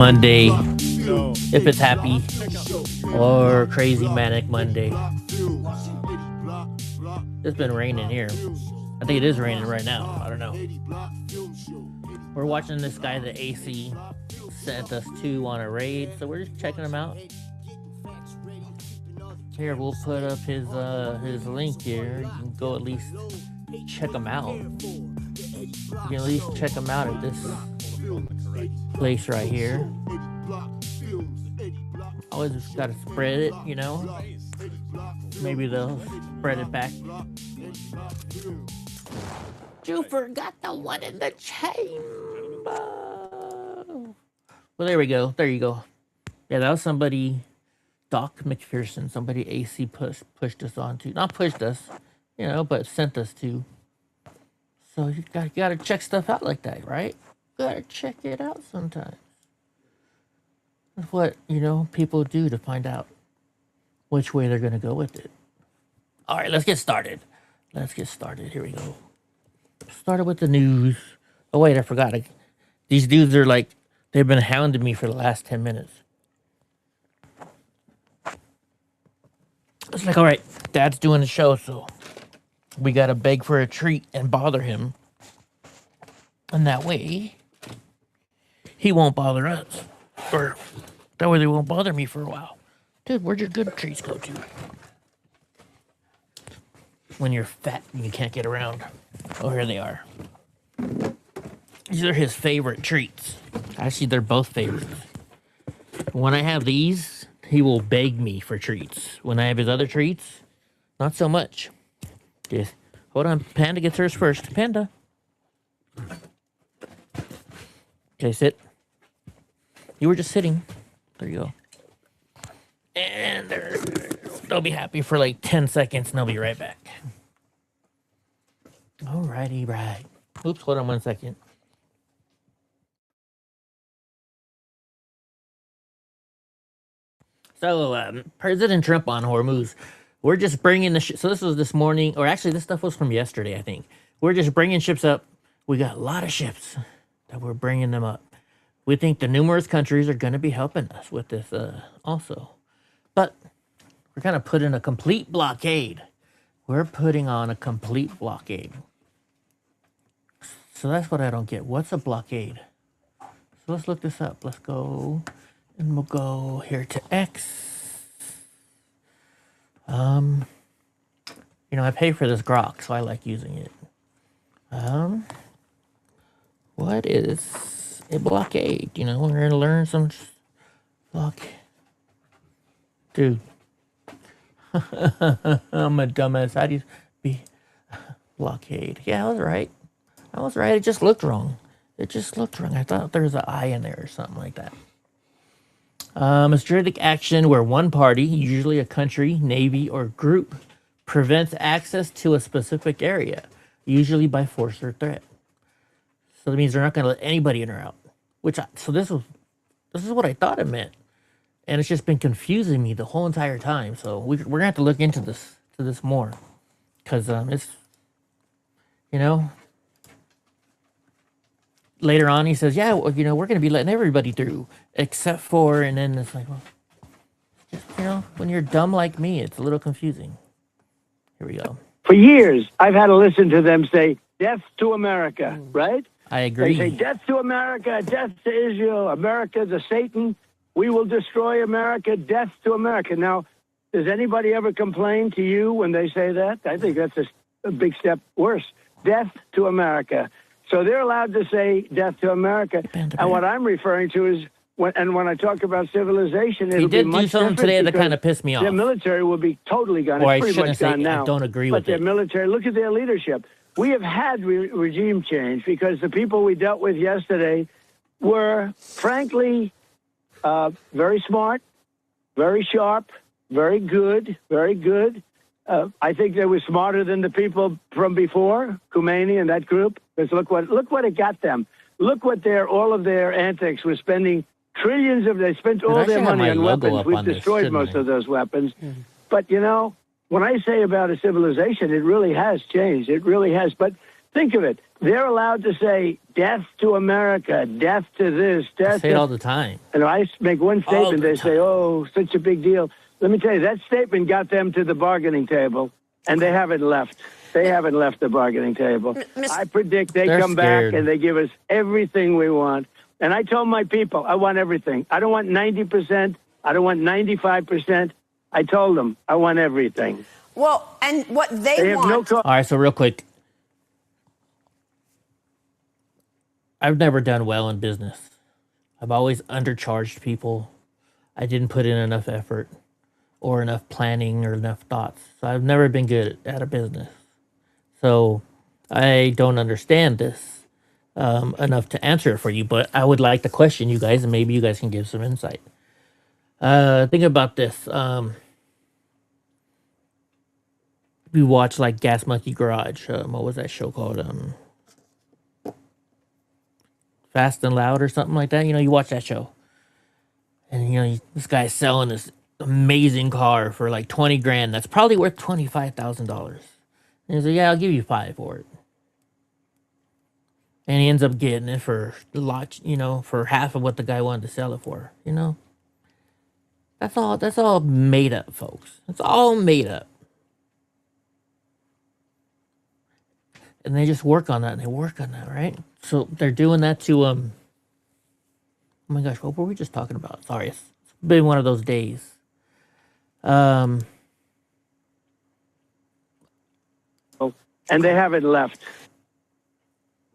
Monday, if it's happy, or crazy manic Monday. It's been raining here. I think it is raining right now. I don't know. We're watching this guy, the AC, sent us to on a raid, so we're just checking him out. Here, we'll put up his link here. You can go at least check him out. You can at least check him out at this place right here. Always just gotta spread it, you know. Maybe they'll spread it back. You forgot the one in the chamber. Well, there we go. There you go. Yeah, that was somebody, Doc McPherson. Somebody AC pushed us onto. Not pushed us, you know, but sent us to. So you gotta check stuff out like that, right? Gotta check it out sometimes. That's what, you know, people do to find out which way they're gonna go with it. All right, let's get started. Here we go. Started with the news. Oh wait, I forgot. These dudes are like, they've been hounding me for the last 10 minutes. It's like, all right, Dad's doing the show, so we gotta beg for a treat and bother him. And that way, he won't bother us. Or that way they won't bother me for a while. Dude, where'd your good treats go to? When you're fat and you can't get around. Oh, here they are. These are his favorite treats. Actually, they're both favorites. When I have these, he will beg me for treats. When I have his other treats, not so much. Just hold on. Panda gets hers first. Panda. Okay, sit. You were just sitting. There you go. And they'll be happy for like 10 seconds and they'll be right back. Alrighty, right. Oops, hold on 1 second. So, President Trump on Hormuz. We're just bringing the so this was this morning, or actually this stuff was from yesterday, I think. We're just bringing ships up. We got a lot of ships that we're bringing them up. We think the numerous countries are going to be helping us with this also. But we're going to put in a complete blockade. We're putting on a complete blockade. So that's what I don't get. What's a blockade? So let's look this up. Let's go, and we'll go here to X. You know, I pay for this grok, so I like using it. What is a blockade? You know, we're going to learn some Dude. I'm a dumbass. How do you be blockade? Yeah, I was right. It just looked wrong. I thought there was an I in there or something like that. A strategic action where one party, usually a country, navy, or group, prevents access to a specific area, usually by force or threat. So that means they're not going to let anybody in or out. So this is what I thought it meant, and it's just been confusing me the whole entire time. So we're gonna have to look into this more, because it's, you know. Later on, he says, yeah, well, you know, we're going to be letting everybody through, except for, and then it's like, well, just, you know, when you're dumb like me, it's a little confusing. Here we go. For years, I've had to listen to them say, death to America, right? I agree. They say, death to America, death to Israel, America to Satan, we will destroy America, death to America. Now, does anybody ever complain to you when they say that? I think that's a big step worse. Death to America. So they're allowed to say death to America. And what I'm referring to is, when I talk about civilization, he did do something today that kind of pissed me off. Their military will be totally gone. Or it's pretty much gone now. I don't agree with it. But their military, look at their leadership. We have had regime change because the people we dealt with yesterday were, frankly, very smart, very sharp, very good. I think they were smarter than the people from before, Khomeini and that group. Because look what it got them. Look what all of their antics were spending trillions of. They spent all their money on weapons. We've destroyed most of those weapons. Mm-hmm. But you know, when I say about a civilization, it really has changed. It really has. But Think of it. They're allowed to say death to America, death to this, I death say it to... all the time. And I make one statement, they say, oh, such a big deal. Let me tell you, that statement got them to the bargaining table, and they haven't left. They haven't left the bargaining table. I predict they come scared. back and they give us everything we want. And I told my people, I want everything. I don't want 90%. I don't want 95%. I told them, I want everything. Well, and what they have want... no All right, so real quick. I've never done well in business. I've always undercharged people. I didn't put in enough effort or enough planning or enough thoughts. So I've never been good at a business. So I don't understand this enough to answer it for you, but I would like to question you guys, and maybe you guys can give some insight. Think about this. We watch like Gas Monkey Garage. What was that show called? Fast and Loud or something like that. You know, you watch that show. And, you know, this guy's selling this amazing car for like 20 grand. That's probably worth $25,000. And he's like, yeah, I'll give you 5 for it. And he ends up getting it for a lot, you know, for half of what the guy wanted to sell it for, you know? That's all made up, folks. It's all made up. And they just work on that, and they work on that, right? So they're doing that to, oh my gosh, what were we just talking about? Sorry, it's been one of those days. And they haven't left.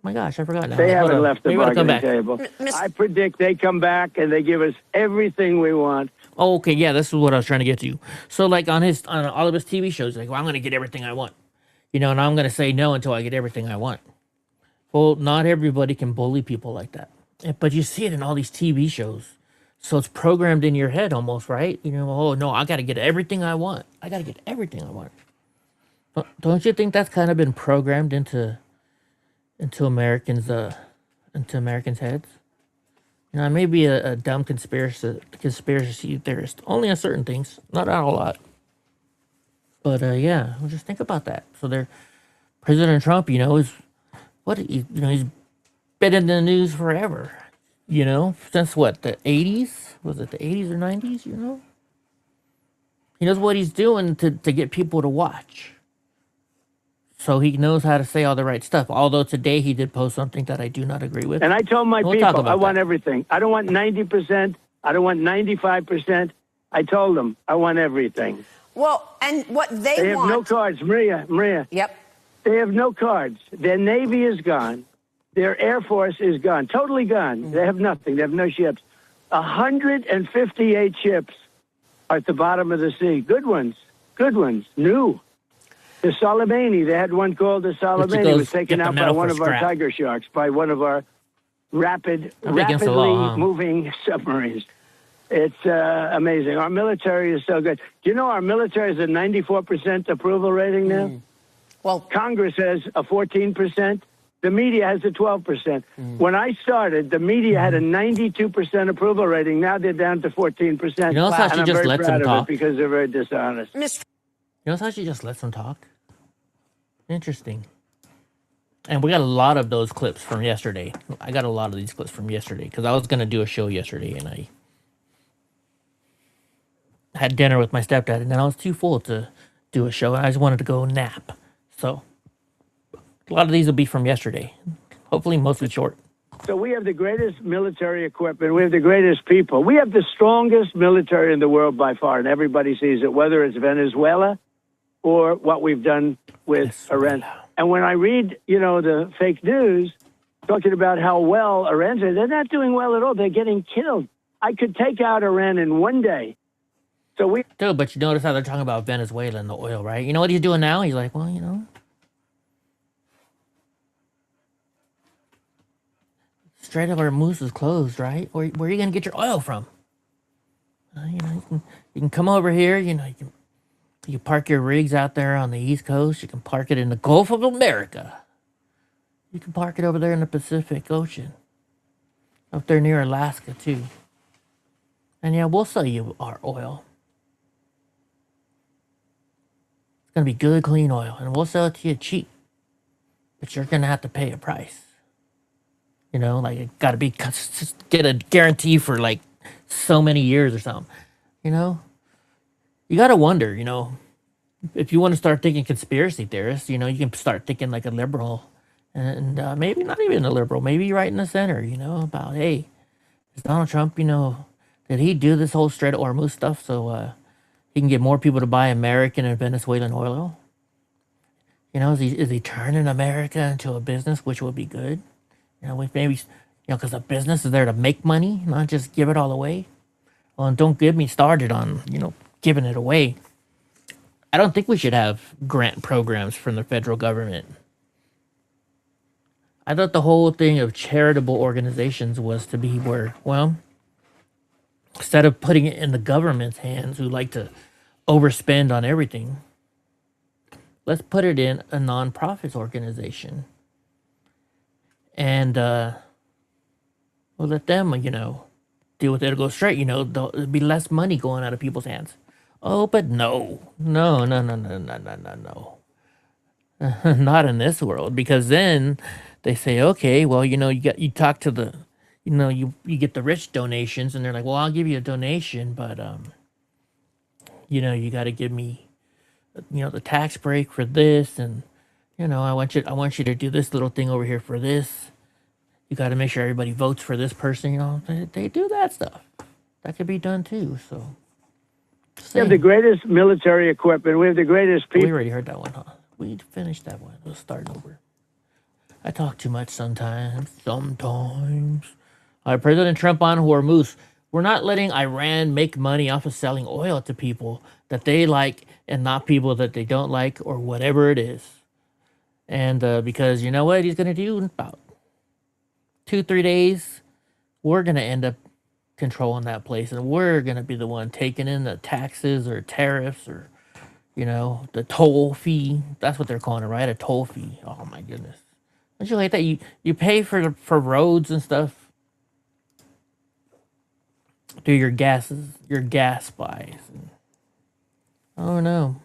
My gosh, I forgot now. They haven't left the bargaining table. table. I predict they come back and they give us everything we want. Oh, okay, yeah, this is what I was trying to get to. So, like, on all of his TV shows, like, well, I'm going to get everything I want. You know, and I'm going to say no until I get everything I want. Well, not everybody can bully people like that. But you see it in all these TV shows. So it's programmed in your head almost, right? You know, oh, no, I got to get everything I want. I got to get everything I want. But don't you think that's kind of been programmed into Americans' heads? You know, I may be a dumb conspiracy theorist, only on certain things, not on a lot. But yeah, well, just think about that. So President Trump, you know, he's been in the news forever. You know, since what, the 80s? Was it the 80s or 90s? You know, he knows what he's doing to get people to watch. So he knows how to say all the right stuff. Although today he did post something that I do not agree with. And I told my people, I want everything. I don't want 90%. I don't want 95%. I told them, I want everything. Well, and what they have want... no cards, Maria. Yep. They have no cards. Their Navy is gone. Their Air Force is gone. Totally gone. Mm-hmm. They have nothing. They have no ships. 158 ships are at the bottom of the sea. Good ones. New. The Soleimani, they had one called the Soleimani. It was taken out by one of our Tiger Sharks, by one of our rapidly moving submarines. It's amazing. Our military is so good. Do you know our military is a 94% approval rating now? Well, Congress has a 14%. The media has a 12%. When I started, the media had a 92% approval rating. Now they're down to 14%. You know how she just lets them talk? Because they're very dishonest. You know how she just lets them talk? Interesting. And we got a lot of those clips from yesterday. I got a lot of these clips from yesterday because I was going to do a show yesterday and I had dinner with my stepdad and then I was too full to do a show and I just wanted to go nap. So a lot of these will be from yesterday. Hopefully mostly short. So we have the greatest military equipment. We have the greatest people. We have the strongest military in the world by far, and everybody sees it, whether it's Venezuela or what we've done with Iran. And when I read, you know, the fake news talking about how well Iran's doing, they're not doing well at all. They're getting killed. I could take out Iran in one day. So Dude, but you notice how they're talking about Venezuela and the oil, right? You know what he's doing now? He's like, well, you know, Strait of Hormuz is closed, right? Where are you going to get your oil from? You know, you can come over here. You know, you park your rigs out there on the East Coast. You can park it in the Gulf of America. You can park it over there in the Pacific Ocean. Up there near Alaska, too. And yeah, we'll sell you our oil. It's going to be good, clean oil. And we'll sell it to you cheap. but you're gonna have to pay a price. You know, like it got to be just get a guarantee for like so many years or something. You know, you got to wonder. You know, if you want to start thinking conspiracy theorists, you know, you can start thinking like a liberal, and maybe not even a liberal, maybe right in the center. You know, about hey, is Donald Trump? You know, did he do this whole Strait of Hormuz stuff so he can get more people to buy American and Venezuelan oil? You know, is he turning America into a business, which would be good? You know, maybe, you know, because a business is there to make money, not just give it all away. Well, and don't get me started on, you know, giving it away. I don't think we should have grant programs from the federal government. I thought the whole thing of charitable organizations was to be where, well, instead of putting it in the government's hands who like to overspend on everything, let's put it in a nonprofit organization. And we'll let them, you know, deal with it. It'll go straight, you know, there'll be less money going out of people's hands. Oh, but no. Not in this world, because then they say, okay, well, you know, you talk to the, you know, you get the rich donations, and they're like, well, I'll give you a donation, but you know, you got to give me, you know, the tax break for this, and you know, I want you to do this little thing over here for this. You got to make sure everybody votes for this person. You know, they do that stuff. That could be done too. So we have the greatest military equipment. We have the greatest people. We already heard that one, huh? We finished that one. We'll start over. I talk too much sometimes. All right, President Trump on Hormuz. We're not letting Iran make money off of selling oil to people that they like and not people that they don't like, or whatever it is. And because you know what he's going to do in about 2-3 days, we're going to end up controlling that place, and we're going to be the one taking in the taxes or tariffs, or, you know, the toll fee. That's what they're calling it, right? A toll fee. Oh my goodness. Don't you like that? You pay for roads and stuff through your gas buys. And, oh no.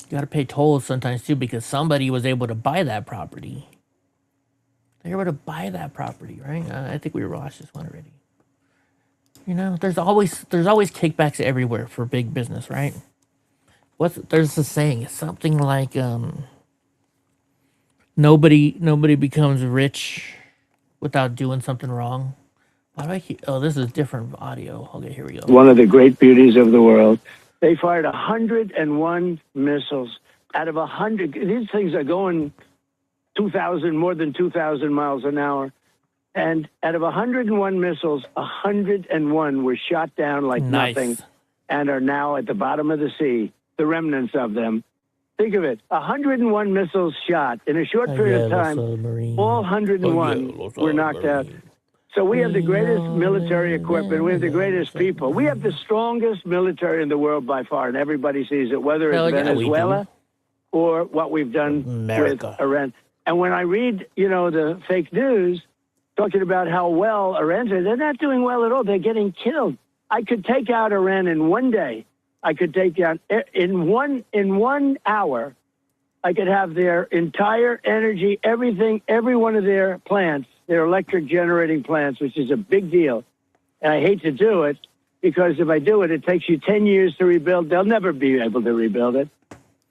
You got to pay tolls sometimes too, because somebody was able to buy that property. They were able to buy that property, right? I think we watched this one already. You know, there's always kickbacks everywhere for big business, right? There's a saying, it's something like nobody becomes rich without doing something wrong. Why do I keep? Oh, this is different audio. Okay, here we go. One of the great beauties of the world. They fired 101 missiles out of 100. These things are going more than 2,000 miles an hour. And out of 101 missiles, 101 were shot down like nothing and are now at the bottom of the sea, the remnants of them. Think of it, 101 missiles shot in a short period of time. All 101 were knocked out. So we have the greatest military equipment. We have the greatest people. We have the strongest military in the world by far, and everybody sees it, whether it's Venezuela or what we've done with Iran. And when I read, you know, the fake news talking about how well Iran's doing, they're not doing well at all. They're getting killed. I could take out Iran in one day. I could take down in 1 hour. I could have their entire energy, everything, every one of their plants, their electric generating plants, which is a big deal. And I hate to do it, because if I do it, it takes you 10 years to rebuild. They'll never be able to rebuild it.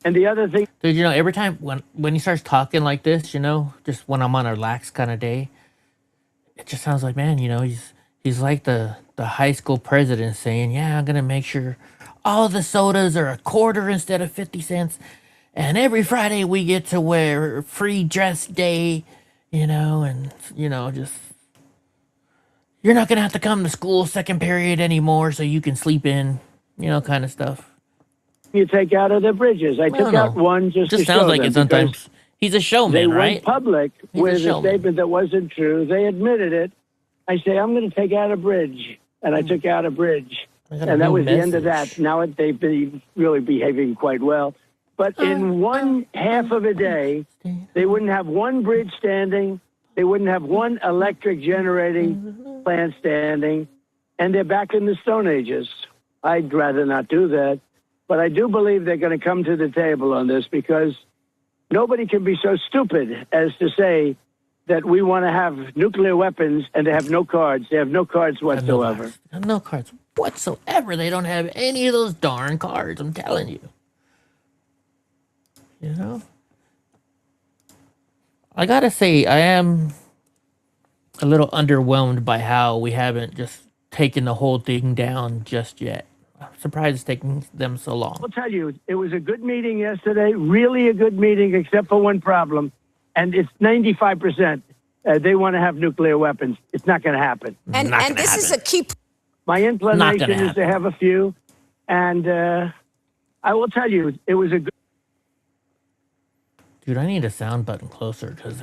And the other thing... Dude, you know, every time when he starts talking like this, you know, just when I'm on a relaxed kind of day, it just sounds like, man, you know, he's like the high school president saying, yeah, I'm going to make sure all the sodas are $0.25 instead of 50 cents. And every Friday we get to wear free dress day, you know, and, you know, just, you're not going to have to come to school second period anymore so you can sleep in, you know, kind of stuff. You take out of the bridges. I took out one just to show them. Just sounds like it sometimes. He's a showman, right? They went public with a statement that wasn't true. They admitted it. I say, I'm going to take out a bridge. And I took out a bridge. And that was the end of that. Now they've been really behaving quite well. But in one half of a day, they wouldn't have one bridge standing. They wouldn't have one electric generating plant standing. And they're back in the Stone Ages. I'd rather not do that. But I do believe they're going to come to the table on this, because Nobody can be so stupid as to say that we want to have nuclear weapons and they have no cards. They have no cards whatsoever. No cards whatsoever. They don't have any of those darn cards. I'm telling you. You know? I gotta say, I am a little underwhelmed by how we haven't just taken the whole thing down just yet. I'm surprised it's taking them so long. I'll tell you, it was a good meeting yesterday, really a good meeting, except for one problem, and it's 95%. They want to have nuclear weapons. It's not going to happen. And this is a key. My inclination is to have a few, and I will tell you, it was a good. Dude, I need a sound button closer because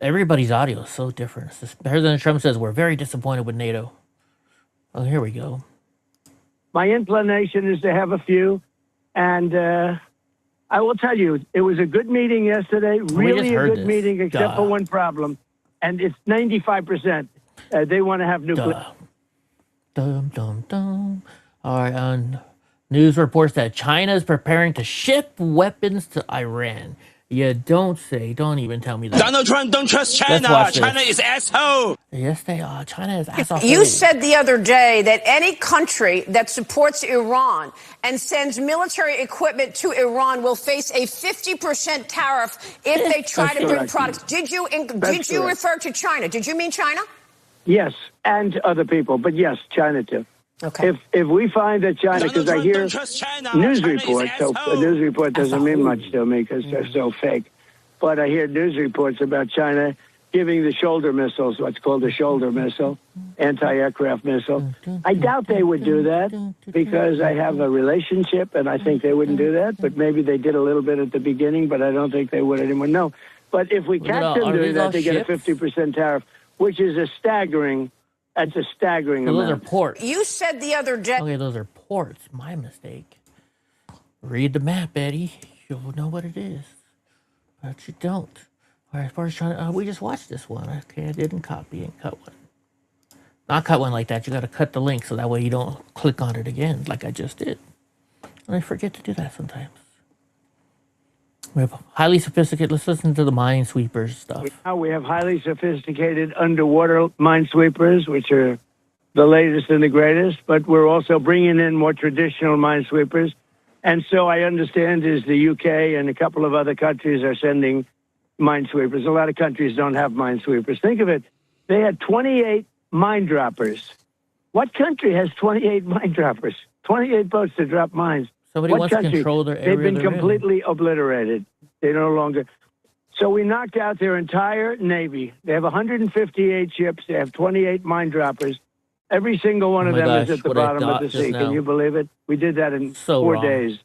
everybody's audio is so different. President Trump says we're very disappointed with NATO. Oh, here we go. My inclination is to have a few, and I will tell you, it was a good meeting yesterday, really a good meeting, except for one problem, and it's 95%. They want to have nuclear. Dum, dum, dum. All right, news reports that China is preparing to ship weapons to Iran. You don't say. Don't even tell me that. Donald Trump, don't trust China. China is asshole. Yes, they are. China is asshole. You said the other day that any country that supports Iran and sends military equipment to Iran will face a 50% tariff if they try to bring products. Did you refer to China? Did you mean China? Yes, and other people, but yes, China too. Okay. If we find that China, because I hear news reports, so a news report doesn't mean much to me because they're so fake, but I hear news reports about China giving the shoulder missiles, what's called a shoulder missile, anti-aircraft missile. I doubt they would do that because I have a relationship and I think they wouldn't do that, but maybe they did a little bit at the beginning, but I don't think they would anymore. No, but if we catch them doing that, they get a 50% tariff, which is a staggering. That's a staggering amount. Those are ports. You said the other day. Okay, those are ports. My mistake. Read the map, Eddie. You'll know what it is. But you don't. All right, as far as China, we just watched this one. Okay, I didn't copy and cut one. Not cut one like that. You got to cut the link so that way you don't click on it again like I just did. And I forget to do that sometimes. We have highly sophisticated. Let's listen to the minesweepers stuff. Now we have highly sophisticated underwater minesweepers, which are the latest and the greatest. But we're also bringing in more traditional minesweepers, and so I understand is the UK and a couple of other countries are sending minesweepers. A lot of countries don't have minesweepers. Think of it: they had 28 mine droppers. What country has 28 mine droppers? 28 boats to drop mines. Somebody wants to control their area. They've been completely obliterated. They no longer. So we knocked out their entire Navy. They have 158 ships. They have 28 mine droppers. Every single one of them is at the bottom of the sea. Can you believe it? We did that in 4 days.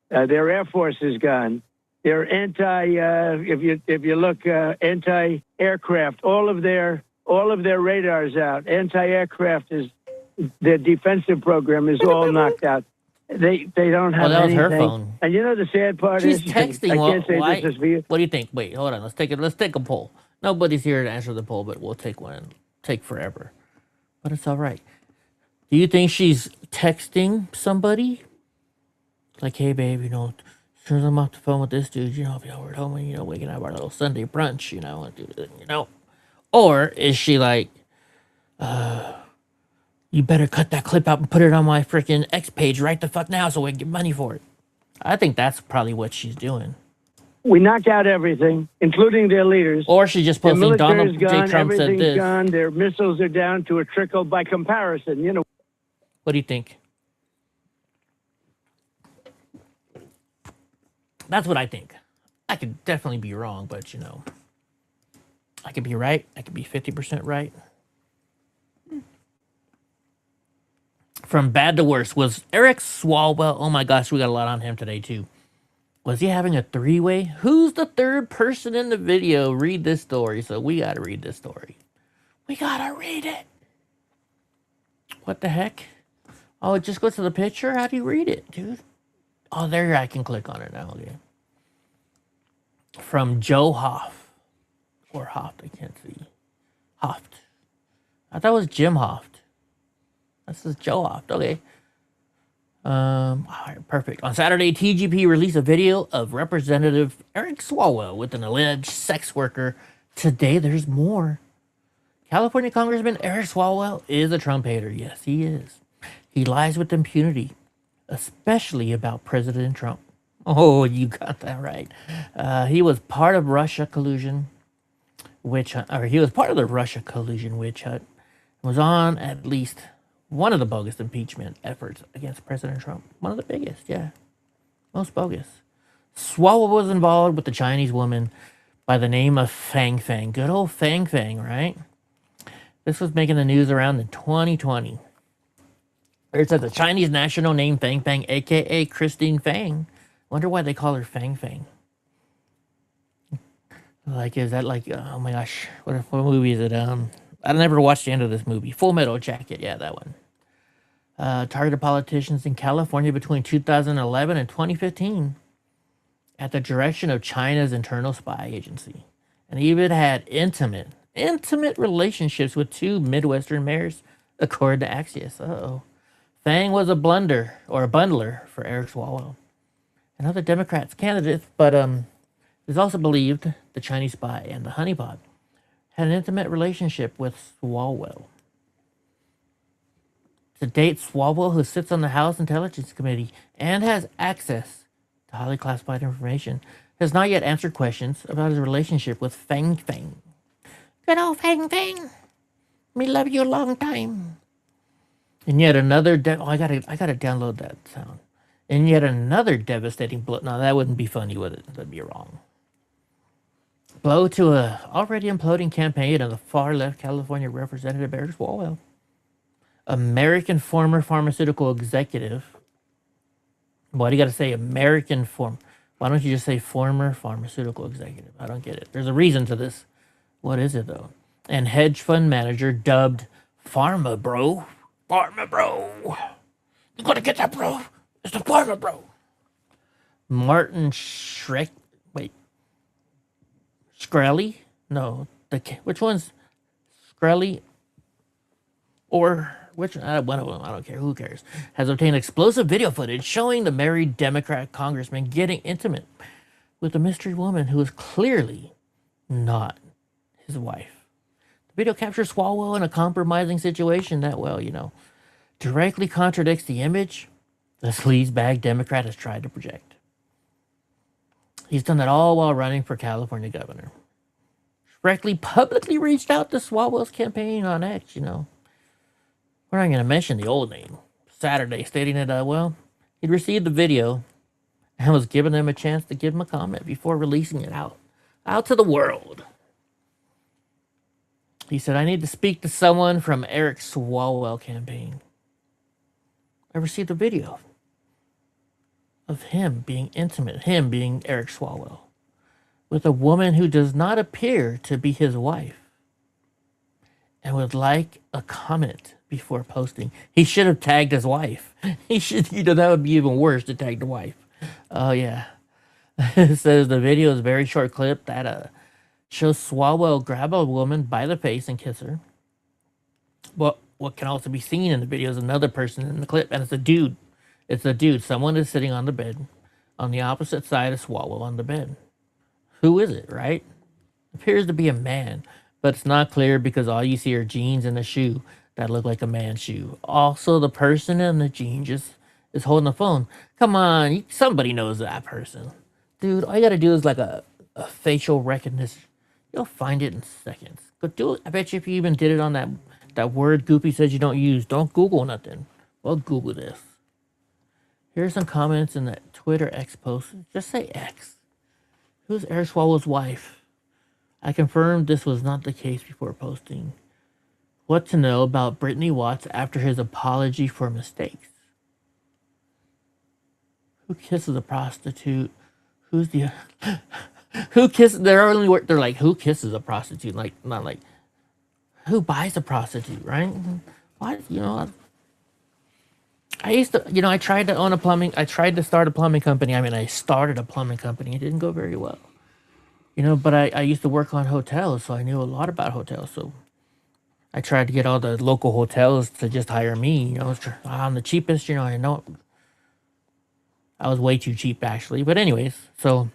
Their Air Force is gone. Their if you look, anti-aircraft. All of their radars out. Anti-aircraft is their defensive program is all knocked out. They don't have that was anything. her phone. And you know the sad part She's is texting. I can't say this is for you. What do you think? Wait, hold on. Let's take a poll. Nobody's here to answer the poll, but we'll take one. Take forever, but it's all right. Do you think she's texting somebody? Like, hey, babe, as soon as I'm off the phone with this dude, if y'all were at home and, we can have our little Sunday brunch, Or is she like, you better cut that clip out and put it on my freaking X page right the fuck now so we can get money for it. I think that's probably what she's doing. We knocked out everything, including their leaders. Or she's just posting Donald J. Trump said this. Everything's gone. Their missiles are down to a trickle by comparison. What do you think? That's what I think. I could definitely be wrong, but I could be right. I could be 50% right. From bad to worse, was Eric Swalwell? Oh my gosh, we got a lot on him today too. Was he having a three-way? Who's the third person in the video? Read this story. So we got to read this story. We got to read it. What the heck? Oh, it just goes to the picture? How do you read it, dude? Oh, there I can click on it now. Okay. From Joe Hoff. Or Hoft, I can't see. Hoft. I thought it was Jim Hoft. This is Joe Hoft. Okay. All right, perfect. On Saturday, TGP released a video of Representative Eric Swalwell with an alleged sex worker. Today, there's more. California Congressman Eric Swalwell is a Trump hater. Yes, he is. He lies with impunity, especially about President Trump. Oh, you got that right. He was part of Russia collusion witch hunt, or he was part of the Russia collusion witch hunt. Was on at least one of the bogus impeachment efforts against President Trump. One of the biggest, yeah. Most bogus. Swalwell was involved with the Chinese woman by the name of Fang Fang. Good old Fang Fang, right? This was making the news around in 2020. It said the Chinese national name Fang Fang, a.k.a. Christine Fang. Wonder why they call her Fang Fang. Like, is that like, oh my gosh, what movie is it? I never watched the end of this movie. Full Metal Jacket, yeah, that one. Targeted politicians in California between 2011 and 2015 at the direction of China's internal spy agency. And even had intimate relationships with two Midwestern mayors, according to Axios. Uh-oh. Fang was a bundler for Eric Swalwell and other Democrats candidates, but it's also believed the Chinese spy and the honeypot had an intimate relationship with Swalwell. To date, Swalwell, who sits on the House Intelligence Committee and has access to highly classified information, has not yet answered questions about his relationship with Fang Fang. Good old Fang Fang. Me love you a long time. And yet another... I gotta download that sound. And yet another devastating blow... No, that wouldn't be funny, would it? That'd be wrong. Blow to a already imploding campaign of the far-left California Representative Eric Swalwell. American former pharmaceutical executive. Why do you got to say American form? Why don't you just say former pharmaceutical executive? I don't get it. There's a reason to this. What is it, though? And hedge fund manager dubbed Pharma Bro. Pharma Bro. You got to get that, bro. It's the Pharma Bro. Martin Shrek. Wait. Shkreli? No. Which one's Shkreli? Or which one of them? I don't care. Who cares? Has obtained explosive video footage showing the married Democrat congressman getting intimate with a mystery woman who is clearly not his wife. The video captures Swalwell in a compromising situation that, well, you know, directly contradicts the image the sleazebag Democrat has tried to project. He's done that all while running for California governor. Shkreli publicly reached out to Swalwell's campaign on X, you know. We're not going to mention the old name. Saturday, stating that, well, he'd received the video and was giving them a chance to give him a comment before releasing it out to the world. He said, I need to speak to someone from Eric Swalwell campaign. I received a video of him being intimate, him being Eric Swalwell, with a woman who does not appear to be his wife, and would like a comment before posting. He should have tagged his wife. He should, you know, that would be even worse to tag the wife. Oh, yeah. It says the video is a very short clip that shows Swalwell grab a woman by the face and kiss her. But what can also be seen in the video is another person in the clip, and it's a dude. It's a dude. Someone is sitting on the bed on the opposite side of Swalwell on the bed. Who is it, right? Appears to be a man, but it's not clear because all you see are jeans and a shoe that look like a man's shoe. Also, the person in the jeans is holding the phone. Come on, somebody knows that person. Dude, all you gotta do is like a facial recognition. You'll find it in seconds. Go do it. I bet you if you even did it on that word Goopy says you don't use, don't Google nothing. Well, Google this. Here's some comments in that Twitter X post. Just say X. Who's Eric Swalwell's wife? I confirmed this was not the case before posting. What to know about Brittany Watts after his apology for mistakes? Who kisses a prostitute? Who's the... Who kisses... They're like, who kisses a prostitute? Like, not like... Who buys a prostitute, right? What? You know... I used to... You know, I tried to own a plumbing... I tried to start a plumbing company. I mean, I started a plumbing company. It didn't go very well. You know, but I used to work on hotels, so I knew a lot about hotels, so... I tried to get all the local hotels to just hire me, you know, on the cheapest, you know, I know I was way too cheap, actually. But anyways, so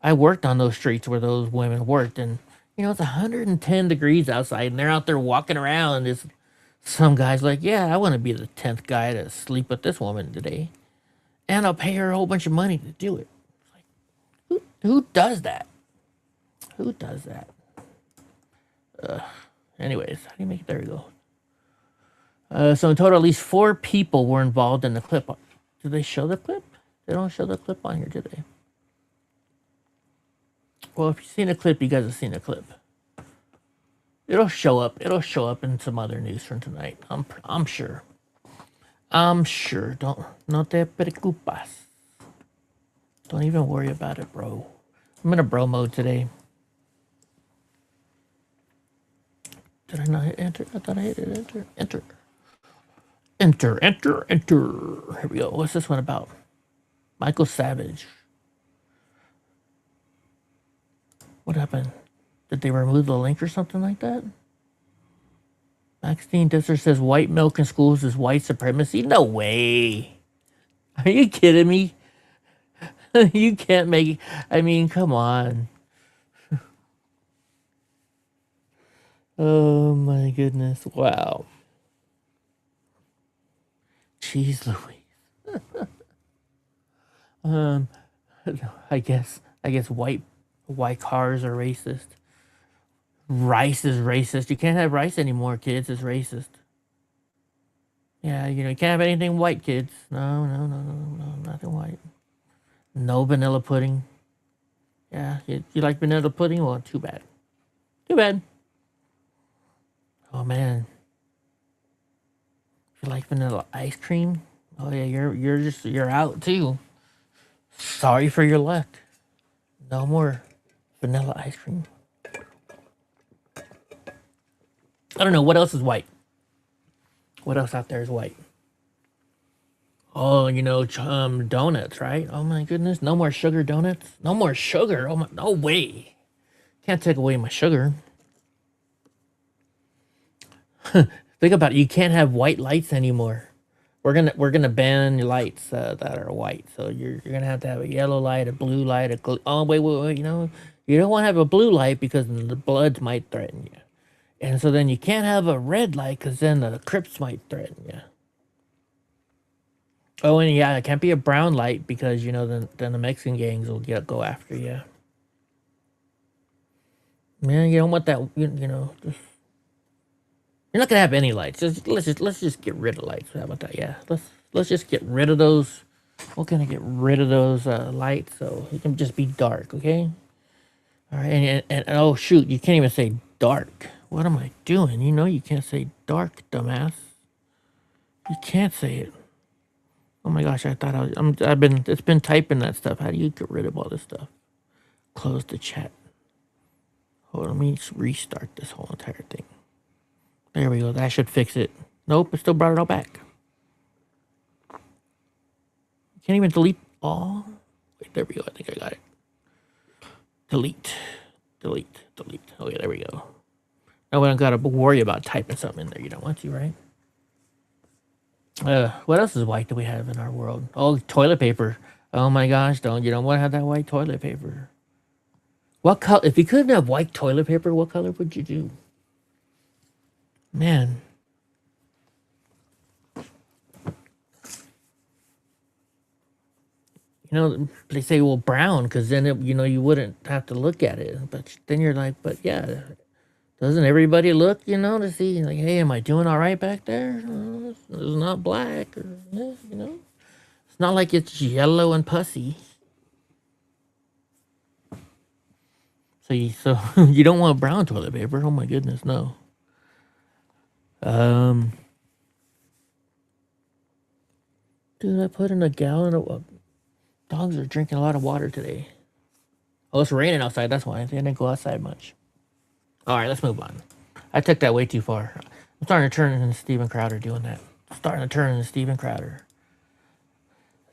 I worked on those streets where those women worked. And, you know, it's 110 degrees outside. And they're out there walking around. And there's some guy's like, yeah, I want to be the 10th guy to sleep with this woman today. And I'll pay her a whole bunch of money to do it. Like, who does that? Who does that? Anyways, how do you make it? There we go. So in total, at least 4 people were involved in the clip. Do they show the clip? They don't show the clip on here, do they? Well, if you've seen a clip, you guys have seen a clip. It'll show up. It'll show up in some other news from tonight. I'm sure. I'm sure. No te preocupas. Don't even worry about it, bro. I'm in a bro mode today. Did I not hit enter? I thought I hit it. Enter. Enter. Enter. Enter. Enter. Here we go. What's this one about? Michael Savage. What happened? Did they remove the link or something like that? Maxine Disser says white milk in schools is white supremacy. No way. Are you kidding me? You can't make... I mean, come on. Oh, my goodness. Wow. Jeez Louise. I guess white cars are racist. Rice is racist. You can't have rice anymore, kids. It's racist. Yeah, you know, you can't have anything white, kids. No, nothing white. No vanilla pudding. Yeah, you like vanilla pudding? Well, too bad. Too bad. Oh, man. If you like vanilla ice cream, oh, yeah, you're out, too. Sorry for your luck. No more vanilla ice cream. I don't know. What else is white? What else out there is white? Oh, you know, donuts, right? Oh, my goodness. No more sugar donuts. No more sugar. Oh, my, no way. Can't take away my sugar. Think about it. You can't have white lights anymore. We're gonna ban lights that are white. So you're gonna have a yellow light, a blue light, oh wait. You know, you don't want to have a blue light because the Bloods might threaten you, and so then you can't have a red light because then the Crips might threaten you. Oh, and yeah, it can't be a brown light because you know then the Mexican gangs will go after you. Man, you don't want that. You know. You're not gonna have any lights. Let's just get rid of lights. How about that? Yeah, let's just get rid of those. We're gonna get rid of those lights so it can just be dark. Okay. All right. And oh shoot, you can't even say dark. What am I doing? You know you can't say dark, dumbass. You can't say it. Oh my gosh, I thought it's been typing that stuff. How do you get rid of all this stuff? Close the chat. Hold on, let me restart this whole entire thing. There we go. That should fix it. Nope, it still brought it all back. Can't even delete all. Wait, there we go. I think I got it. Delete. Oh yeah, there we go. Now we don't gotta worry about typing something in there. You don't want to, right? What else is white that we have in our world? Oh, toilet paper. Oh my gosh, you don't want to have that white toilet paper. What color? If you couldn't have white toilet paper, what color would you do? Man. You know, they say, well, brown, because then, you wouldn't have to look at it. But then you're like, but yeah, doesn't everybody look, to see, like, hey, am I doing all right back there? It's not black, or, It's not like it's yellow and pussy. So you don't want brown toilet paper. Oh, my goodness, no. Dude, I put in a gallon of... dogs are drinking a lot of water today. Oh, it's raining outside. That's why. They didn't go outside much. All right, let's move on. I took that way too far. I'm starting to turn into Steven Crowder doing that.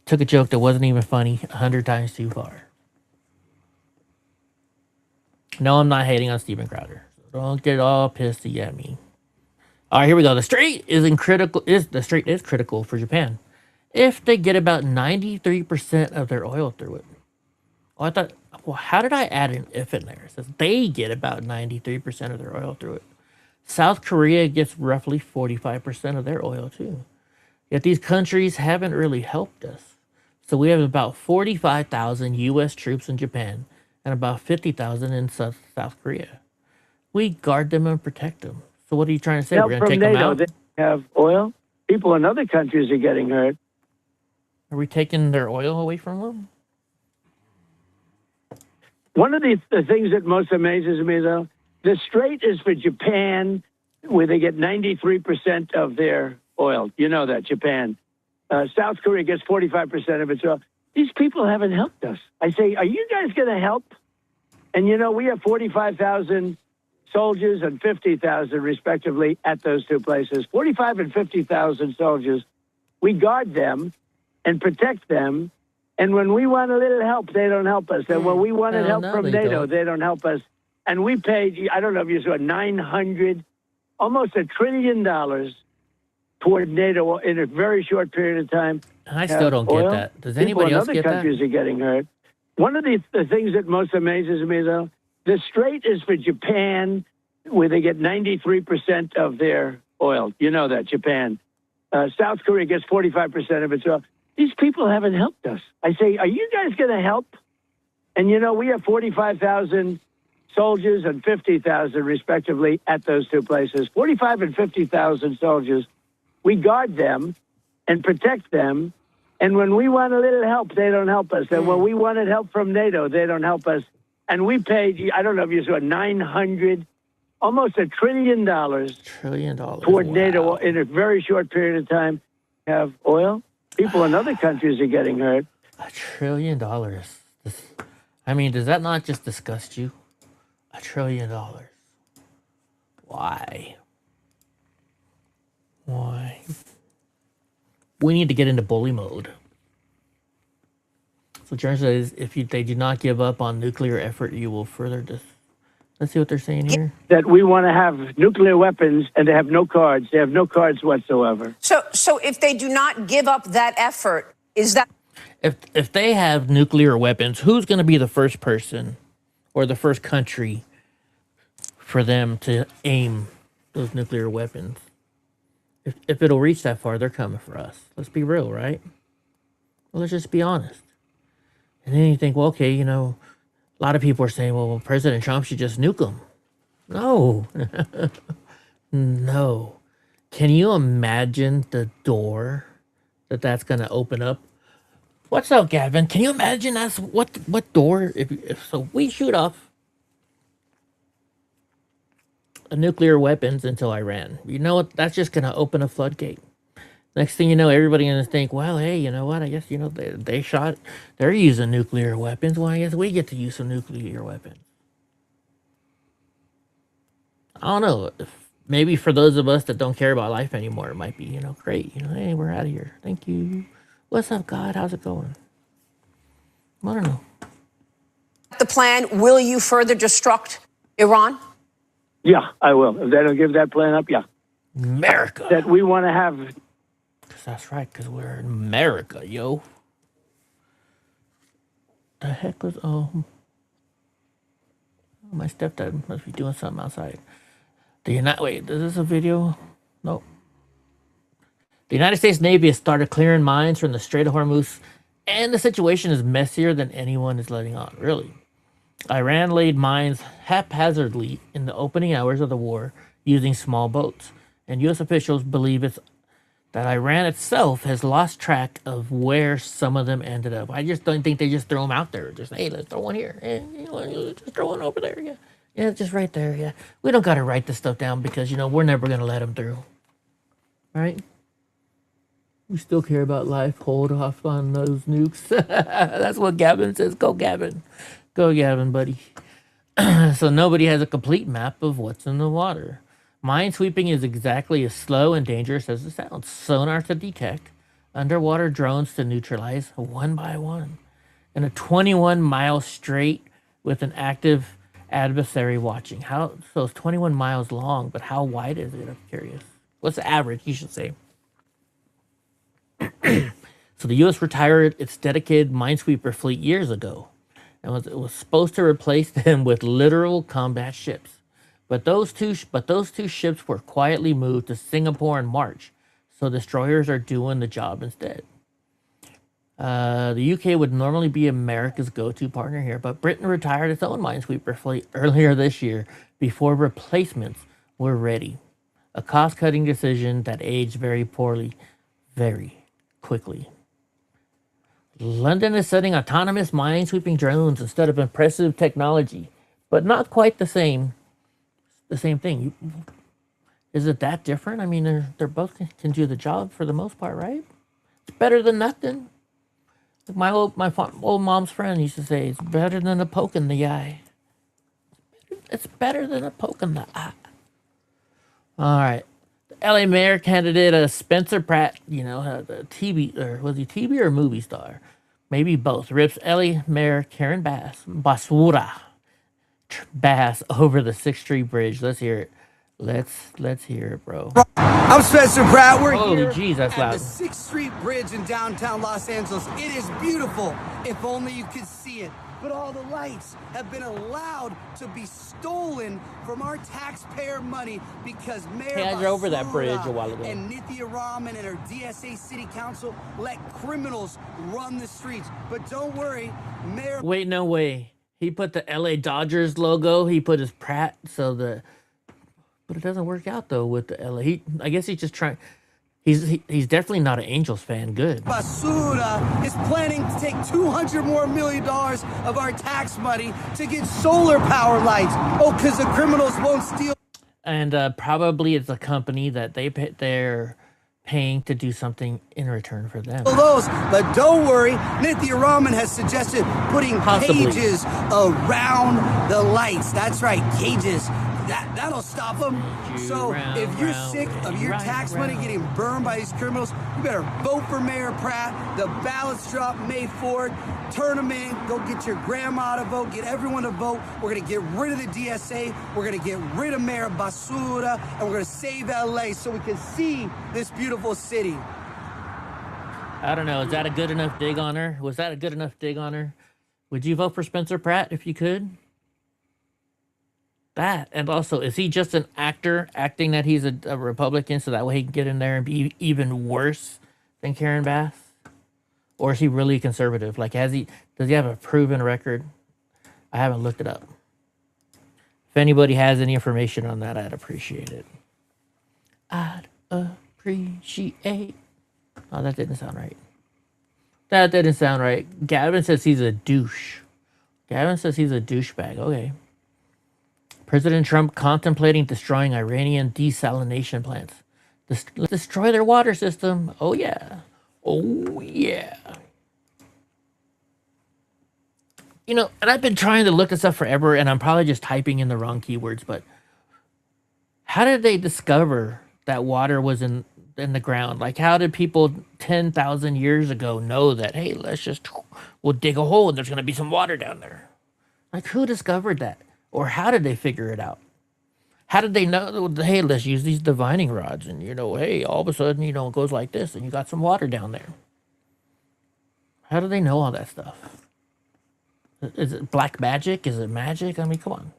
Took a joke that wasn't even funny 100 times too far. No, I'm not hating on Steven Crowder. So don't get all pissy at me. All right, here we go. The strait is critical for Japan. if they get about 93% of their oil through it. Oh, I thought, well, how did I add an if in there? It says they get about 93% of their oil through it. South Korea gets roughly 45% of their oil too. Yet these countries haven't really helped us. So we have about 45,000 U.S. troops in Japan and about 50,000 in South Korea. We guard them and protect them. So what are you trying to say? Help We're going to from take them NATO. out? They have oil. People in other countries are getting hurt. Are we taking their oil away from them? One of the things that most amazes me, though, the Strait is for Japan, where they get 93% of their oil. You know that, Japan. South Korea gets 45% of its oil. These people haven't helped us. I say, are you guys going to help? And, you know, we have 45,000 soldiers and 50,000, respectively, at those two places. 45 and 50,000 soldiers. We guard them and protect them. And when we want a little help, they don't help us. And when we wanted help from NATO, they don't help us. And we paid, I don't know if you saw, almost $1 trillion toward NATO in a very short period of time. I still don't get that. Does anybody else get that? Other countries are getting hurt. One of the things that most amazes me, though, the Strait is for Japan, where they get 93% of their oil. You know that, Japan. South Korea gets 45% of its oil. These people haven't helped us. I say, are you guys going to help? And, you know, we have 45,000 soldiers and 50,000, respectively, at those two places. 45 and 50,000 soldiers. We guard them and protect them. And when we want a little help, they don't help us. And when we wanted help from NATO, they don't help us. And we paid, I don't know if you saw, almost $1 trillion toward NATO in a very short period of time. Have oil. People in other countries are getting hurt. $1 trillion. I mean, does that not just disgust you? $1 trillion. Why? Why? We need to get into bully mode. So John says, if they do not give up on nuclear effort, you will further Let's see what they're saying here. That we want to have nuclear weapons, and they have no cards. They have no cards whatsoever. So if they do not give up that effort, is that... If they have nuclear weapons, who's going to be the first person or the first country for them to aim those nuclear weapons? If it'll reach that far, they're coming for us. Let's be real, right? Well, let's just be honest. And then you think, well, okay, you know, a lot of people are saying, well, President Trump should just nuke them. No. No. Can you imagine the door that's going to open up? What's up, Gavin? Can you imagine that's what door? If so, we shoot off nuclear weapons into Iran. You know what? That's just going to open a floodgate. Next thing you know, everybody's going to think, well, hey, you know what? I guess, you know, they're using nuclear weapons. Well, I guess we get to use some nuclear weapons. I don't know. Maybe for those of us that don't care about life anymore, it might be, you know, great. You know, hey, we're out of here. Thank you. What's up, God? How's it going? I don't know. The plan, will you further destruct Iran? Yeah, I will. If they don't give that plan up, yeah. America. That we want to have... That's right, because we're in America, yo. The heck was... Oh, my stepdad must be doing something outside. Wait, is this a video? Nope. The United States Navy has started clearing mines from the Strait of Hormuz, and the situation is messier than anyone is letting on, really. Iran laid mines haphazardly in the opening hours of the war using small boats, and U.S. officials believe that Iran itself has lost track of where some of them ended up. I just don't think they just throw them out there. Just, hey, let's throw one here. And, you know, just throw one over there. Yeah. Yeah, just right there. Yeah. We don't got to write this stuff down because, you know, we're never going to let them through. Right? We still care about life. Hold off on those nukes. That's what Gavin says. Go, Gavin. Go, Gavin, buddy. So nobody has a complete map of what's in the water. Minesweeping is exactly as slow and dangerous as it sounds. Sonar to detect, underwater drones to neutralize one by one, and a 21-mile strait with an active adversary watching. So it's 21 miles long, but how wide is it? I'm curious. What's the average, you should say? So the U.S. retired its dedicated minesweeper fleet years ago, and it was supposed to replace them with literal combat ships. But those two ships were quietly moved to Singapore in March, so destroyers are doing the job instead. The UK would normally be America's go-to partner here, but Britain retired its own minesweeper fleet earlier this year before replacements were ready. A cost-cutting decision that aged very poorly, very quickly. London is setting autonomous minesweeping drones instead of impressive technology, but not quite the same thing. Is it that different? I mean, they're both can do the job for the most part, right? It's better than nothing. My old mom's friend used to say, it's better than a poke in the eye. It's better than a poke in the eye. All right. The LA mayor candidate Spencer Pratt, the TV, or was he TV or movie star? Maybe both. Rips LA mayor Karen Basura Bass over the 6th Street Bridge. Let's hear it. Let's hear it, bro. I'm Spencer Pratt. We're Holy here jeez, that's at loud. the 6th Street Bridge in downtown Los Angeles. It is beautiful. If only you could see it. But all the lights have been allowed to be stolen from our taxpayer money because Mayor I drove over that bridge a while ago. and Nithya Raman and her DSA City Council let criminals run the streets. But don't worry, Mayor... Wait, no way. He put the LA Dodgers logo. He put his Pratt, but it doesn't work out though with the LA. I guess he's just trying. He's definitely not an Angels fan. Good. Basura is planning to take $200 million of our tax money to get solar power lights. Oh, because the criminals won't steal. And probably it's a company that they're paying to do something in return for them. Those, but don't worry, Nithya Raman has suggested putting cages around the lights. That's right, cages. That'll stop them. So if you're sick of your tax money getting burned by these criminals, you better vote for Mayor Pratt. The ballots drop May 4th. Turn them in. Go get your grandma to vote. Get everyone to vote. We're going to get rid of the DSA. We're going to get rid of Mayor Basura. And we're going to save LA so we can see this beautiful city. I don't know. Is that a good enough dig on her? Was that a good enough dig on her? Would you vote for Spencer Pratt if you could? That, and also, is he just an actor acting that he's a Republican so that way he can get in there and be even worse than Karen Bass? Or is he really conservative? Like, does he have a proven record? I haven't looked it up. If anybody has any information on that, I'd appreciate it. I'd appreciate. Oh, that didn't sound right. That didn't sound right. Gavin says he's a douche. Gavin says he's a douchebag. Okay. President Trump contemplating destroying Iranian desalination plants. Destroy their water system. Oh, yeah. Oh, yeah. And I've been trying to look this up forever, and I'm probably just typing in the wrong keywords, but how did they discover that water was in the ground? Like, how did people 10,000 years ago know that, hey, we'll dig a hole and there's going to be some water down there? Like, who discovered that? Or how did they figure it out? How did they know, hey, let's use these divining rods and, hey, all of a sudden, it goes like this and you got some water down there. How do they know all that stuff? Is it black magic? Is it magic? I mean, come on.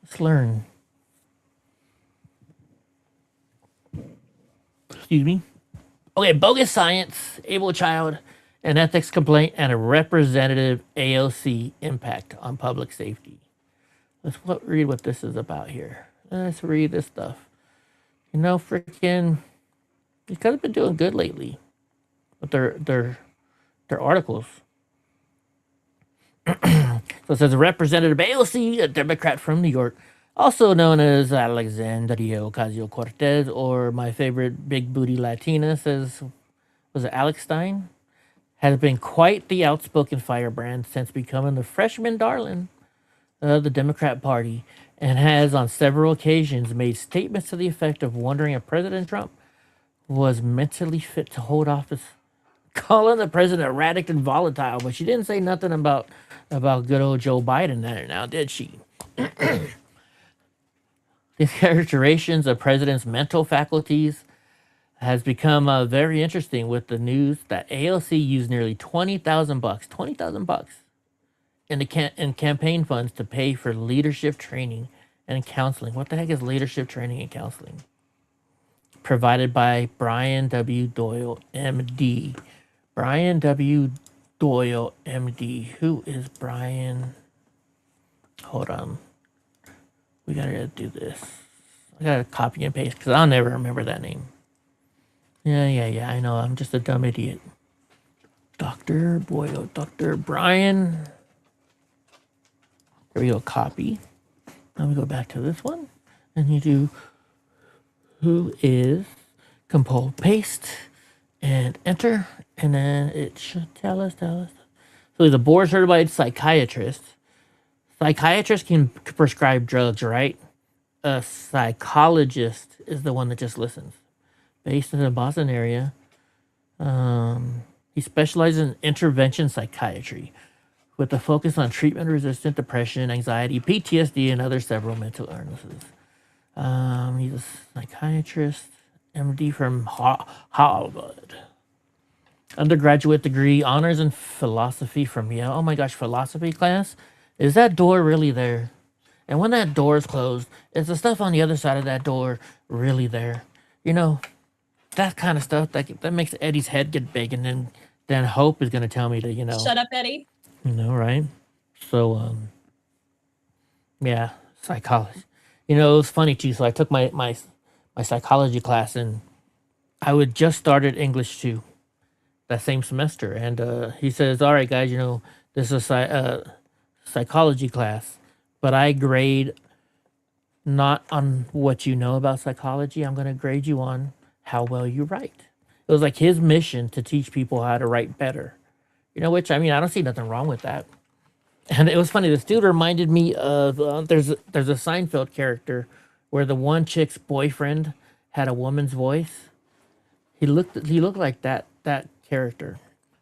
Let's learn. Excuse me. Okay, bogus science, able child, an ethics complaint, and a representative AOC impact on public safety. Let's read what this is about here. Let's read this stuff. Freaking, these guys have been doing good lately with their articles. So it says Representative AOC, a Democrat from New York, also known as Alexandria Ocasio-Cortez, or my favorite big booty Latina, was it Alex Stein? Has been quite the outspoken firebrand since becoming the freshman darling of the Democrat Party, and has on several occasions made statements to the effect of wondering if President Trump was mentally fit to hold office, calling the president erratic and volatile, but she didn't say nothing about good old Joe Biden there now, did she? These characterizations of president's mental faculties has become very interesting with the news that AOC used nearly $20,000 in in campaign funds to pay for leadership training and counseling. What the heck is leadership training and counseling? Provided by Brian W. Doyle, MD. Brian W. Doyle, MD. Who is Brian? Hold on. We gotta do this. I gotta copy and paste because I'll never remember that name. Yeah. I know. I'm just a dumb idiot. Dr. Boyle, Dr. Brian. There we go. Copy. Now we go back to this one. And you do who is, compose, paste, and enter. And then it should tell us. So he's a board certified psychiatrist. Psychiatrists can prescribe drugs, right? A psychologist is the one that just listens. Based in the Boston area. He specializes in intervention psychiatry with a focus on treatment-resistant depression, anxiety, PTSD, and other several mental illnesses. He's a psychiatrist, MD from Harvard. Undergraduate degree, honors in philosophy from Yale. Oh my gosh, philosophy class? Is that door really there? And when that door is closed, is the stuff on the other side of that door really there? You know, that kind of stuff that makes Eddie's head get big, and then Hope is going to tell me to, you know. Shut up, Eddie. You know, right? So, yeah, psychology. You know, it was funny too. So I took my psychology class, and I would just started English 2 that same semester. And he says, all right, guys, you know, this is a psychology class, but I grade not on what you know about psychology. I'm going to grade you on how well you write. It was like his mission to teach people how to write better. You know, which, I mean, I don't see nothing wrong with that. And it was funny. This dude reminded me of, there's a Seinfeld character where the one chick's boyfriend had a woman's voice. He looked like that character.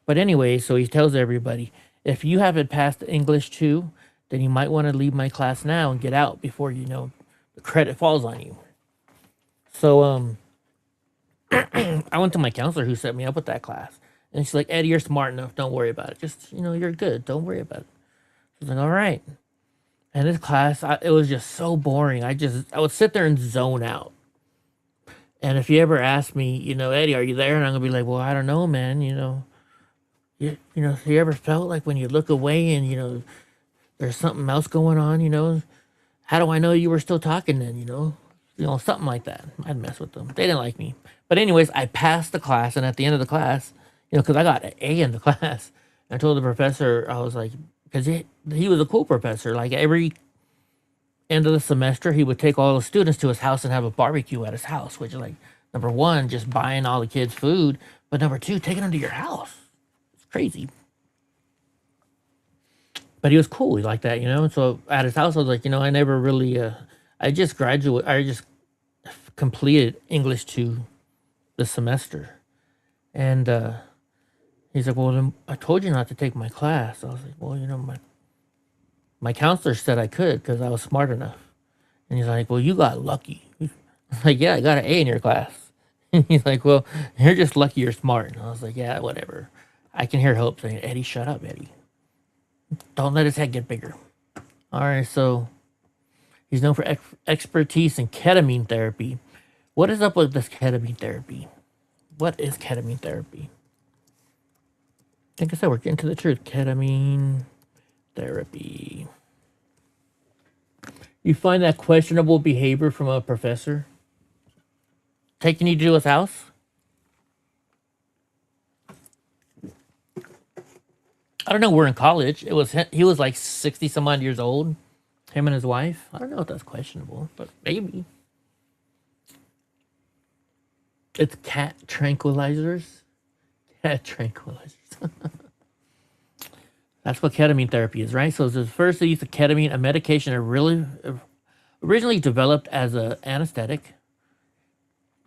But anyway, so he tells everybody, if you haven't passed English 2, then you might want to leave my class now and get out before, you know, the credit falls on you. So, I went to my counselor who set me up with that class. And she's like, Eddie, you're smart enough. Don't worry about it. Just, you know, you're good. Don't worry about it. I was like, all right. And this class, it was just so boring. I would sit there and zone out. And if you ever ask me, you know, Eddie, are you there? And I'm going to be like, well, I don't know, man. You know, you ever felt like when you look away and, you know, there's something else going on, you know, how do I know you were still talking then, you know, something like that. I'd mess with them. They didn't like me. But anyways, I passed the class. And at the end of the class, you know, because I got an A in the class. I told the professor, I was like, because he was a cool professor. Like every end of the semester, he would take all the students to his house and have a barbecue at his house, which is like, number one, just buying all the kids food. But number two, taking them to your house. It's crazy. But he was cool. He liked that, you know. And so at his house, I was like, you know, I never really, I just completed English 2 this semester. And, he's like, well, then I told you not to take my class. I was like, well, you know, my counselor said I could because I was smart enough. And he's like, well, you got lucky. I was like, yeah, I got an A in your class. And he's like, well, you're just lucky you're smart. And I was like, yeah, whatever. I can hear Hope saying, Eddie, shut up, Eddie. Don't let his head get bigger. All right, so he's known for expertise in ketamine therapy. What is up with this ketamine therapy? What is ketamine therapy? Like I said, we're getting to the truth. Ketamine therapy. You find that questionable behavior from a professor taking you to his house? I don't know. We're in college. He was like 60 some odd years old. Him and his wife. I don't know if that's questionable, but maybe. It's cat tranquilizers. Cat tranquilizers. That's what ketamine therapy is, right? So it's the first use of ketamine, a medication originally developed as an anesthetic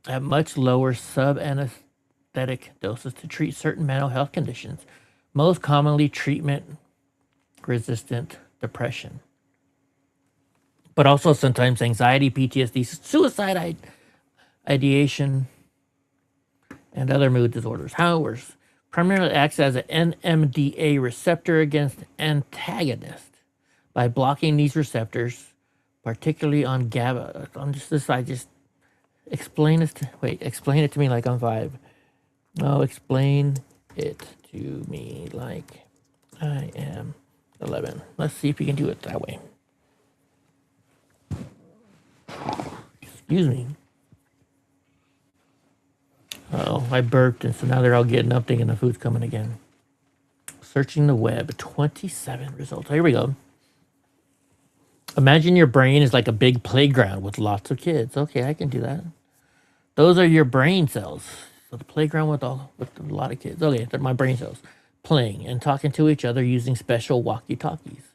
at much lower sub-anesthetic doses to treat certain mental health conditions, most commonly treatment-resistant depression, but also sometimes anxiety, PTSD, suicide ideation, and other mood disorders. How it works primarily acts as an NMDA receptor against antagonist by blocking these receptors, particularly on GABA. On just this side, just explain it to me like I'm 5. No, explain it to me like I am 11. Let's see if you can do it that way. Excuse me. Oh, I burped, and so now they're all getting up thinking the food's coming again. Searching the web, 27 results. Here we go. Imagine your brain is like a big playground with lots of kids. Okay, I can do that. Those are your brain cells. So the playground with a lot of kids. Okay, they're my brain cells. Playing and talking to each other using special walkie-talkies.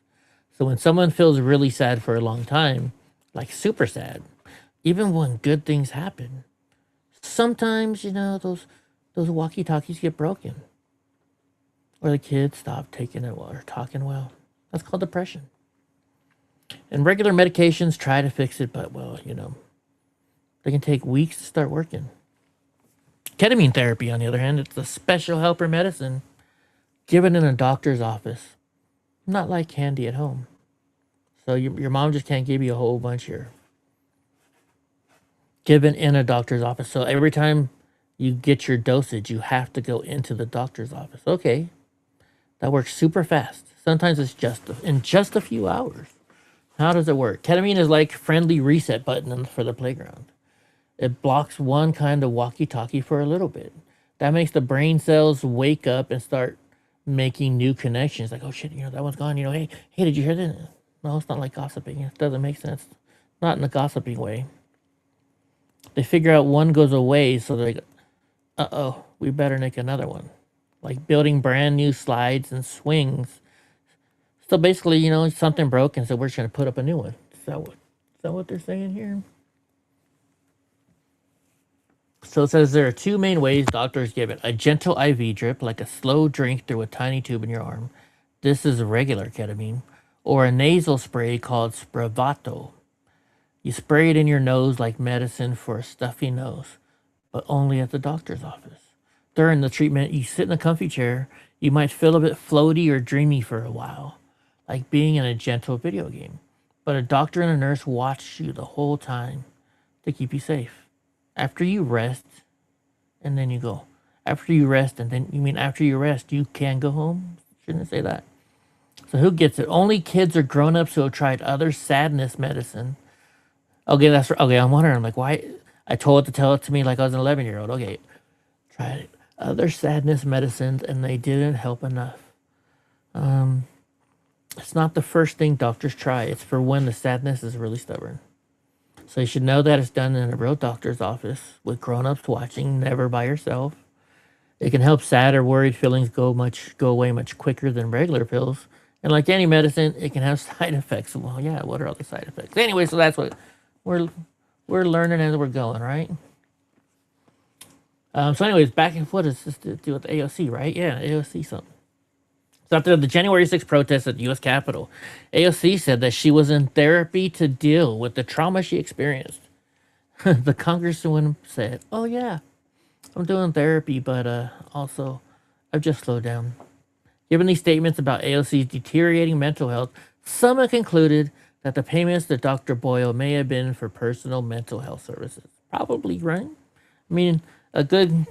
So when someone feels really sad for a long time, like super sad, even when good things happen, sometimes, those walkie-talkies get broken. Or the kids stop taking it well or talking well. That's called depression. And regular medications try to fix it, but, well, they can take weeks to start working. Ketamine therapy, on the other hand, it's a special helper medicine given in a doctor's office. Not like candy at home. So your mom just can't give you a whole bunch here. Given in a doctor's office. So every time you get your dosage, you have to go into the doctor's office. Okay. That works super fast. Sometimes it's in just a few hours. How does it work? Ketamine is like friendly reset button for the playground. It blocks one kind of walkie-talkie for a little bit. That makes the brain cells wake up and start making new connections. Like, oh shit, that one's gone. Hey, did you hear that? No, it's not like gossiping. It doesn't make sense. Not in a gossiping way. They figure out one goes away, so they go, uh-oh, we better make another one. Like building brand new slides and swings. So basically, something broke, and so we're just going to put up a new one. Is that what they're saying here? So it says there are 2 main ways doctors give it. A gentle IV drip, like a slow drink through a tiny tube in your arm. This is regular ketamine. Or a nasal spray called Spravato. You spray it in your nose like medicine for a stuffy nose, but only at the doctor's office. During the treatment, you sit in a comfy chair. You might feel a bit floaty or dreamy for a while, like being in a gentle video game. But a doctor and a nurse watch you the whole time to keep you safe. After you rest, and then you go. After you rest, and then after you rest, you can go home? Shouldn't say that. So who gets it? Only kids or grown-ups who have tried other sadness medicine. Okay, I'm wondering, I'm like, why? I told it to tell it to me like I was an 11-year-old. Okay, tried other sadness medicines, and they didn't help enough. It's not the first thing doctors try. It's for when the sadness is really stubborn. So you should know that it's done in a real doctor's office with grown-ups watching, never by yourself. It can help sad or worried feelings go away much quicker than regular pills. And like any medicine, it can have side effects. Well, yeah, what are all the side effects? Anyway, so that's what we're learning as we're going, right? So anyways, back and forth is just to do with AOC, right? Yeah, AOC something. So after the January 6th protests at the U.S. Capitol, AOC said that she was in therapy to deal with the trauma she experienced. The congresswoman said, oh yeah, I'm doing therapy, but also I've just slowed down. Given these statements about AOC's deteriorating mental health, some have concluded that the payments to Dr. Boyle may have been for personal mental health services. Probably, right? I mean, a good,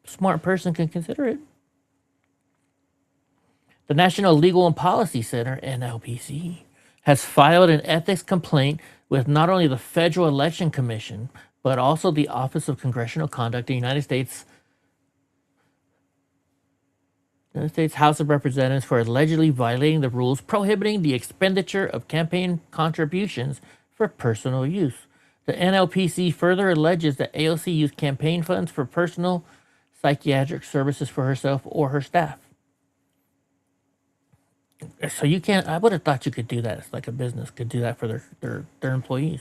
smart person can consider it. The National Legal and Policy Center, NLPC, has filed an ethics complaint with not only the Federal Election Commission, but also the Office of Congressional Conduct, the United States House of Representatives, for allegedly violating the rules prohibiting the expenditure of campaign contributions for personal use. The NLPC further alleges that AOC used campaign funds for personal psychiatric services for herself or her staff. So you can't, I would have thought you could do that. It's like a business could do that for their employees.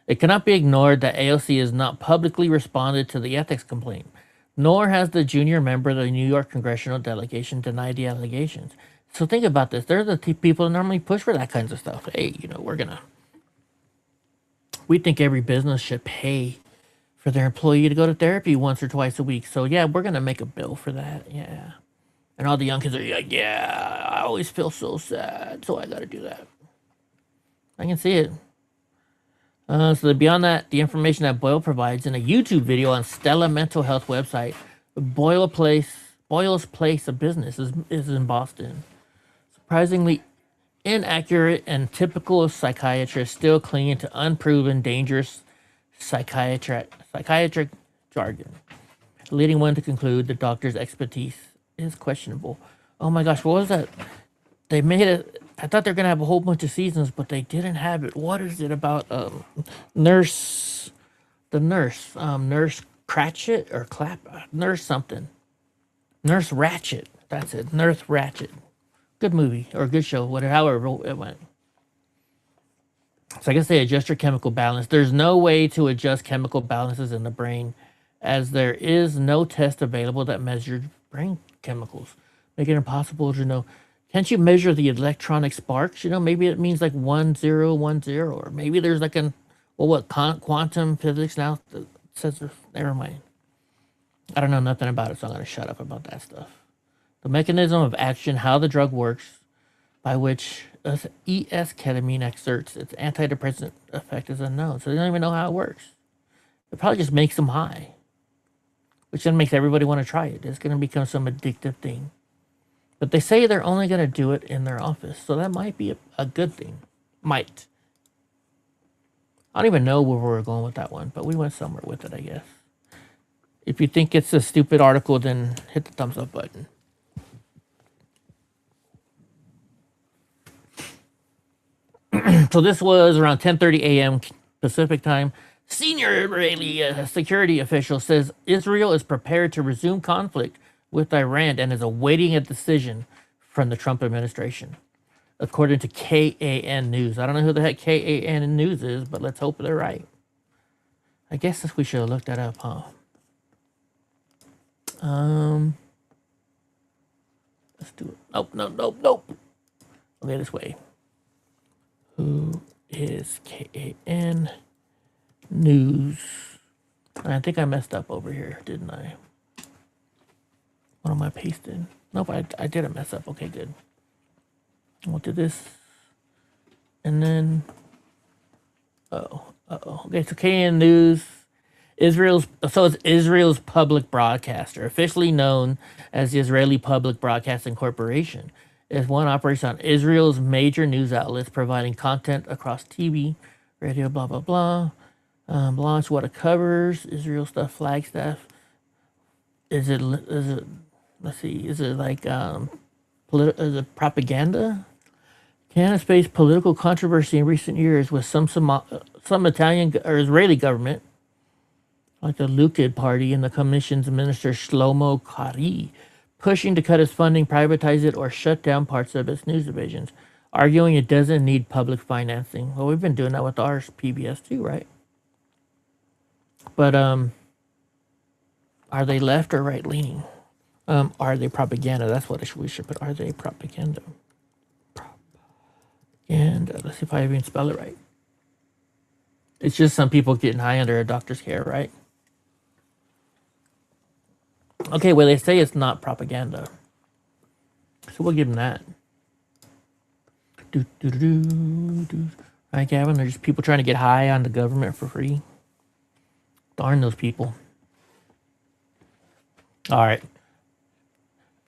It cannot be ignored that AOC has not publicly responded to the ethics complaint, nor has the junior member of the New York congressional delegation denied the allegations. So think about this. They're the people that normally push for that kinds of stuff. Hey, we think every business should pay for their employee to go to therapy once or twice a week. So yeah, we're gonna make a bill for that. Yeah. And all the young kids are like, yeah, I always feel so sad, so I gotta do that. I can see it. So beyond that, the information that Boyle provides in a YouTube video on Stella Mental Health website, Boyle's place of business is in Boston. Surprisingly inaccurate and typical of psychiatrists still clinging to unproven, dangerous psychiatric jargon, leading one to conclude the doctor's expertise is questionable. Oh my gosh, what was that? They made it. I thought they're gonna have a whole bunch of seasons, but they didn't have it. What is it about? Nurse Cratchit or Nurse something. Nurse Ratchet. That's it. Nurse Ratchet. Good movie or good show, whatever. However it went. So I guess they adjust your chemical balance. There's no way to adjust chemical balances in the brain, as there is no test available that measures brain chemicals, making it impossible to know. Can't you measure the electronic sparks? You know, maybe it means like 1010, or maybe there's like quantum physics now that says, never mind. I don't know nothing about it, so I'm going to shut up about that stuff. The mechanism of action, how the drug works, by which ketamine exerts its antidepressant effect is unknown. So they don't even know how it works. It probably just makes them high, which then makes everybody want to try it. It's going to become some addictive thing. But they say they're only going to do it in their office, so that might be a good thing. Might. I don't even know where we're going with that one, but we went somewhere with it, I guess. If you think it's a stupid article, then hit the thumbs up button. So this was around 10:30 a.m. Pacific time. Senior Israeli security official says Israel is prepared to resume conflict with Iran and is awaiting a decision from the Trump administration, according to KAN News. I don't know who the heck KAN News is, but let's hope they're right. I guess we should have looked that up, huh? Let's do it. Nope. Okay, this way. Who is KAN News? I think I messed up over here, didn't I? What am I pasting? Nope, I didn't mess up. Okay, good. We'll do this. And then, okay, so KN News, it's Israel's public broadcaster, officially known as the Israeli Public Broadcasting Corporation. Is one operation on Israel's major news outlets, providing content across TV, radio, blah, blah, blah. Launch what it covers, Israel stuff, flag stuff. Is it, let's see, is it like, is it propaganda? Canada's faced political controversy in recent years with some Italian or Israeli government, like the Likud party and the Commission's minister Shlomo Kari, pushing to cut its funding, privatize it, or shut down parts of its news divisions, arguing it doesn't need public financing. Well, we've been doing that with our PBS too, right? But are they left or right leaning? Are they propaganda? That's what we should put. Are they propaganda? Propaganda. Let's see if I even spell it right. It's just some people getting high under a doctor's care, right? Okay, well, they say it's not propaganda. So we'll give them that. Right, Gavin? They're just people trying to get high on the government for free. Darn those people. All right.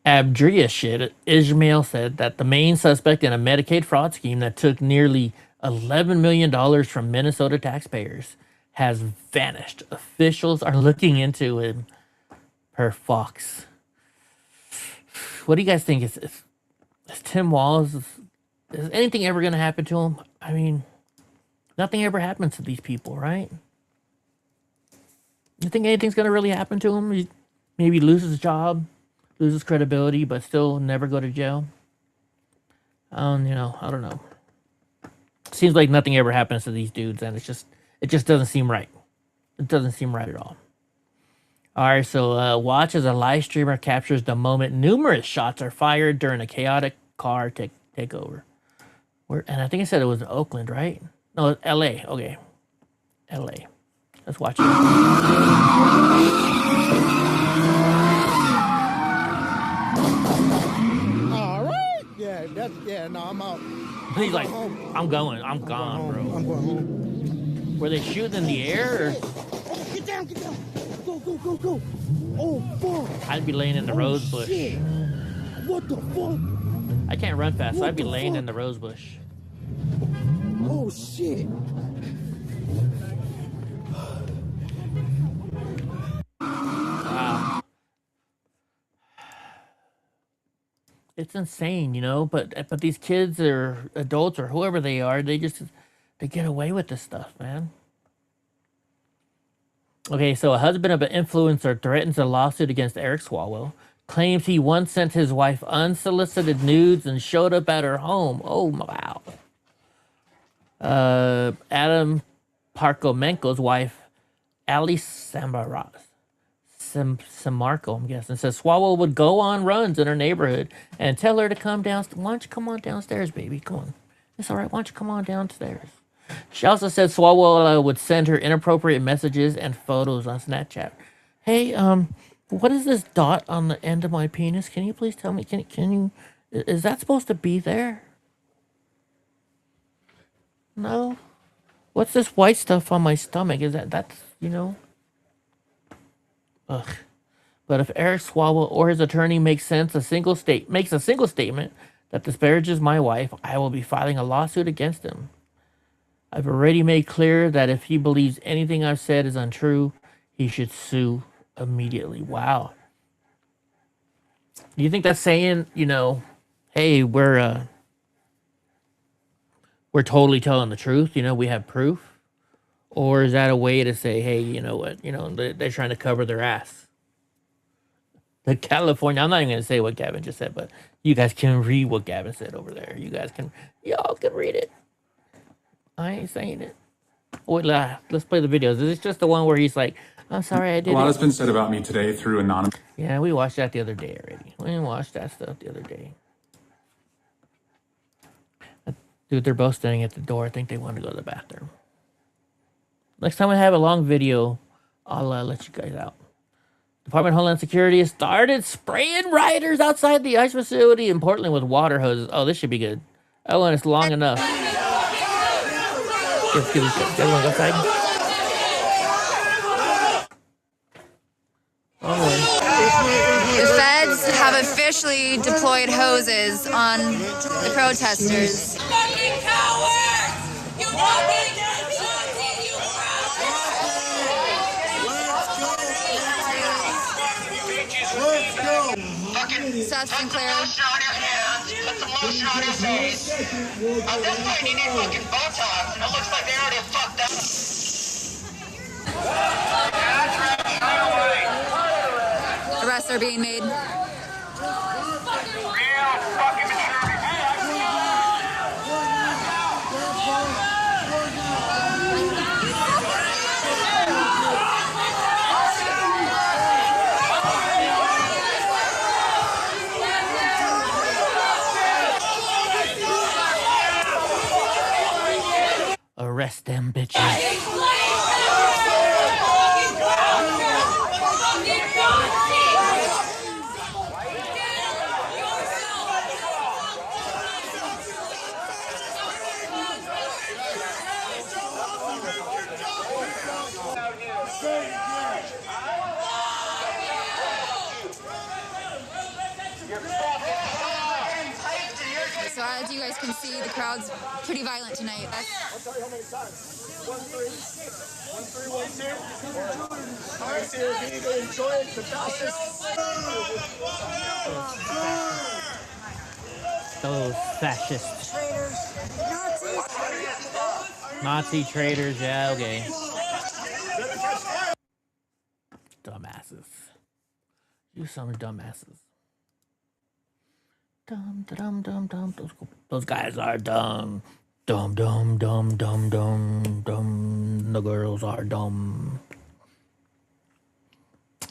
Abdria shit. Ismail said that the main suspect in a Medicaid fraud scheme that took nearly $11 million from Minnesota taxpayers has vanished. Officials are looking into him. Per Fox. What do you guys think? Is Tim Walz, is anything ever going to happen to him? I mean, nothing ever happens to these people, right? You think anything's going to really happen to him? He maybe loses his job, loses credibility, but still never go to jail? I don't know. Seems like nothing ever happens to these dudes, and it just doesn't seem right. It doesn't seem right at all. All right, so watch as a live streamer captures the moment numerous shots are fired during a chaotic car takeover. And I think I said it was in Oakland, right? No, L.A. Okay, L.A. Let's watch it. All right. Yeah, no, I'm out. He's like, I'm gone, bro. I'm going home. Were they shooting in the air? Or? Get down. Go. Oh, fuck. I'd be laying in the rose bush. Shit. What the fuck? I can't run fast, so I'd be laying in the rose bush. Oh, shit. Wow. It's insane, you know, but these kids or adults or whoever they are, they get away with this stuff, man. Okay, so a husband of an influencer threatens a lawsuit against Eric Swalwell, claims he once sent his wife unsolicited nudes and showed up at her home. Oh, wow. Adam Parkomenko's wife, Ali Samarco, I'm guessing, says Swalwell would go on runs in her neighborhood and tell her to come down. Why don't you come on downstairs, baby? Come on. It's all right. Why don't you come on downstairs? She also said Swalwell would send her inappropriate messages and photos on Snapchat. Hey, what is this dot on the end of my penis? Can you please tell me? Can you? Is that supposed to be there? No. What's this white stuff on my stomach? Is that's you know? Ugh. But if Eric Swalwell or his attorney makes a single statement that disparages my wife, I will be filing a lawsuit against him. I've already made clear that if he believes anything I've said is untrue, he should sue immediately. Wow. Do you think that's saying, you know, hey, we're totally telling the truth, you know, we have proof? Or is that a way to say, hey, you know what, you know, they're trying to cover their ass? The California, I'm not even going to say what Gavin just said, but you guys can read what Gavin said over there. Y'all can read it. I ain't saying it. Wait, let's play the videos. Is this just the one where he's like, I'm sorry I did it? A lot has been said about me today through anonymous. Yeah, we watched that the other day already. We watched that stuff the other day. Dude, they're both standing at the door. I think they want to go to the bathroom. Next time I have a long video, I'll let you guys out. Department of Homeland Security has started spraying rioters outside the ICE facility in Portland with water hoses. Oh, this should be good. Oh, and it's long enough. Let's give the other one go outside. The feds have officially deployed hoses on the protesters. Fucking cowards! You fucking Seth Sinclair. Lotion on your hands, put some lotion on your face. At this point, you need fucking Botox, and it looks like they already fucked up. Arrests are being made. Arrest them bitches. So as you guys can see, the crowd's pretty violent tonight. I'll tell you how many times. 1 3 1 3 1 2. All right, so you enjoy it. The Those fascists. Nazi traitors, yeah, okay. Dumbasses. You some dumbasses. Dumb. Those guys are dumb. Dumb. The girls are dumb.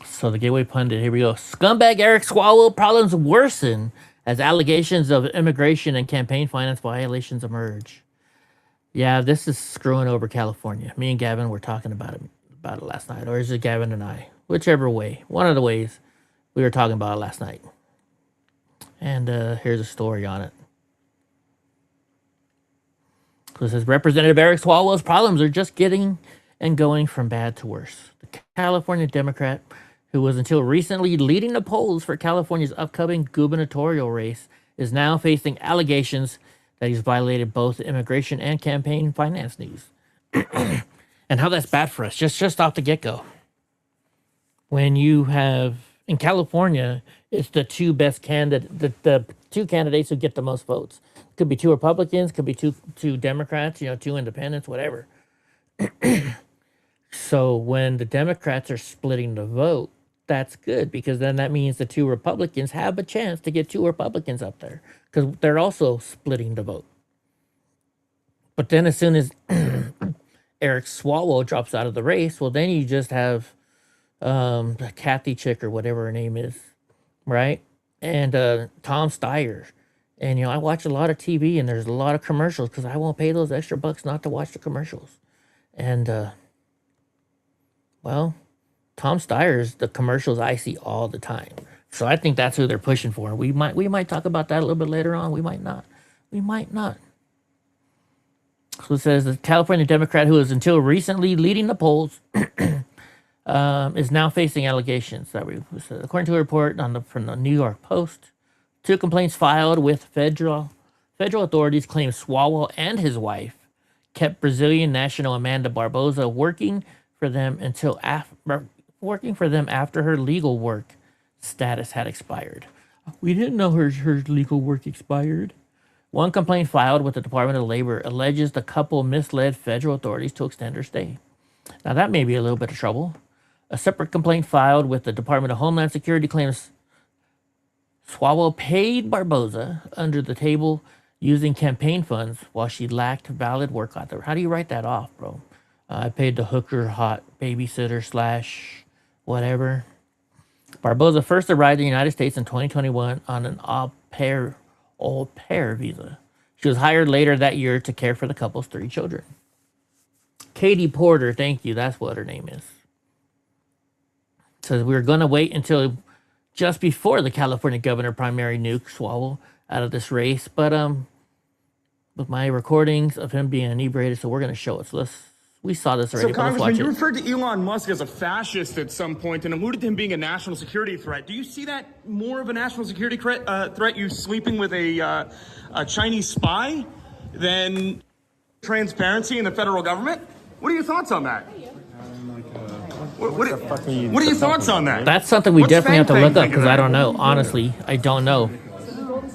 So the Gateway Pundit, here we go. Scumbag Eric Swalwell problems worsen as allegations of immigration and campaign finance violations emerge. Yeah, this is screwing over California. Me and Gavin were talking about it about it last night, or is it Gavin and I? Whichever way, one of the ways we were talking about it last night. And here's a story on it. So it says Representative Eric Swalwell's problems are just getting and going from bad to worse. The California Democrat, who was until recently leading the polls for California's upcoming gubernatorial race, is now facing allegations that he's violated both immigration and campaign finance news. And how that's bad for us, just off the get-go. When you have, in California, it's the two best the two candidates who get the most votes. Could be two Republicans, could be two Democrats, two independents, whatever. So when the Democrats are splitting the vote, that's good, because then that means the two Republicans have a chance to get two Republicans up there, because they're also splitting the vote. But then as soon as Eric Swalwell drops out of the race, well, then you just have the Kathy chick or whatever her name is, right? And Tom Steyer. And, I watch a lot of TV, and there's a lot of commercials because I won't pay those extra bucks not to watch the commercials. And, well, Tom Steyer's the commercials I see all the time. So I think that's who they're pushing for. We might talk about that a little bit later on. We might not. We might not. So it says the California Democrat, who was until recently leading the polls, is now facing allegations that according to a report from the New York Post, 2 complaints filed with federal authorities claim Swalwell and his wife kept Brazilian national Amanda Barbosa working for them after her legal work status had expired. We didn't know her legal work expired. One complaint filed with the Department of Labor alleges the couple misled federal authorities to extend her stay. Now that may be a little bit of trouble. A separate complaint filed with the Department of Homeland Security claims Swalwell paid Barbosa under the table using campaign funds while she lacked valid work author. How do you write that off, bro? I paid the hooker, hot babysitter / whatever. Barbosa first arrived in the United States in 2021 on an au pair visa. She was hired later that year to care for the couple's 3 children. Katie Porter, thank you. That's what her name is. Says we were going to wait until just before the California governor primary nuke Swalwell out of this race, but with my recordings of him being inebriated, so we're going to show it. So we saw this already. So, Congressman, you referred to Elon Musk as a fascist at some point and alluded to him being a national security threat. Do you see that more of a national security threat, you sleeping with a Chinese spy, than transparency in the federal government? What are your thoughts on that? What are your thoughts on that? That's something we definitely have to look up, because I don't know. Honestly, I don't know.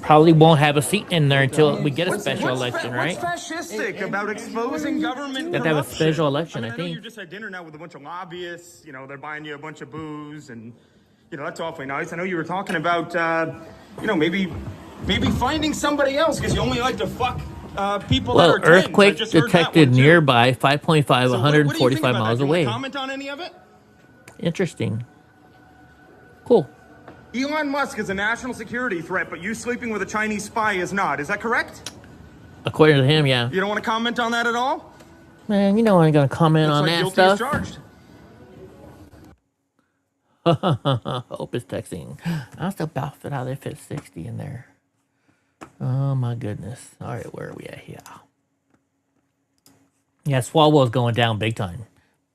Probably won't have a seat in there until we get a special election, right? What's fascistic about exposing government corruption? They have a special election, I know think. You're just at dinner now with a bunch of lobbyists. They're buying you a bunch of booze, and that's awfully nice. I know you were talking about, maybe finding somebody else because you only like to fuck people that are twins. Earthquake detected nearby, 5.5, 145 miles away. Comment on any of it? Interesting. Cool. Elon Musk is a national security threat, but you sleeping with a Chinese spy is not. Is that correct? According to him, yeah. You don't want to comment on that at all? Man, I ain't going to comment on that stuff. Charged. Hope is texting. I still about fit how they fit 60 in there. Oh, my goodness. All right, where are we at here? Yeah, Swalwell's going down big time.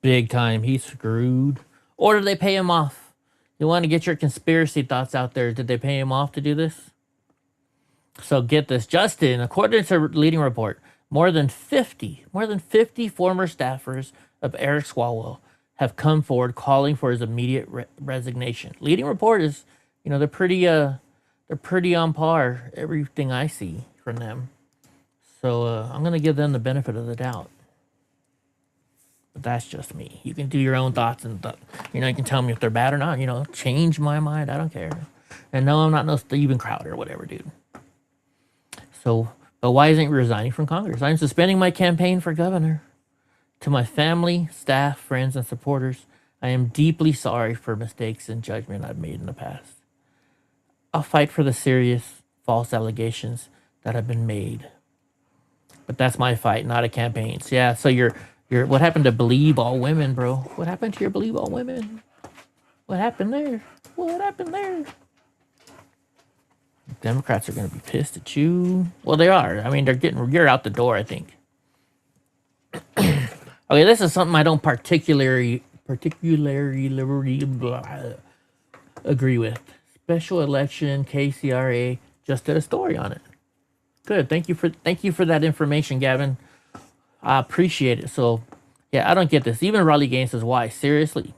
Big time. He's screwed. Or did they pay him off? You want to get your conspiracy thoughts out there. Did they pay him off to do this? So get this. Justin, according to a leading report, more than 50 former staffers of Eric Swalwell have come forward calling for his immediate resignation. Leading report is, they're pretty on par, everything I see from them. So I'm going to give them the benefit of the doubt. But that's just me. You can do your own thoughts and, you can tell me if they're bad or not. Change my mind. I don't care. And no, I'm not no Steven Crowder or whatever, dude. So, but why isn't he resigning from Congress? I'm suspending my campaign for governor. To my family, staff, friends, and supporters, I am deeply sorry for mistakes and judgment I've made in the past. I'll fight for the serious, false allegations that have been made. But that's my fight, not a campaign's. Yeah, so you're What happened to believe all women, bro? What happened to your believe all women? What happened there? What happened there? Democrats are going to be pissed at you. Well, they are. I mean, you're out the door, I think. Okay, this is something I don't particularly agree with. Special election, KCRA just did a story on it. Good. Thank you for that information, Gavin. I appreciate it. So, yeah, I don't get this. Even Raleigh Gaines says, why? Seriously?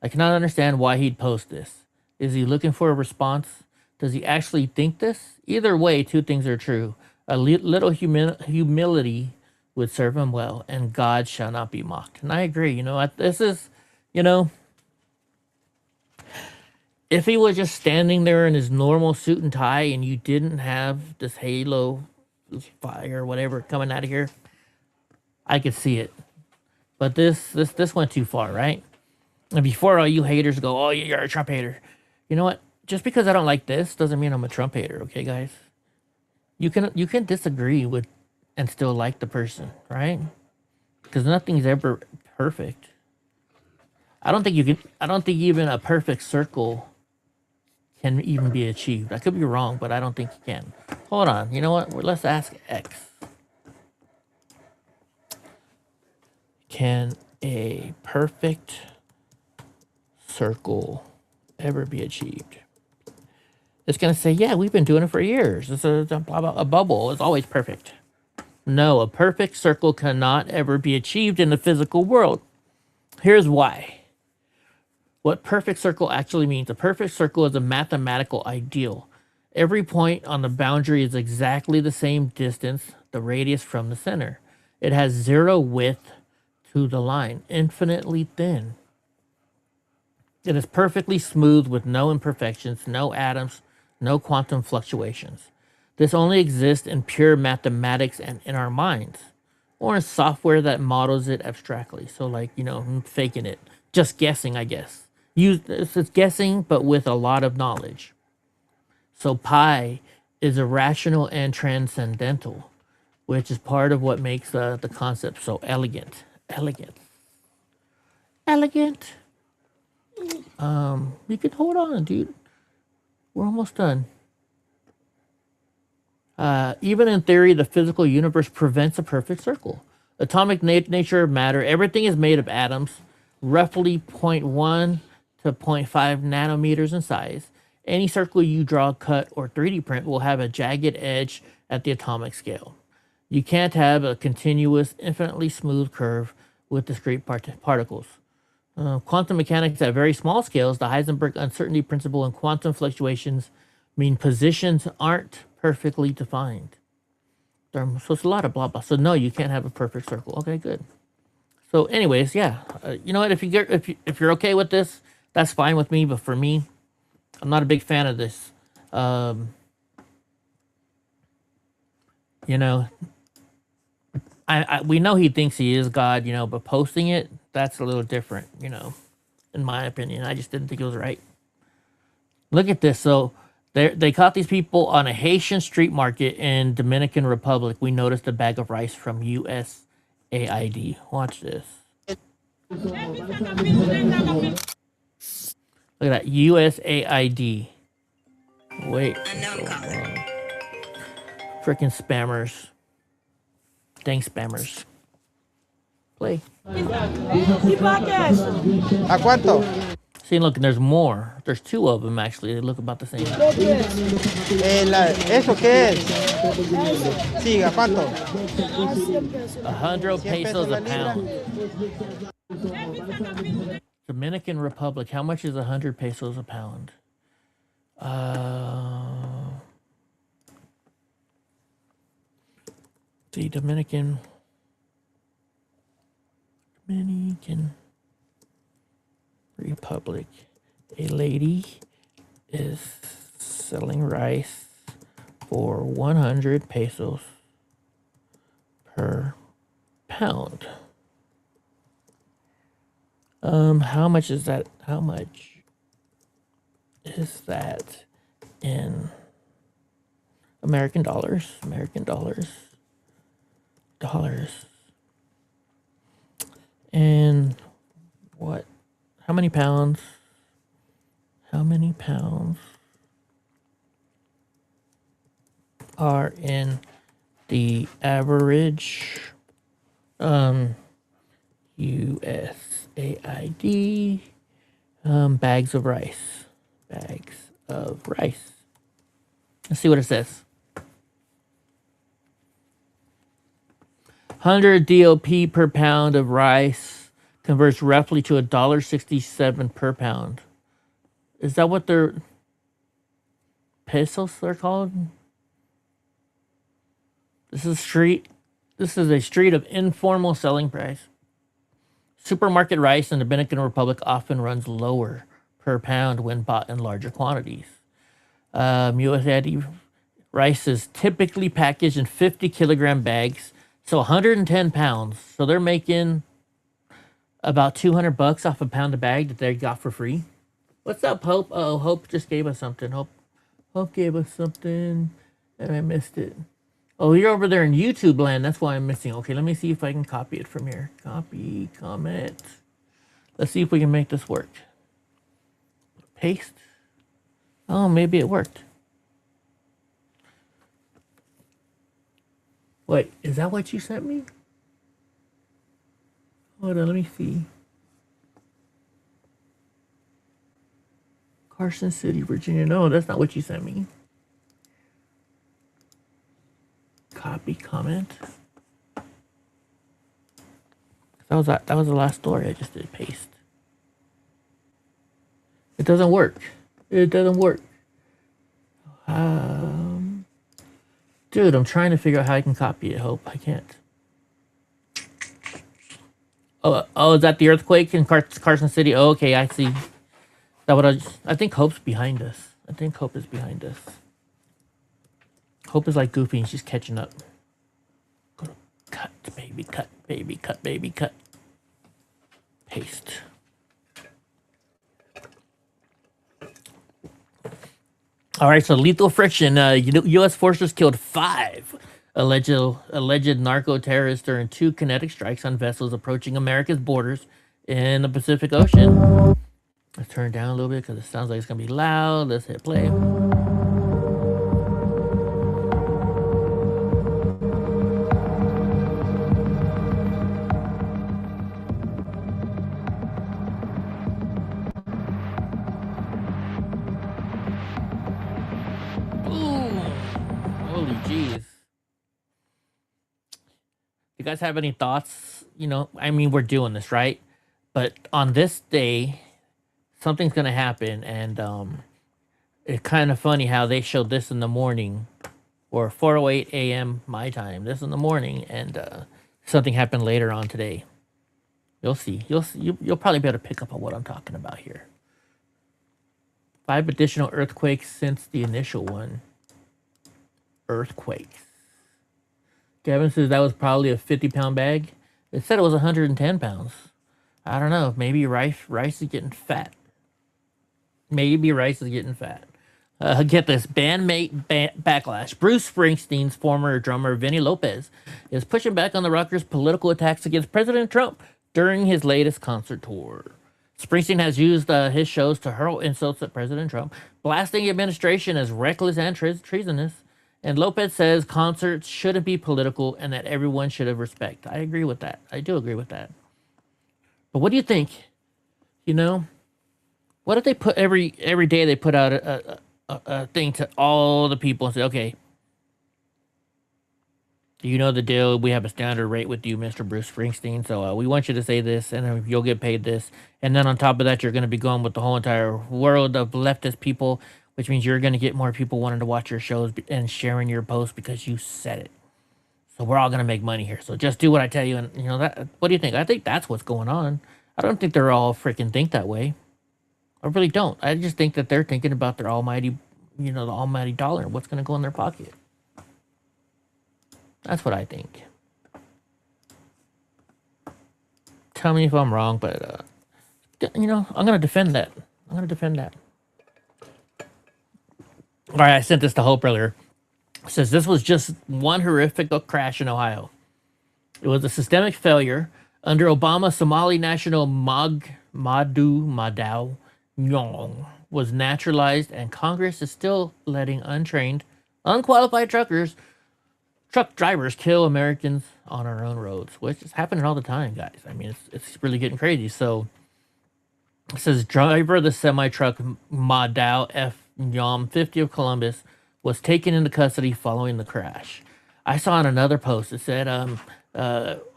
I cannot understand why he'd post this. Is he looking for a response? Does he actually think this? Either way, two things are true. A little humility would serve him well, and God shall not be mocked. And I agree. You know, this is, you know, if he was just standing there in his normal suit and tie and you didn't have this halo, this fire, whatever, coming out of here, I could see it. But this went too far, right? And before all you haters go, oh, you're a Trump hater. You know what? Just because I don't like this doesn't mean I'm a Trump hater, okay, guys? You can disagree with and still like the person, right? Because nothing's ever perfect. I don't think even a perfect circle can even be achieved. I could be wrong, but I don't think you can. Hold on. You know what? Let's ask X. Can a perfect circle ever be achieved? It's going to say, yeah, we've been doing it for years. This is a bubble. It's always perfect. No, a perfect circle cannot ever be achieved in the physical world. Here's why. What perfect circle actually means. A perfect circle is a mathematical ideal. Every point on the boundary is exactly the same distance, the radius from the center. It has zero width to the line, infinitely thin. It is perfectly smooth with no imperfections, no atoms, no quantum fluctuations. This only exists in pure mathematics and in our minds, or in software that models it abstractly. So like, you know, faking it, just guessing, I guess. It's guessing, but with a lot of knowledge. So pi is irrational and transcendental, which is part of what makes the concept so elegant. Elegant. You can hold on, dude. We're almost done. Even in theory, the physical universe prevents a perfect circle. Atomic nature of matter, everything is made of atoms, roughly 0.1 to 0.5 nanometers in size. Any circle you draw, cut, or 3D print will have a jagged edge at the atomic scale. You can't have a continuous, infinitely smooth curve with discrete particles. Quantum mechanics at very small scales, the Heisenberg uncertainty principle and quantum fluctuations mean positions aren't perfectly defined. So it's a lot of blah blah. So no, you can't have a perfect circle. Okay, good. So anyways, yeah, you know what? If you're okay with this, that's fine with me. But for me, I'm not a big fan of this. You know, we know he thinks he is God, you know, but posting it, that's a little different, you know, in my opinion. I just didn't think it was right. Look at this. So they caught these people on a Haitian street market in Dominican Republic. We noticed a bag of rice from USAID. Watch this. Look at that, USAID. Wait. Freaking spammers. Dang spammers. Play. ¿A cuánto? See, look, there's more. There's two of them, actually. They look about the same. ¿Eso qué es? Sí, ¿a cuánto? 100 pesos a pound. Dominican Republic, how much is 100 pesos a pound? The Dominican Republic. A lady is selling rice for 100 pesos per pound. How much is that? How much is that in American dollars? American dollars. And what? How many pounds? How many pounds are in the average USAID bags of rice? Bags of rice. Let's see what it says. 100 DOP per pound of rice converts roughly to $1.67 per pound. Is that what their pesos are called? This is a street of informal selling price. Supermarket rice in the Dominican Republic often runs lower per pound when bought in larger quantities. USAID rice is typically packaged in 50 kilogram bags, so 110 pounds. So they're making about $200 off a pound of bag that they got for free. What's up, Hope? Oh, Hope just gave us something. Hope gave us something, and I missed it. Oh, you're over there in YouTube land. That's why I'm missing. Okay, let me see if I can copy it from here. Copy, comment. Let's see if we can make this work. Paste. Oh, maybe it worked. Wait, is that what you sent me? Hold on, let me see. Carson City, Virginia. No, that's not what you sent me. Copy, comment. That was the last story I just did. Paste. It doesn't work. It doesn't work. Dude, I'm trying to figure out how I can copy it. Hope I can't. Oh, is that the earthquake in Carson City? Oh, okay, I see. That what I think Hope's behind us. I think Hope is behind us. Hope is like Goofy and she's catching up. Cut, baby, cut, baby, cut, baby, cut. Paste. All right, so lethal friction. U.S. forces killed 5 alleged narco-terrorists during 2 kinetic strikes on vessels approaching America's borders in the Pacific Ocean. Let's turn it down a little bit because it sounds like it's going to be loud. Let's hit play. Holy jeez. You guys have any thoughts? You know, I mean, we're doing this, right? But on this day, something's going to happen. And it's kind of funny how they showed this in the morning, or 4:08 a.m. my time, this in the morning. And something happened later on today. You'll see. You'll probably be able to pick up on what I'm talking about here. 5 additional earthquakes since the initial one. Earthquakes. Kevin says that was probably a 50-pound bag. It said it was 110 pounds. I don't know. Maybe rice is getting fat. Maybe rice is getting fat. Get this. Bandmate backlash. Bruce Springsteen's former drummer, Vinny Lopez, is pushing back on the rockers' political attacks against President Trump during his latest concert tour. Springsteen has used his shows to hurl insults at President Trump, blasting the administration as reckless and treasonous. And Lopez says concerts shouldn't be political and that everyone should have respect. I agree with that. I do agree with that. But what do you think? You know, what if they put every day they put out a thing to all the people and say, okay, you know the deal. We have a standard rate with you, Mr. Bruce Springsteen. So we want you to say this, and you'll get paid this. And then on top of that, you're going to be going with the whole entire world of leftist people, which means you're going to get more people wanting to watch your shows and sharing your posts because you said it. So we're all going to make money here. So just do what I tell you. And, you know, that. What do you think? I think that's what's going on. I don't think they're all freaking think that way. I really don't. I just think that they're thinking about their almighty, you know, the almighty dollar and what's going to go in their pocket. That's what I think. Tell me if I'm wrong, but, you know, I'm going to defend that. I'm going to defend that. All right, I sent this to Hope earlier. It says this was just one horrific crash in Ohio. It was a systemic failure Under Obama, Somali national Madau Nyong was naturalized, and Congress is still letting untrained, unqualified truck drivers kill Americans on our own roads, which is happening all the time, guys. I mean, it's really getting crazy. So it says driver of the semi-truck Madau F. Nyom, 50 of Columbus, was taken into custody following the crash. I saw on another post it said,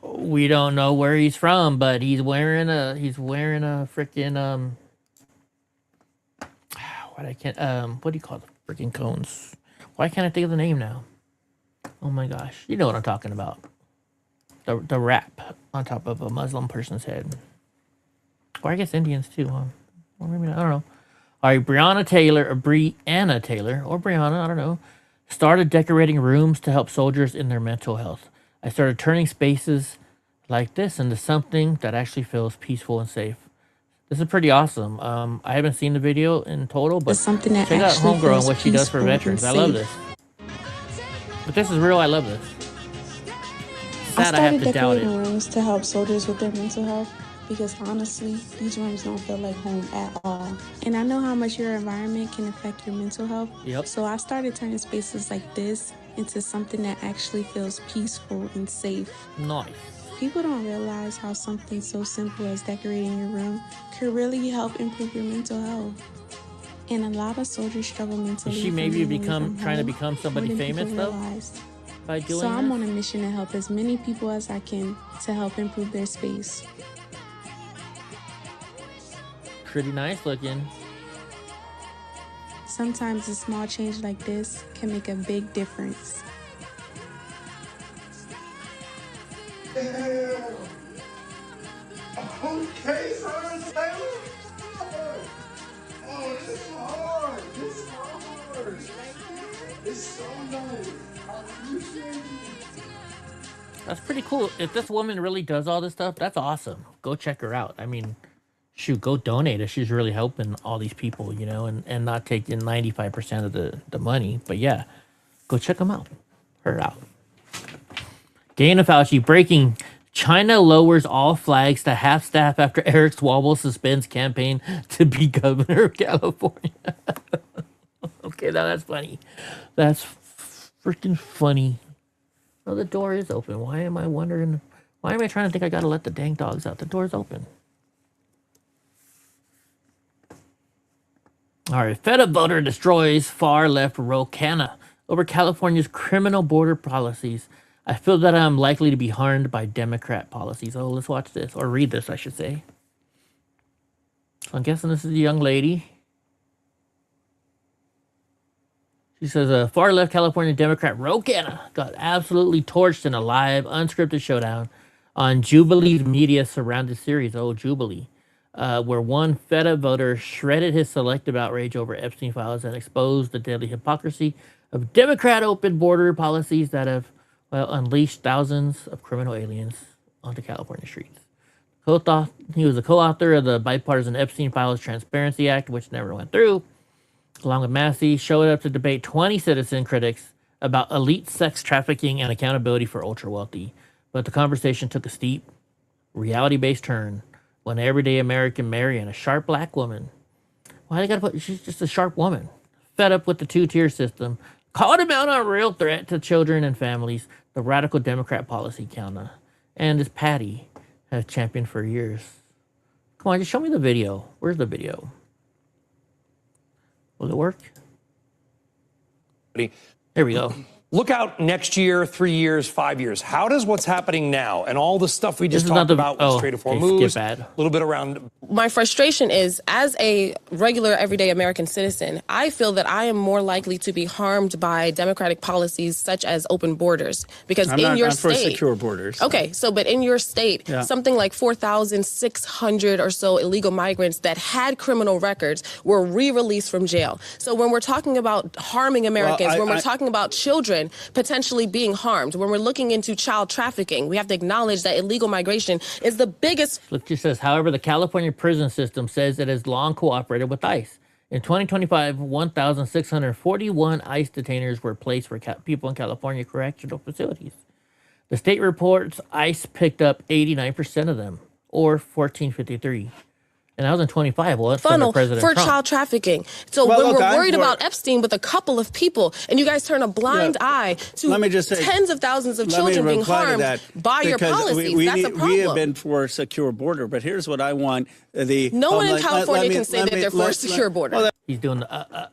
we don't know where he's from, but he's wearing a freaking what do you call the freaking cones? Why can't I think of the name now? Oh my gosh, you know what I'm talking about. The wrap on top of a Muslim person's head. Or I guess Indians too, huh? Or maybe not, I don't know. All right, Breonna Taylor, I don't know, started decorating rooms to help soldiers in their mental health. I started turning spaces like this into something that actually feels peaceful and safe. This is pretty awesome. I haven't seen the video in total, but something that check out Homegirl and what she does for veterans. I love this. But this is real. I love this. Sad I have to doubt it. I started decorating rooms to help soldiers with their mental health because honestly, these rooms don't feel like home at all. And I know how much your environment can affect your mental health. Yep. So I started turning spaces like this into something that actually feels peaceful and safe. Nice. People don't realize how something so simple as decorating your room could really help improve your mental health. And a lot of soldiers struggle mentally. Is she maybe trying to become somebody famous though? By doing so I'm on a mission to help as many people as I can to help improve their space. Pretty nice looking. Sometimes a small change like this can make a big difference. Yeah. Okay, son, Taylor. Oh, this is hard. This is hard. It's so nice. I appreciate you. That's pretty cool. If this woman really does all this stuff, that's awesome. Go check her out. I mean, shoot, go donate if she's really helping all these people, you know, and not taking 95% of the money. But yeah, go check them out. Her out. Dana Fauci breaking. China lowers all flags to half staff after Eric Swalwell suspends campaign to be governor of California. Okay, now that's funny. That's freaking funny. Oh, the door is open. Why am I wondering? Why am I trying to think I gotta let the dang dogs out? The door's open. All right, fed up voter destroys far left Rocana over California's criminal border policies. I feel that I'm likely to be harmed by Democrat policies. Oh, let's watch this, or read this, I should say. So I'm guessing this is a young lady. She says a far left California Democrat Rocana got absolutely torched in a live, unscripted showdown on Jubilee's media-surrounded series. Oh, Jubilee. Where one fed up voter shredded his selective outrage over Epstein files and exposed the deadly hypocrisy of Democrat open border policies that have, well, unleashed thousands of criminal aliens onto California streets. He was a co-author of the bipartisan Epstein Files Transparency Act, which never went through. Along with Massey, showed up to debate 20 citizen critics about elite sex trafficking and accountability for ultra-wealthy. But the conversation took a steep, reality-based turn when an everyday American marrying a sharp black woman. Why they gotta put, she's just a sharp woman. Fed up with the two-tier system, called him out on a real threat to children and families, the radical Democrat policy counter, and as Patty has championed for years. Come on, just show me the video. Where's the video? Will it work? There we go. Look out next year, 3 years, 5 years. How does what's happening now and all the stuff we just talked about with Strait of Hormuz, a little bit around... My frustration is, as a regular, everyday American citizen, I feel that I am more likely to be harmed by Democratic policies such as open borders. Because in your state... I'm for secure borders. Okay, but in your state, something like 4,600 or so illegal migrants that had criminal records were re-released from jail. So when we're talking about harming Americans, when we're talking about children potentially being harmed, when we're looking into child trafficking, we have to acknowledge that illegal migration is the biggest... Look, she says, however, the California prison system says it has long cooperated with ICE. In 2025, 1,641 ICE detainers were placed for people in California correctional facilities. The state reports ICE picked up 89% of them, or 1453. And that was in 25. Well, that's funnel under President for Trump. child trafficking. So when we're worried about Epstein with a couple of people, and you guys turn a blind eye to tens of thousands of children being harmed by your policies, that's a problem. We have been for a secure border, but here's what I want. No one in California can say that they're for a secure border. He's doing the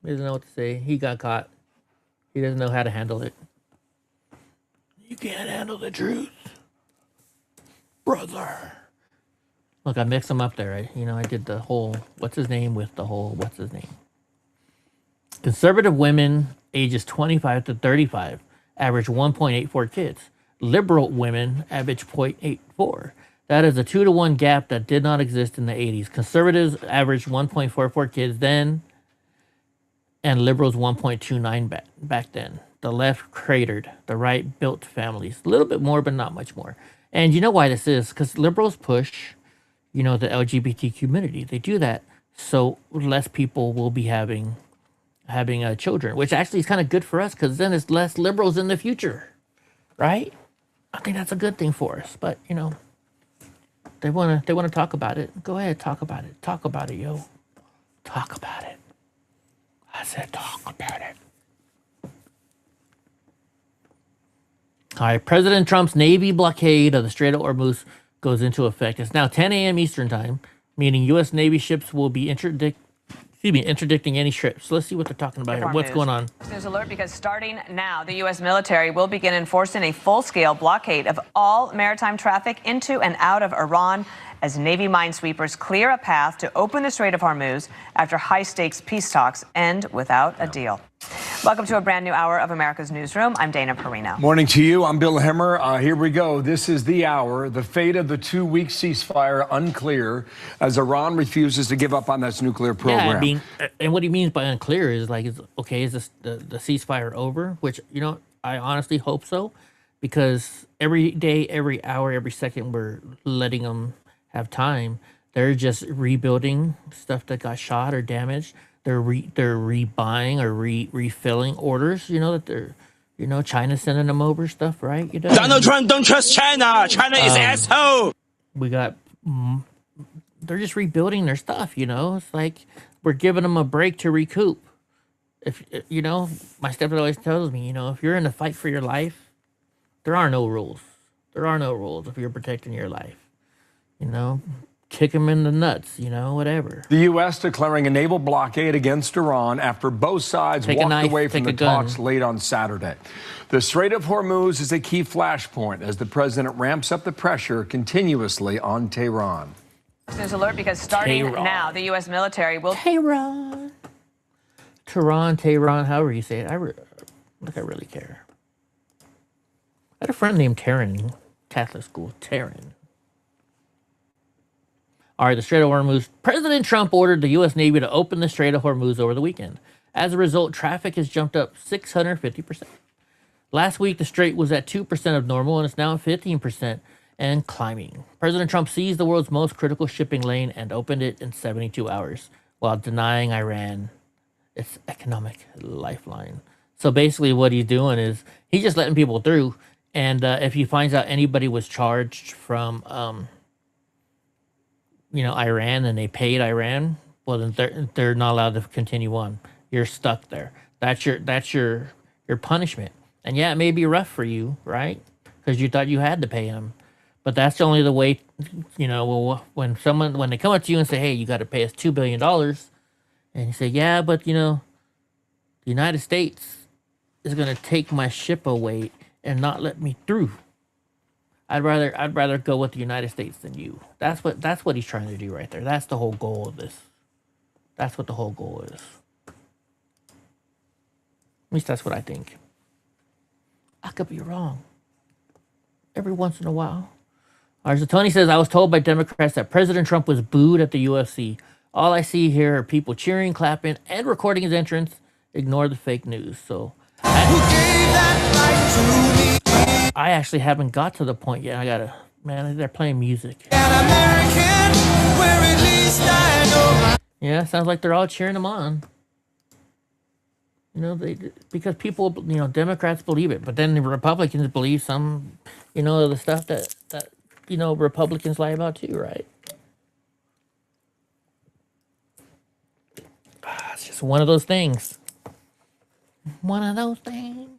he doesn't know what to say. He got caught. He doesn't know how to handle it. You can't handle the truth, brother. Look, I mixed them up there. I did the whole what's his name with the whole what's his name. Conservative women ages 25 to 35 average 1.84 kids. Liberal women average 0.84. That is a 2-to-1 gap that did not exist in the 80s. Conservatives averaged 1.44 kids then, and liberals 1.29 back then. The left cratered. The right built families. A little bit more, but not much more. And you know why this is? Because liberals push, the LGBT community. They do that so less people will be having children, which actually is kind of good for us because then it's less liberals in the future, right? I think that's a good thing for us. But they want to talk about it. Go ahead, talk about it. Talk about it, yo. Talk about it. I said talk about it. All right, President Trump's Navy blockade of the Strait of Hormuz goes into effect. It's now 10 a.m. Eastern time, meaning U.S. Navy ships will be interdicting any ships. So let's see what they're talking about here. What's going on? News alert, because starting now, the U.S. military will begin enforcing a full-scale blockade of all maritime traffic into and out of Iran as Navy minesweepers clear a path to open the Strait of Hormuz after high-stakes peace talks end without a deal. Welcome to a brand new hour of America's Newsroom. I'm Dana Perino. Morning to you. I'm Bill Hemmer. Here we go. This is the hour. The fate of the 2-week ceasefire unclear as Iran refuses to give up on this nuclear program. Yeah, and what he means by unclear is is this the ceasefire over? Which, I honestly hope so, because every day, every hour, every second we're letting them have time. They're just rebuilding stuff that got shot or damaged. They're rebuying or refilling orders. That they're, China's sending them over stuff, right? Donald Trump don't trust China. China is asshole. We got. They're just rebuilding their stuff. It's like we're giving them a break to recoup. If my stepdad always tells me, if you're in a fight for your life, there are no rules. There are no rules if you're protecting your life. Kick him in the nuts, whatever. The U.S. declaring a naval blockade against Iran after both sides walked away from the talks late on Saturday. The Strait of Hormuz is a key flashpoint as the president ramps up the pressure continuously on Tehran. News alert, because starting now, the U.S. military will... Tehran, however you say it. I really care. I had a friend named Taryn, Catholic school, Taryn. All right, the Strait of Hormuz. President Trump ordered the U.S. Navy to open the Strait of Hormuz over the weekend. As a result, traffic has jumped up 650%. Last week, the strait was at 2% of normal, and it's now at 15% and climbing. President Trump seized the world's most critical shipping lane and opened it in 72 hours, while denying Iran its economic lifeline. So basically what he's doing is he's just letting people through, and if he finds out anybody was charged from... Iran, and they paid Iran, well, then they're not allowed to continue on. You're stuck there. That's your punishment. And yeah, it may be rough for you, right? Because you thought you had to pay them, but that's only the way. When they come up to you and say, "Hey, you got to pay us $2 billion," and you say, "Yeah, but the United States is going to take my ship away and not let me through. I'd rather go with the United States than you." That's what he's trying to do right there. That's the whole goal of this. That's what the whole goal is. At least that's what I think. I could be wrong. Every once in a while. All right, so Tony says, I was told by Democrats that President Trump was booed at the UFC. All I see here are people cheering, clapping, and recording his entrance. Ignore the fake news. So I actually haven't got to the point yet. They're playing music. Yeah, sounds like they're all cheering him on. You know, because people, you know, Democrats believe it, but then the Republicans believe some, you know, the stuff that you know, Republicans lie about too, right? It's just one of those things. One of those things.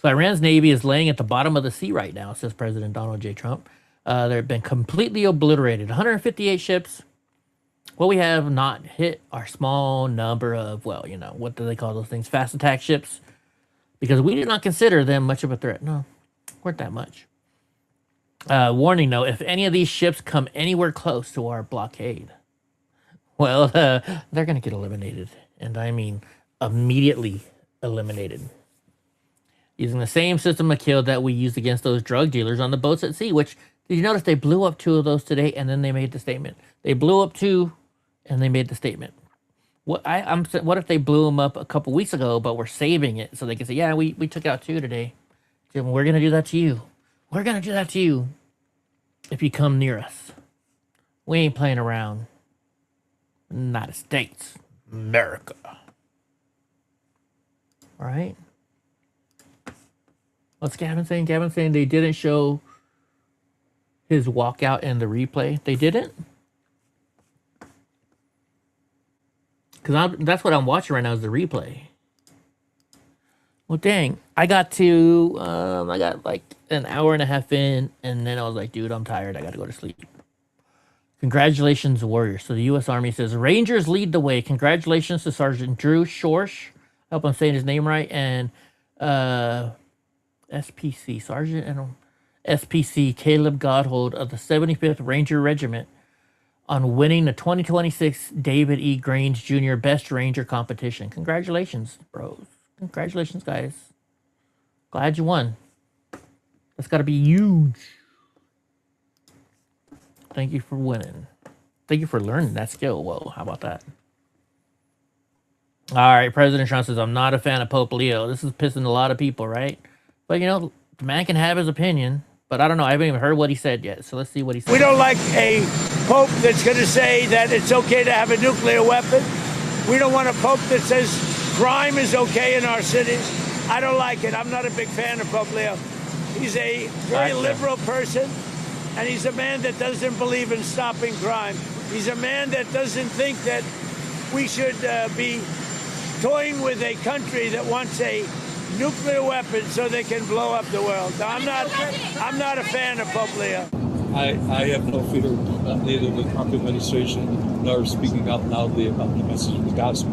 So Iran's Navy is laying at the bottom of the sea right now, says President Donald J. Trump. They've been completely obliterated. 158 ships. What we have not hit our small number of, well, you know, what do they call those things? Fast attack ships. Because we do not consider them much of a threat. No, weren't that much. Warning, though, if any of these ships come anywhere close to our blockade, well, they're going to get eliminated. And I mean immediately eliminated. Using the same system of kill that we used against those drug dealers on the boats at sea, which, did you notice they blew up 2 of those today and then they made the statement? They blew up 2 and they made the statement. What if they blew them up a couple weeks ago, but we're saving it so they can say, yeah, we took out 2 today. We're going to do that to you. We're going to do that to you if you come near us. We ain't playing around. United States. America. All right? What's Gavin saying? Gavin's saying they didn't show his walkout in the replay. They didn't? Because that's what I'm watching right now is the replay. Well, dang. I got like an hour and a half in, and then I was like, dude, I'm tired. I got to go to sleep. Congratulations, Warriors. So the U.S. Army says, Rangers lead the way. Congratulations to Sergeant Drew Schorsch. I hope I'm saying his name right. And SPC, Sergeant and SPC Caleb Godhold of the 75th Ranger Regiment on winning the 2026 David E. Grange Jr. Best Ranger competition. Congratulations, bros. Congratulations, guys. Glad you won. That's got to be huge. Thank you for winning. Thank you for learning that skill. Whoa, how about that? All right, President Trump says, I'm not a fan of Pope Leo. This is pissing a lot of people, right? But, you know, the man can have his opinion. But I don't know. I haven't even heard what he said yet. So let's see what he said. We don't like a pope that's going to say that it's okay to have a nuclear weapon. We don't want a pope that says crime is okay in our cities. I don't like it. I'm not a big fan of Pope Leo. He's a very liberal person, and he's a man that doesn't believe in stopping crime. He's a man that doesn't think that we should be toying with a country that wants a nuclear weapon so they can blow up the world. Now, I'm not a fan of Pope Leo. I have no fear of neither the Trump administration nor speaking out loudly about the message of the gospel.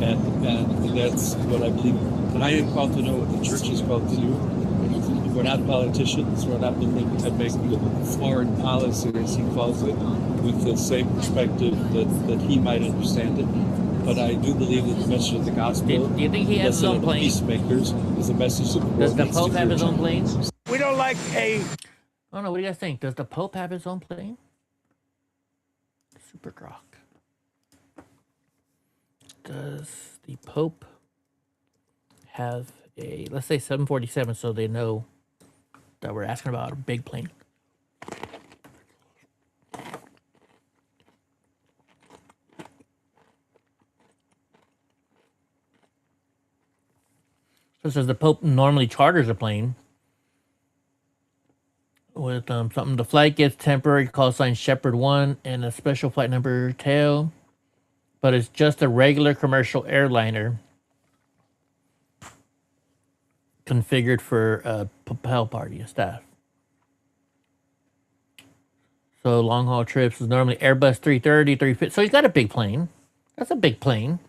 And that's what I believe. But I am called to know what the church is called to do. We're not politicians. We're not looking at making foreign policy, as he calls it, with the same perspective that he might understand it. But I do believe that the message of the gospel, do you think he has his own plane? Peacemakers, is a message of the world. Does the Pope have his own plane? We don't like a... I don't know. What do you guys think? Does the Pope have his own plane? Super Grok. Does the Pope have a, let's say 747, so they know that we're asking about a big plane? So it says the Pope normally charters a plane with something. The flight gets temporary call sign Shepherd 1 and a special flight number tail, but it's just a regular commercial airliner configured for a papal party of staff. So long haul trips is normally Airbus 330, 350. So he's got a big plane. That's a big plane.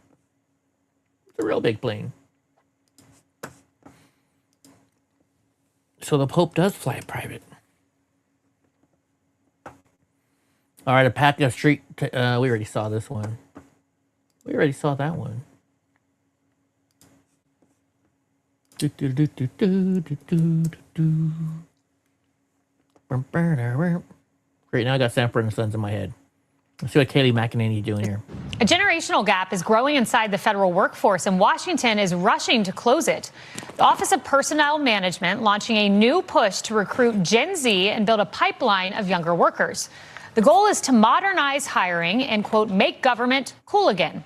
It's a real big plane. So the Pope does fly private. All right, a pack of street. We already saw this one. We already saw that one. Great, now I got Sanford and Sons in my head. Let's see what Kayleigh McEnany is doing here. A generational gap is growing inside the federal workforce, and Washington is rushing to close it. The Office of Personnel Management launching a new push to recruit Gen Z and build a pipeline of younger workers. The goal is to modernize hiring and, quote, make government cool again.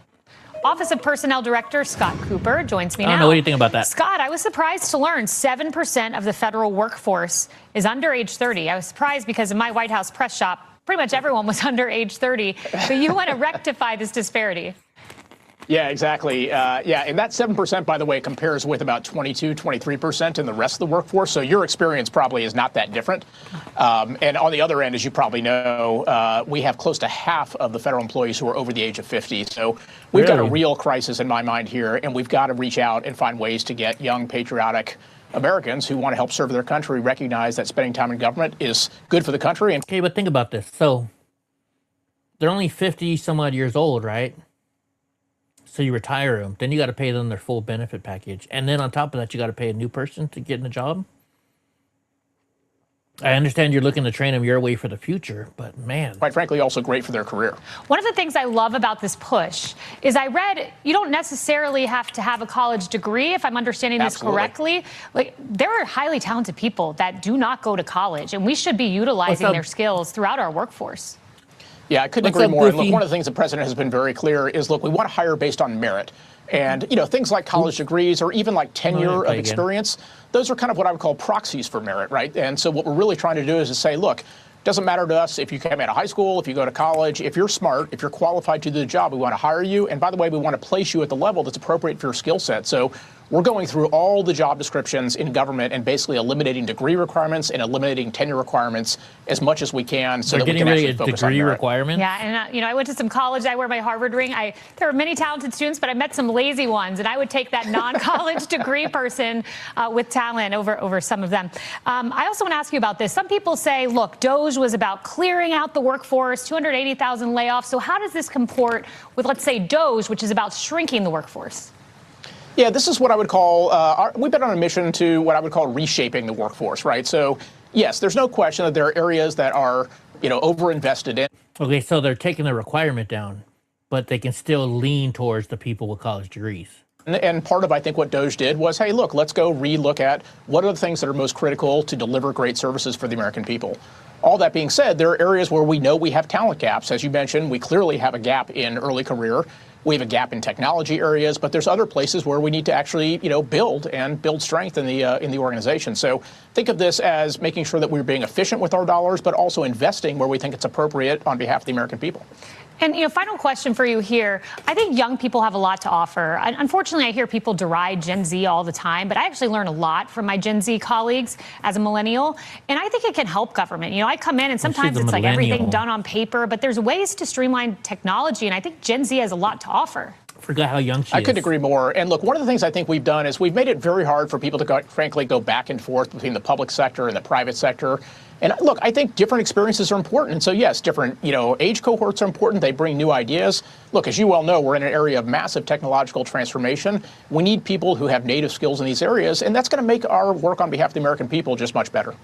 Office of Personnel Director Scott Cooper joins me now. I don't know anything about that. Scott, I was surprised to learn 7% of the federal workforce is under age 30. I was surprised because in my White House press shop, pretty much everyone was under age 30. But you want to rectify this disparity. Yeah, exactly. Yeah, and that 7%, by the way, compares with about 22, 23% in the rest of the workforce. So your experience probably is not that different. And on the other end, as you probably know, we have close to half of the federal employees who are over the age of 50. So we've got a real crisis in my mind here, and we've got to reach out and find ways to get young, patriotic Americans who want to help serve their country recognize that spending time in government is good for the country. Okay, but think about this. So they're only 50 some odd years old, right? So you retire them, then you got to pay them their full benefit package. And then on top of that, you got to pay a new person to get in a job. I understand you're looking to train them your way for the future, but man. Quite frankly, also great for their career. One of the things I love about this push is I read you don't necessarily have to have a college degree, if I'm understanding this correctly. Like, there are highly talented people that do not go to college, and we should be utilizing their skills throughout our workforce. Yeah, I couldn't agree more. And look, one of the things the president has been very clear is, look, we want to hire based on merit. And, you know, things like college degrees or even like tenure of experience, those are kind of what I would call proxies for merit, right? And so what we're really trying to do is to say, look, doesn't matter to us if you came out of high school, if you go to college, if you're smart, if you're qualified to do the job, we want to hire you. And by the way, we want to place you at the level that's appropriate for your skill set. So we're going through all the job descriptions in government and basically eliminating degree requirements and eliminating tenure requirements as much as we can so that we can actually focus on merit. Yeah, and you know, I went to some college. I wear my Harvard ring. There were many talented students, but I met some lazy ones, and I would take that non-college degree person with talent over some of them. I also want to ask you about this. Some people say, look, DOGE was about clearing out the workforce, 280,000 layoffs. So how does this comport with, let's say, DOGE, which is about shrinking the workforce? Yeah, this is what I would call, we've been on a mission to what I would call reshaping the workforce, right? So, yes, there's no question that there are areas that are, you know, overinvested in. Okay, so they're taking the requirement down, but they can still lean towards the people with college degrees. And part of, I think, what DOGE did was, hey, look, let's go relook at what are the things that are most critical to deliver great services for the American people. All that being said, there are areas where we know we have talent gaps. As you mentioned, we clearly have a gap in early career. We have a gap in technology areas, but there's other places where we need to actually, you know, build strength in the organization. So think of this as making sure that we're being efficient with our dollars, but also investing where we think it's appropriate on behalf of the American people. And, you know, final question for you here. I think young people have a lot to offer. Unfortunately, I hear people deride Gen Z all the time, but I actually learn a lot from my Gen Z colleagues as a millennial. And I think it can help government. You know, I come in and sometimes it's like everything done on paper, but there's ways to streamline technology. And I think Gen Z has a lot to offer. Forgot how young she is. I couldn't agree more. And look, one of the things I think we've done is we've made it very hard for people to, frankly, go back and forth between the public sector and the private sector. And look, I think different experiences are important. And so, yes, different, you know, age cohorts are important. They bring new ideas. Look, as you well know, we're in an area of massive technological transformation. We need people who have native skills in these areas, and that's going to make our work on behalf of the American people just much better.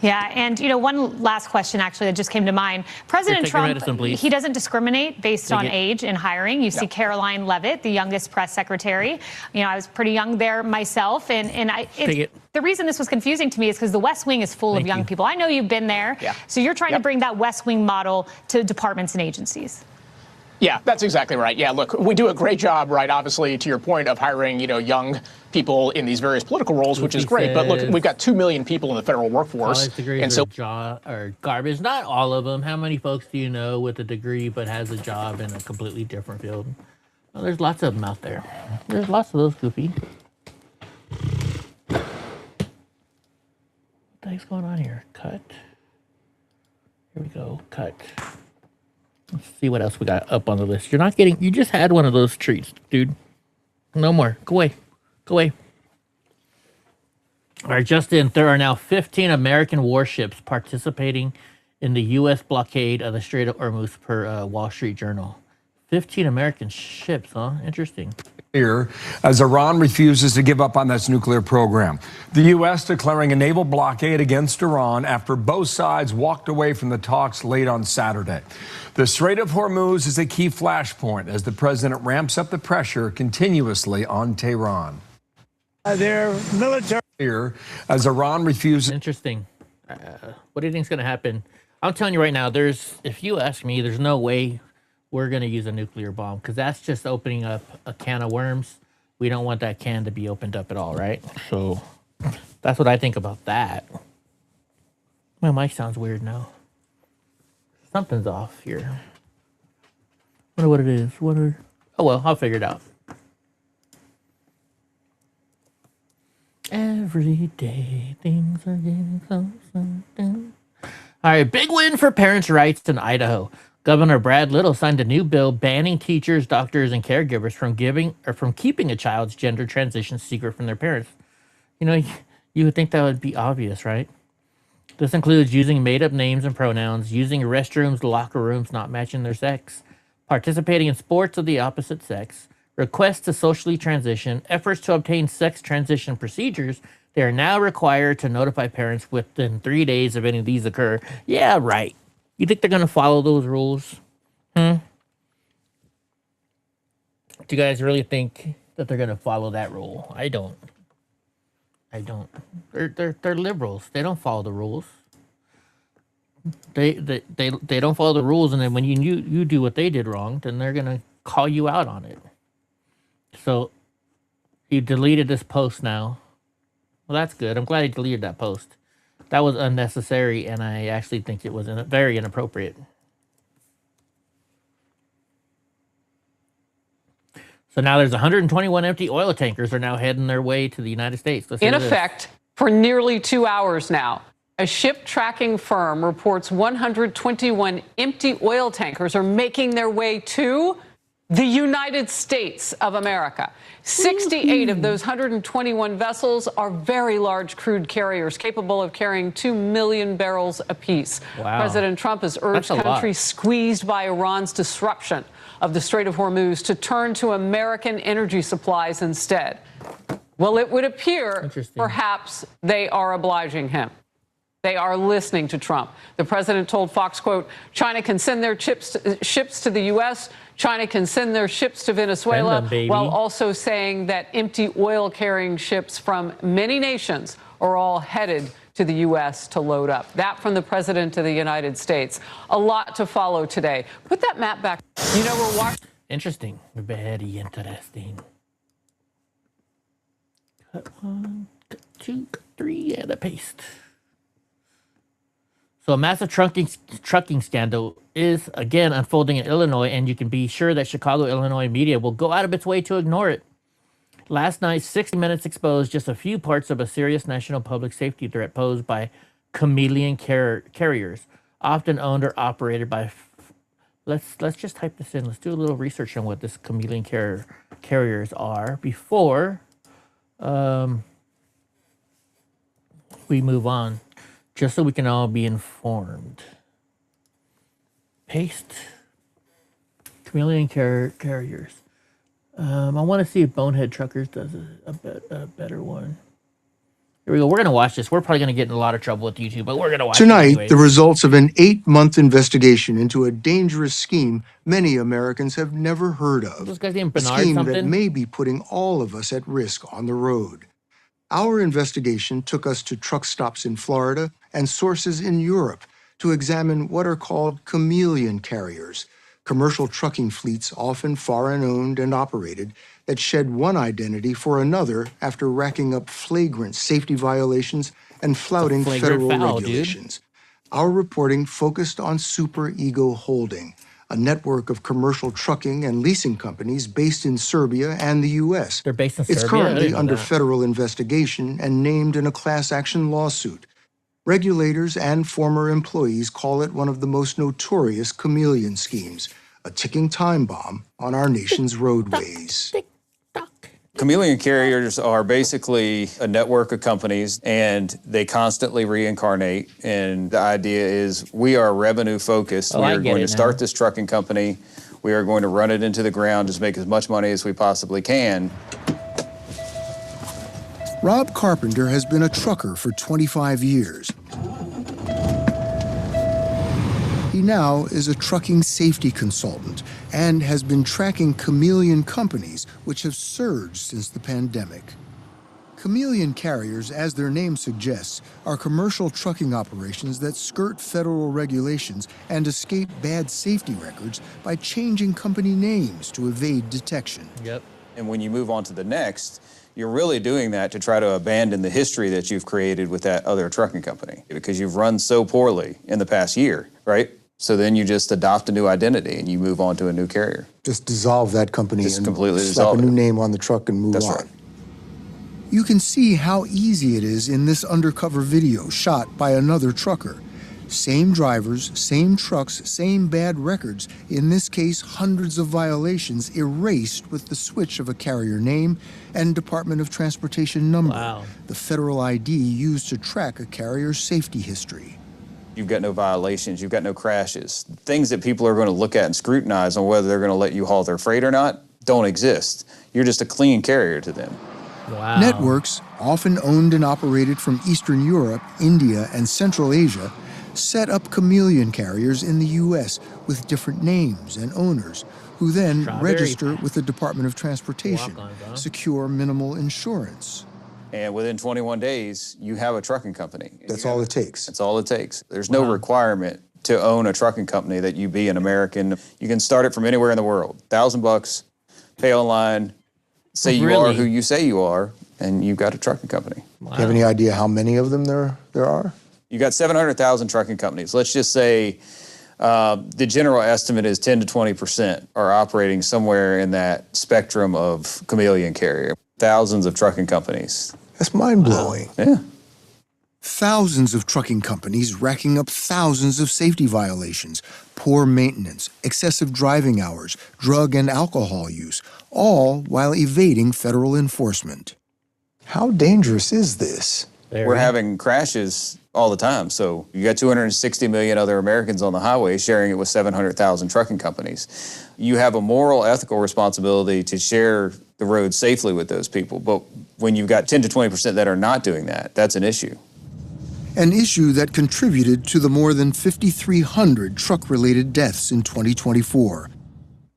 Yeah, and, you know, one last question, actually, that just came to mind. President Trump, he doesn't discriminate based on age in hiring. You see Caroline Leavitt, the youngest press secretary. You know, I was pretty young there myself, and the reason this was confusing to me is because the West Wing is full of young people. I know you've been there, so you're trying to bring that West Wing model to departments and agencies. Yeah, that's exactly right. Yeah, look, we do a great job, right, obviously, to your point of hiring, you know, young people in these various political roles, which is great. But look, we've got 2 million people in the federal workforce. College degrees are garbage. Not all of them. How many folks do you know with a degree but has a job in a completely different field? Well, there's lots of them out there. There's lots of those, Goofy. What the heck's going on here? Cut. Here we go. Cut. Let's see what else we got up on the list. You're not getting, you just had one of those treats, dude. No more. Go away. Go away. All right, Justin, there are now 15 American warships participating in the U.S. blockade of the Strait of Hormuz per Wall Street Journal. 15 American ships, huh? Interesting. Here, as Iran refuses to give up on its nuclear program. The U.S. declaring a naval blockade against Iran after both sides walked away from the talks late on Saturday. The Strait of Hormuz is a key flashpoint as the president ramps up the pressure continuously on Tehran. Their military. Here, as Iran refuses. Interesting. What do you think is going to happen? I'm telling you right now, if you ask me, there's no way we're going to use a nuclear bomb, because that's just opening up a can of worms. We don't want that can to be opened up at all, right? So that's what I think about that. My mic sounds weird now. Something's off here. I wonder what it is. Oh, well, I'll figure it out. Every day, things are getting closer. All right, big win for parents' rights in Idaho. Governor Brad Little signed a new bill banning teachers, doctors, and caregivers from keeping a child's gender transition secret from their parents. You know, you would think that would be obvious, right? This includes using made-up names and pronouns, using restrooms, locker rooms not matching their sex, participating in sports of the opposite sex, requests to socially transition, efforts to obtain sex transition procedures. They are now required to notify parents within 3 days if any of these occur. Yeah, right. You think they're going to follow those rules? Do you guys really think that they're going to follow that rule? I don't. They're liberals. They don't follow the rules. They don't follow the rules, and then when you do what they did wrong, then they're going to call you out on it. So he deleted this post now. Well, that's good. I'm glad he deleted that post. That was unnecessary, and I actually think it was very inappropriate. So now there's 121 empty oil tankers are now heading their way to the United States. In effect, for nearly 2 hours now, a ship tracking firm reports 121 empty oil tankers are making their way to the United States of America. 68 of those 121 vessels are very large crude carriers capable of carrying 2 million barrels apiece. Wow. President Trump has urged countries squeezed by Iran's disruption of the Strait of Hormuz to turn to American energy supplies instead. Well, it would appear perhaps they are obliging him. They are listening to Trump. The president told Fox, quote, China can send their ships to the U.S., China can send their ships to Venezuela, while also saying that empty oil-carrying ships from many nations are all headed to the U.S. to load up. That from the president of the United States. A lot to follow today. Put that map back. You know, we're watching. Interesting. Very interesting. Cut 1, cut 2, cut 3, and a paste. So a massive trucking scandal is, again, unfolding in Illinois, and you can be sure that Chicago, Illinois media will go out of its way to ignore it. Last night, 60 Minutes exposed just a few parts of a serious national public safety threat posed by chameleon carriers, often owned or operated by... Let's just type this in. Let's do a little research on what this chameleon carriers are before we move on. Just so we can all be informed. Paste. Chameleon carriers. I want to see if Bonehead Truckers does a better one. Here we go. We're going to watch this. We're probably going to get in a lot of trouble with YouTube, but we're going to watch it Tonight, the results of an 8-month investigation into a dangerous scheme many Americans have never heard of. This guy's named Bernard a scheme something? that may be putting all of us at risk on the road. Our investigation took us to truck stops in Florida and sources in Europe to examine what are called chameleon carriers, commercial trucking fleets often foreign-owned and operated that shed one identity for another after racking up flagrant safety violations and flouting federal regulations. Our reporting focused on Super Ego Holding, a network of commercial trucking and leasing companies based in Serbia and the U.S. They're based in It's Serbia? currently under federal investigation and named in a class action lawsuit. Regulators and former employees call it one of the most notorious chameleon schemes, a ticking time bomb on our nation's roadways. Chameleon carriers are basically a network of companies, and they constantly reincarnate. And the idea is we are revenue focused. We are going to start this trucking company. We are going to run it into the ground, just make as much money as we possibly can. Rob Carpenter has been a trucker for 25 years. He now is a trucking safety consultant and has been tracking chameleon companies which have surged since the pandemic. Chameleon carriers, as their name suggests, are commercial trucking operations that skirt federal regulations and escape bad safety records by changing company names to evade detection. Yep. And when you move on to the next, you're really doing that to try to abandon the history that you've created with that other trucking company because you've run so poorly in the past year, right? So then you just adopt a new identity and you move on to a new carrier. Just dissolve that company Just and completely slap dissolve a new it. name on the truck and move That's on. right. You can see how easy it is in this undercover video shot by another trucker. Same drivers, same trucks, same bad records. In this case, hundreds of violations erased with the switch of a carrier name and Department of Transportation number, Wow. the federal ID used to track a carrier's safety history. You've got no violations, you've got no crashes. Things that people are going to look at and scrutinize on whether they're going to let you haul their freight or not don't exist. You're just a clean carrier to them. Wow. Networks, often owned and operated from Eastern Europe, India, and Central Asia, set up chameleon carriers in the U.S. with different names and owners, who then register with the Department of Transportation, secure minimal insurance. And within 21 days, you have a trucking company. That's all it takes. That's all it takes. There's no requirement to own a trucking company that you be an American. You can start it from anywhere in the world. $1,000, pay online, say you are who you say you are, and you've got a trucking company. Do you have any idea how many of them there are? You got 700,000 trucking companies. Let's just say the general estimate is 10 to 20% are operating somewhere in that spectrum of chameleon carrier. Thousands of trucking companies. That's mind-blowing. Wow. Yeah. Thousands of trucking companies racking up thousands of safety violations, poor maintenance, excessive driving hours, drug and alcohol use, all while evading federal enforcement. How dangerous is this? We're having crashes all the time. So you got 260 million other Americans on the highway sharing it with 700,000 trucking companies. You have a moral, ethical responsibility to share the road safely with those people. But when you've got 10 to 20% that are not doing that, that's an issue. An issue that contributed to the more than 5,300 truck-related deaths in 2024.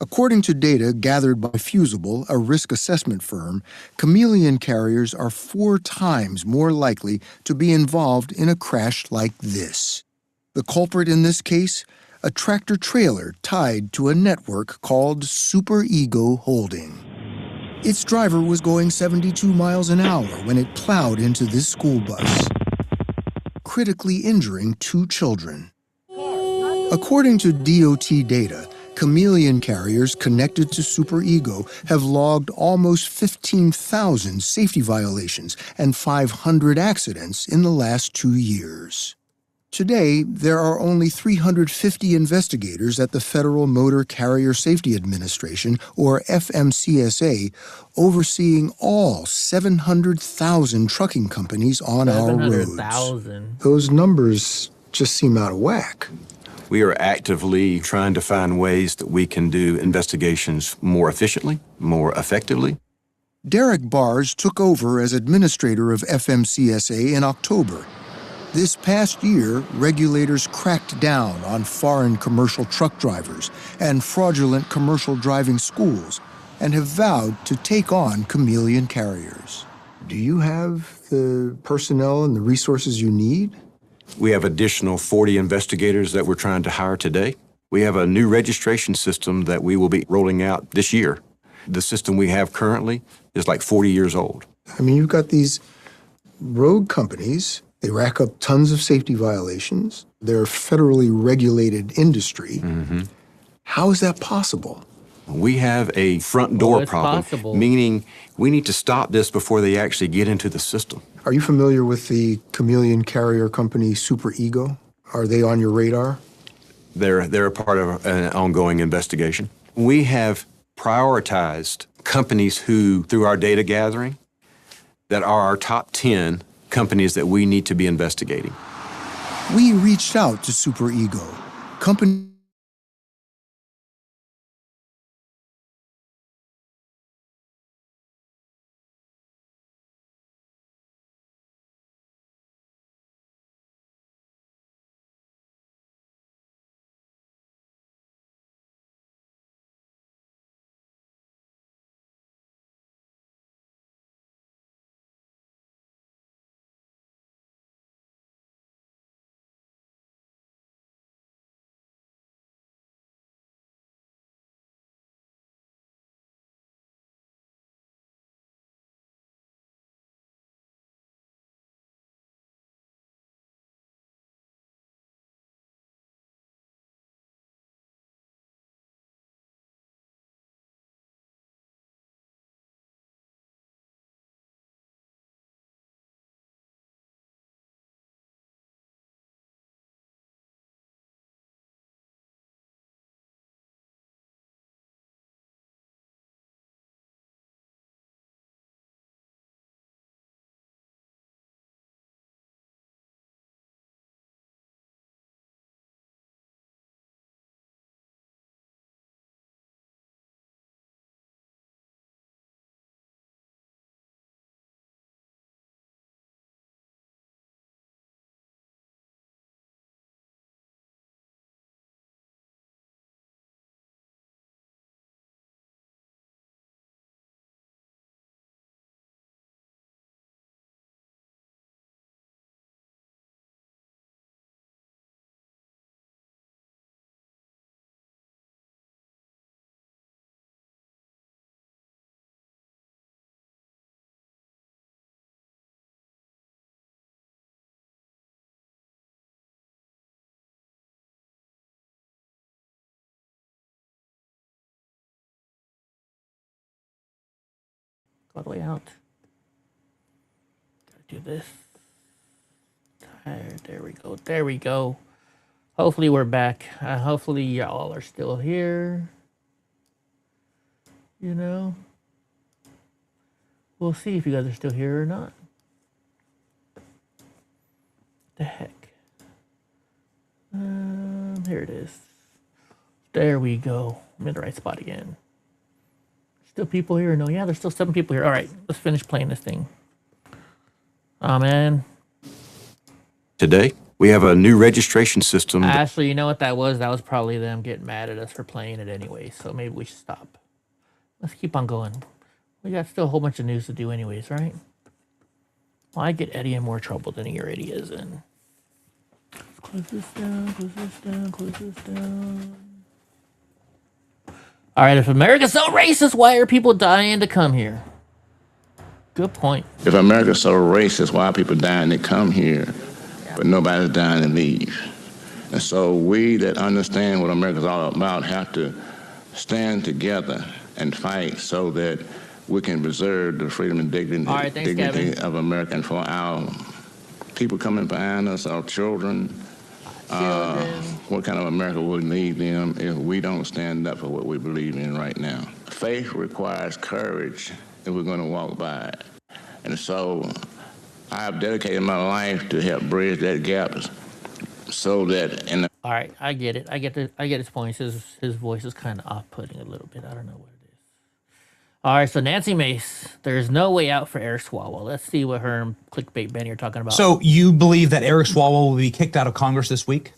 According to data gathered by Fusible, a risk assessment firm, chameleon carriers are 4 times more likely to be involved in a crash like this. The culprit in this case? A tractor-trailer tied to a network called Super Ego Holding. Its driver was going 72 miles an hour when it plowed into this school bus, critically injuring 2 children. According to DOT data, chameleon carriers connected to Super Ego have logged almost 15,000 safety violations and 500 accidents in the last 2 years. Today, there are only 350 investigators at the Federal Motor Carrier Safety Administration, or FMCSA, overseeing all 700,000 trucking companies on our roads. 700,000. Those numbers just seem out of whack. We are actively trying to find ways that we can do investigations more efficiently, more effectively. Derek Bars took over as administrator of FMCSA in October. This past year, regulators cracked down on foreign commercial truck drivers and fraudulent commercial driving schools and have vowed to take on chameleon carriers. Do you have the personnel and the resources you need? We have additional 40 investigators that we're trying to hire today. We have a new registration system that we will be rolling out this year. The system we have currently is like 40 years old. I mean, you've got these rogue companies. They rack up tons of safety violations. They're a federally regulated industry. Mm-hmm. How is that possible? We have a front door problem, meaning we need to stop this before they actually get into the system. Are you familiar with the chameleon carrier company Super Ego? Are they on your radar? They're a part of an ongoing investigation. We have prioritized companies who, through our data gathering, that are our top 10 companies that we need to be investigating. We reached out to Super Ego, company All the way out. Gotta do this. There we go. There we go. Hopefully we're back. Hopefully y'all are still here. You know. We'll see if you guys are still here or not. The heck. Here it is. There we go. I'm in the right spot again. Still people here? No, yeah, there's still 7 people here. All right, let's finish playing this thing. Oh, man. Today, we have a new registration system. Ashley, you know what that was? That was probably them getting mad at us for playing it anyway, so maybe we should stop. Let's keep on going. We got still a whole bunch of news to do anyways, right? Well, I get Eddie in more trouble than he already is in. Close this down, close this down, close this down. All right, if America's so racist, why are people dying to come here? Good point. If America's so racist, why are people dying to come here, but nobody's dying to leave? And so we that understand what America's all about have to stand together and fight so that we can preserve the freedom and dignity of America. And for our people coming behind us, our children, what kind of America will leave them if we don't stand up for what we believe in right now? Faith requires courage if we're going to walk by it. And so I've dedicated my life to help bridge that gap so that in the... All right, I get it. I get his point. His voice is kind of off-putting a little bit. I don't know what it is. All right, so Nancy Mace, there's no way out for Eric Swalwell. Let's see what her and Clickbait Benny are talking about. So you believe that Eric Swalwell will be kicked out of Congress this week?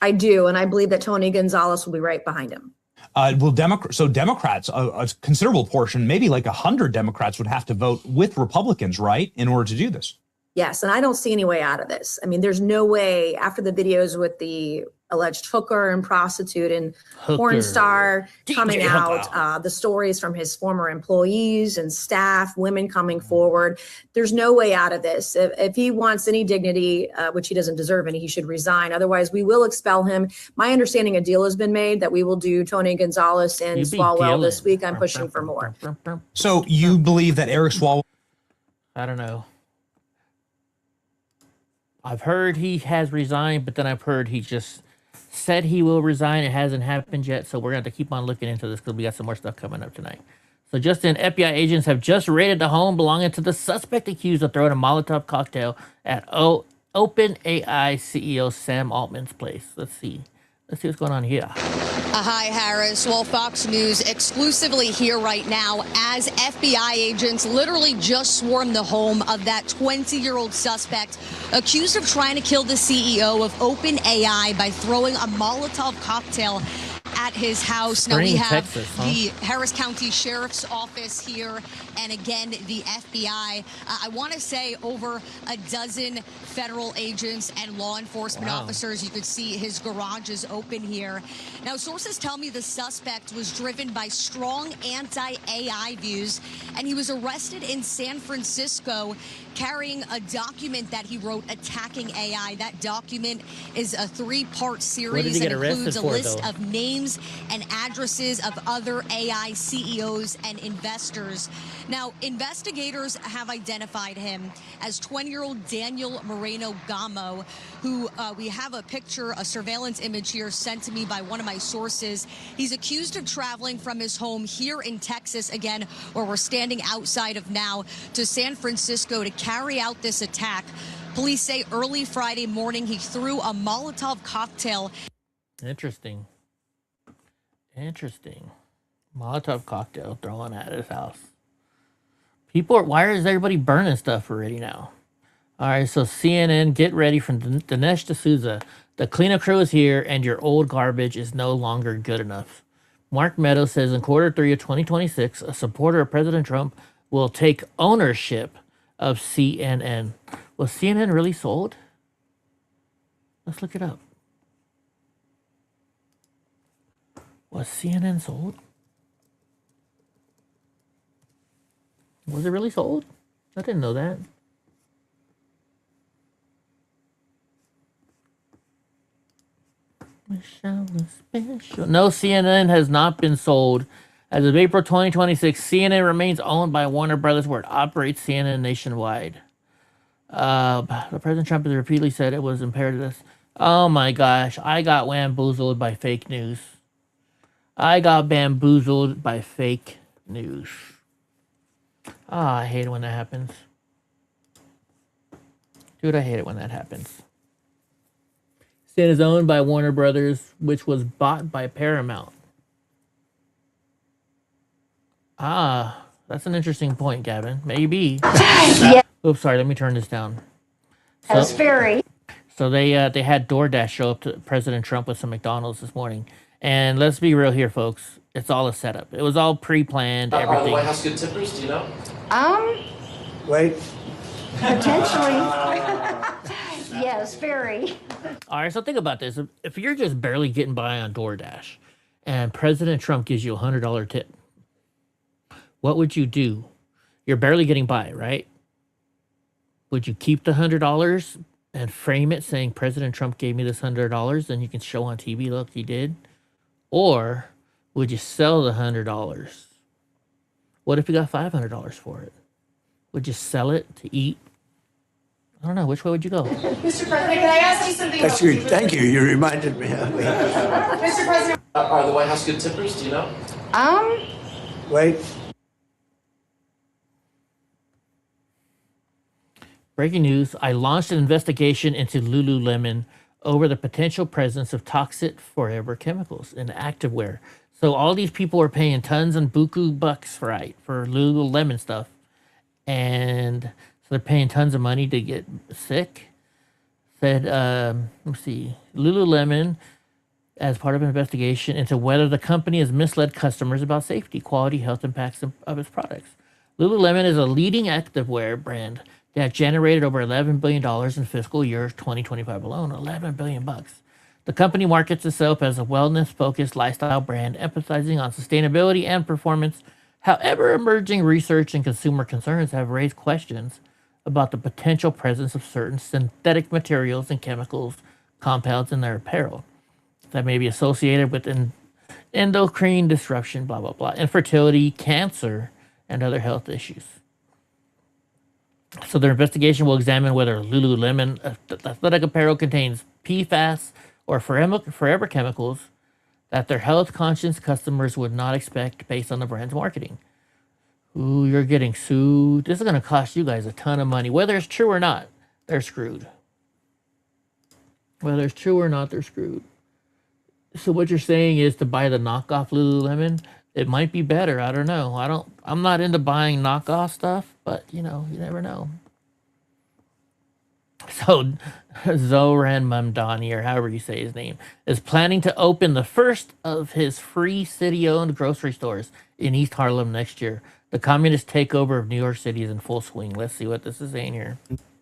I do, and I believe that Tony Gonzalez will be right behind him. Democrats, a considerable portion, maybe like 100 Democrats would have to vote with Republicans, right, in order to do this? Yes, and I don't see any way out of this. I mean, there's no way after the videos with the alleged hooker and prostitute and porn star coming out, the stories from his former employees and staff, women coming forward. There's no way out of this. If he wants any dignity, which he doesn't deserve any, he should resign. Otherwise, we will expel him. My understanding, a deal has been made that we will do Tony Gonzalez and Swalwell this week. I'm pushing for more. So you believe that Eric Swalwell... I don't know. I've heard he has resigned, but then I've heard he just said he will resign. It hasn't happened yet, so we're going to have to keep on looking into this because we got some more stuff coming up tonight. So Justin, FBI agents have just raided the home belonging to the suspect accused of throwing a Molotov cocktail at OpenAI CEO Sam Altman's place. Let's see what's going on here. Hi, Harris. Well, Fox News exclusively here right now as FBI agents literally just swarmed the home of that 20-year-old suspect accused of trying to kill the CEO of OpenAI by throwing a Molotov cocktail at his house. Now we have the Harris County Sheriff's Office here, and again, the FBI. I want to say over a dozen federal agents and law enforcement officers. You could see his garage is open here. Now, sources tell me the suspect was driven by strong anti-AI views, and he was arrested in San Francisco carrying a document that he wrote attacking AI. That document is a 3-part series that includes a list of names and addresses of other AI CEOs and investors. Now, investigators have identified him as 20-year-old Daniel Moreno Gamo, who we have a picture, a surveillance image here sent to me by one of my sources. He's accused of traveling from his home here in Texas, again, where we're standing outside of now, to San Francisco to carry out this attack. Police say early Friday morning he threw a Molotov cocktail. Interesting. Molotov cocktail thrown at his house. Why is everybody burning stuff already now? All right, so CNN, get ready from Dinesh D'Souza. The cleanup crew is here, and your old garbage is no longer good enough. Mark Meadows says in Q3 of 2026, a supporter of President Trump will take ownership of CNN. Was CNN really sold? Let's look it up. Was CNN sold? Was it really sold? I didn't know that. No, CNN has not been sold As of April 2026, CNN remains owned by Warner Brothers, where it operates CNN nationwide. The President Trump has repeatedly said it was imperative. Oh my gosh, I got bamboozled by fake news. I got bamboozled by fake news. I hate it when that happens. Dude, I hate it when that happens. CNN is owned by Warner Brothers, which was bought by Paramount. That's an interesting point, Gavin. Maybe. Yeah. Oops, sorry. Let me turn this down. That's very. So they had DoorDash show up to President Trump with some McDonald's this morning, and let's be real here, folks. It's all a setup. It was all pre-planned. Everything. Are the White House good tippers? Do you know? Wait. Potentially. Yes, very. All right, so think about this. If you're just barely getting by on DoorDash and President Trump gives you a $100 tip, what would you do? You're barely getting by, right? Would you keep the $100 and frame it saying President Trump gave me this $100 and you can show on TV, look, he did? Or would you sell the $100? What if you got $500 for it? Would you sell it to eat? I don't know. Which way would you go? Mr. President, can I ask you something? Thank you. You reminded me. Mr. President. Are the White House good tippers? Do you know? Wait. Breaking news. I launched an investigation into Lululemon over the potential presence of toxic forever chemicals in activewear. So all these people are paying tons and buku bucks, right, for Lululemon stuff. And so they're paying tons of money to get sick. Said, let's see, Lululemon, as part of an investigation into whether the company has misled customers about safety, quality, health impacts of its products. Lululemon is a leading activewear brand that generated over $11 billion in fiscal year 2025 alone. $11 billion bucks. The company markets itself as a wellness-focused lifestyle brand, emphasizing on sustainability and performance. However, emerging research and consumer concerns have raised questions about the potential presence of certain synthetic materials and chemicals compounds in their apparel that may be associated with endocrine disruption, blah, blah, blah, infertility, cancer, and other health issues. So their investigation will examine whether Lululemon athletic apparel contains PFAS or forever chemicals that their health-conscious customers would not expect based on the brand's marketing. Ooh, you're getting sued. This is going to cost you guys a ton of money. Whether it's true or not, they're screwed. Whether it's true or not, they're screwed. So what you're saying is to buy the knockoff Lululemon, it might be better. I don't know. I'm not into buying knockoff stuff, but you never know. So Zoran Mamdani, or however you say his name, is planning to open the first of his free city-owned grocery stores in East Harlem next year. The communist takeover of New York City is in full swing. Let's see what this is saying here.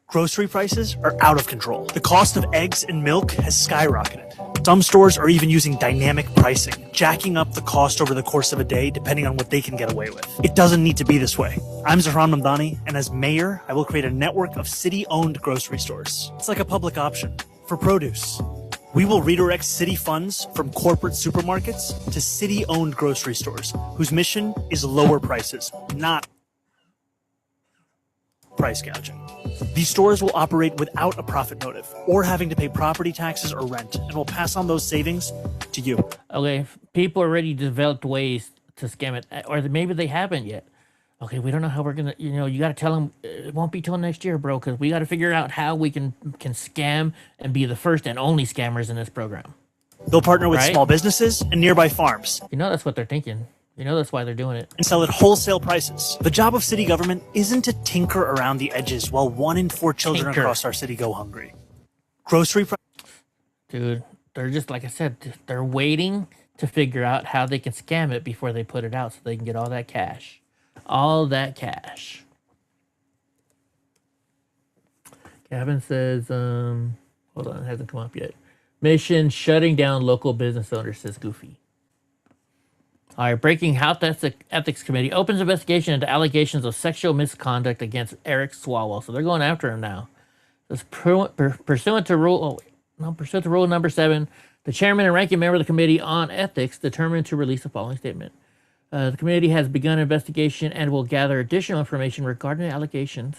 Grocery prices are out of control. The cost of eggs and milk has skyrocketed. Some stores are even using dynamic pricing, jacking up the cost over the course of a day depending on what they can get away with. It doesn't need to be this way. I'm Zohran Mamdani, and as mayor, I will create a network of city-owned grocery stores. It's like a public option for produce. We will redirect city funds from corporate supermarkets to city-owned grocery stores, whose mission is lower prices, not price gouging. These stores will operate without a profit motive or having to pay property taxes or rent, and will pass on those savings to you. Okay, people already developed ways to scam it, or maybe they haven't yet. Okay, we don't know how we're gonna, you got to tell them it won't be till next year, bro, because we got to figure out how we can scam and be the first and only scammers in this program. They'll partner with small businesses and nearby farms. That's what they're thinking. That's why they're doing it. And sell at wholesale prices. The job of city government isn't to tinker around the edges while 1 in 4 children across our city go hungry. Grocery Dude, they're just, like I said, they're waiting to figure out how they can scam it before they put it out so they can get all that cash. All that cash. Gavin says, hold on, it hasn't come up yet. Mission shutting down local business owners, says Goofy. All right, breaking House Ethics Committee opens investigation into allegations of sexual misconduct against Eric Swalwell. So they're going after him now. It's pursuant to rule number 7, the chairman and ranking member of the Committee on Ethics determined to release the following statement. The committee has begun an investigation and will gather additional information regarding the allegations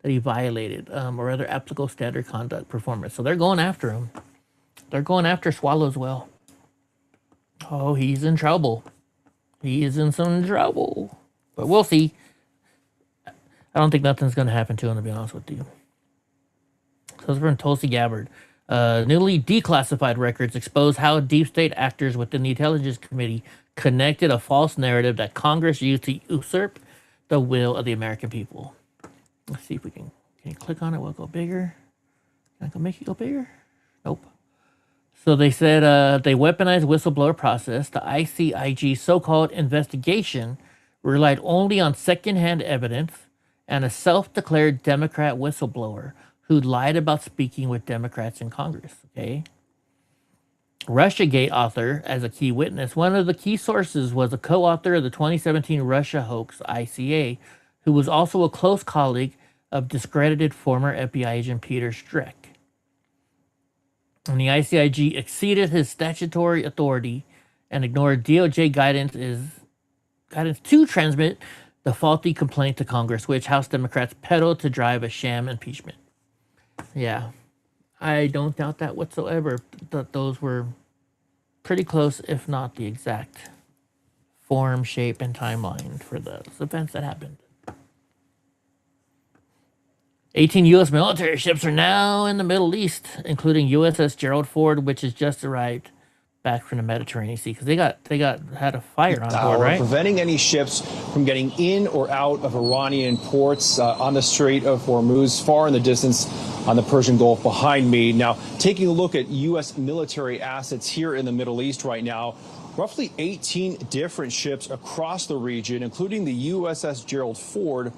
that he violated or other applicable standard conduct performance. So they're going after him. They're going after Swallowswell. Oh, he's in trouble. He is in some trouble. But we'll see. I don't think nothing's going to happen to him, to be honest with you. So it's from Tulsi Gabbard. Newly declassified records expose how deep state actors within the Intelligence Committee connected a false narrative that Congress used to usurp the will of the American people. Let's see if we can you click on it? Will it go bigger? Can I make it go bigger? Nope. So they said they weaponized whistleblower process. The ICIG so-called investigation relied only on secondhand evidence and a self-declared Democrat whistleblower who lied about speaking with Democrats in Congress. Okay. Russiagate author as a key witness. One of the key sources was a co-author of the 2017 Russia hoax, ICA, who was also a close colleague of discredited former FBI agent Peter Strzok. And the ICIG exceeded his statutory authority and ignored DOJ guidance to transmit the faulty complaint to Congress, which House Democrats peddled to drive a sham impeachment. Yeah, I don't doubt that whatsoever, that those were pretty close, if not the exact form, shape, and timeline for those events that happened. 18 U.S. military ships are now in the Middle East, including USS Gerald Ford, which has just arrived back from the Mediterranean Sea, because they had a fire on board, right? Preventing any ships from getting in or out of Iranian ports on the Strait of Hormuz, far in the distance on the Persian Gulf behind me. Now, taking a look at U.S. military assets here in the Middle East right now, roughly 18 different ships across the region, including the USS Gerald Ford,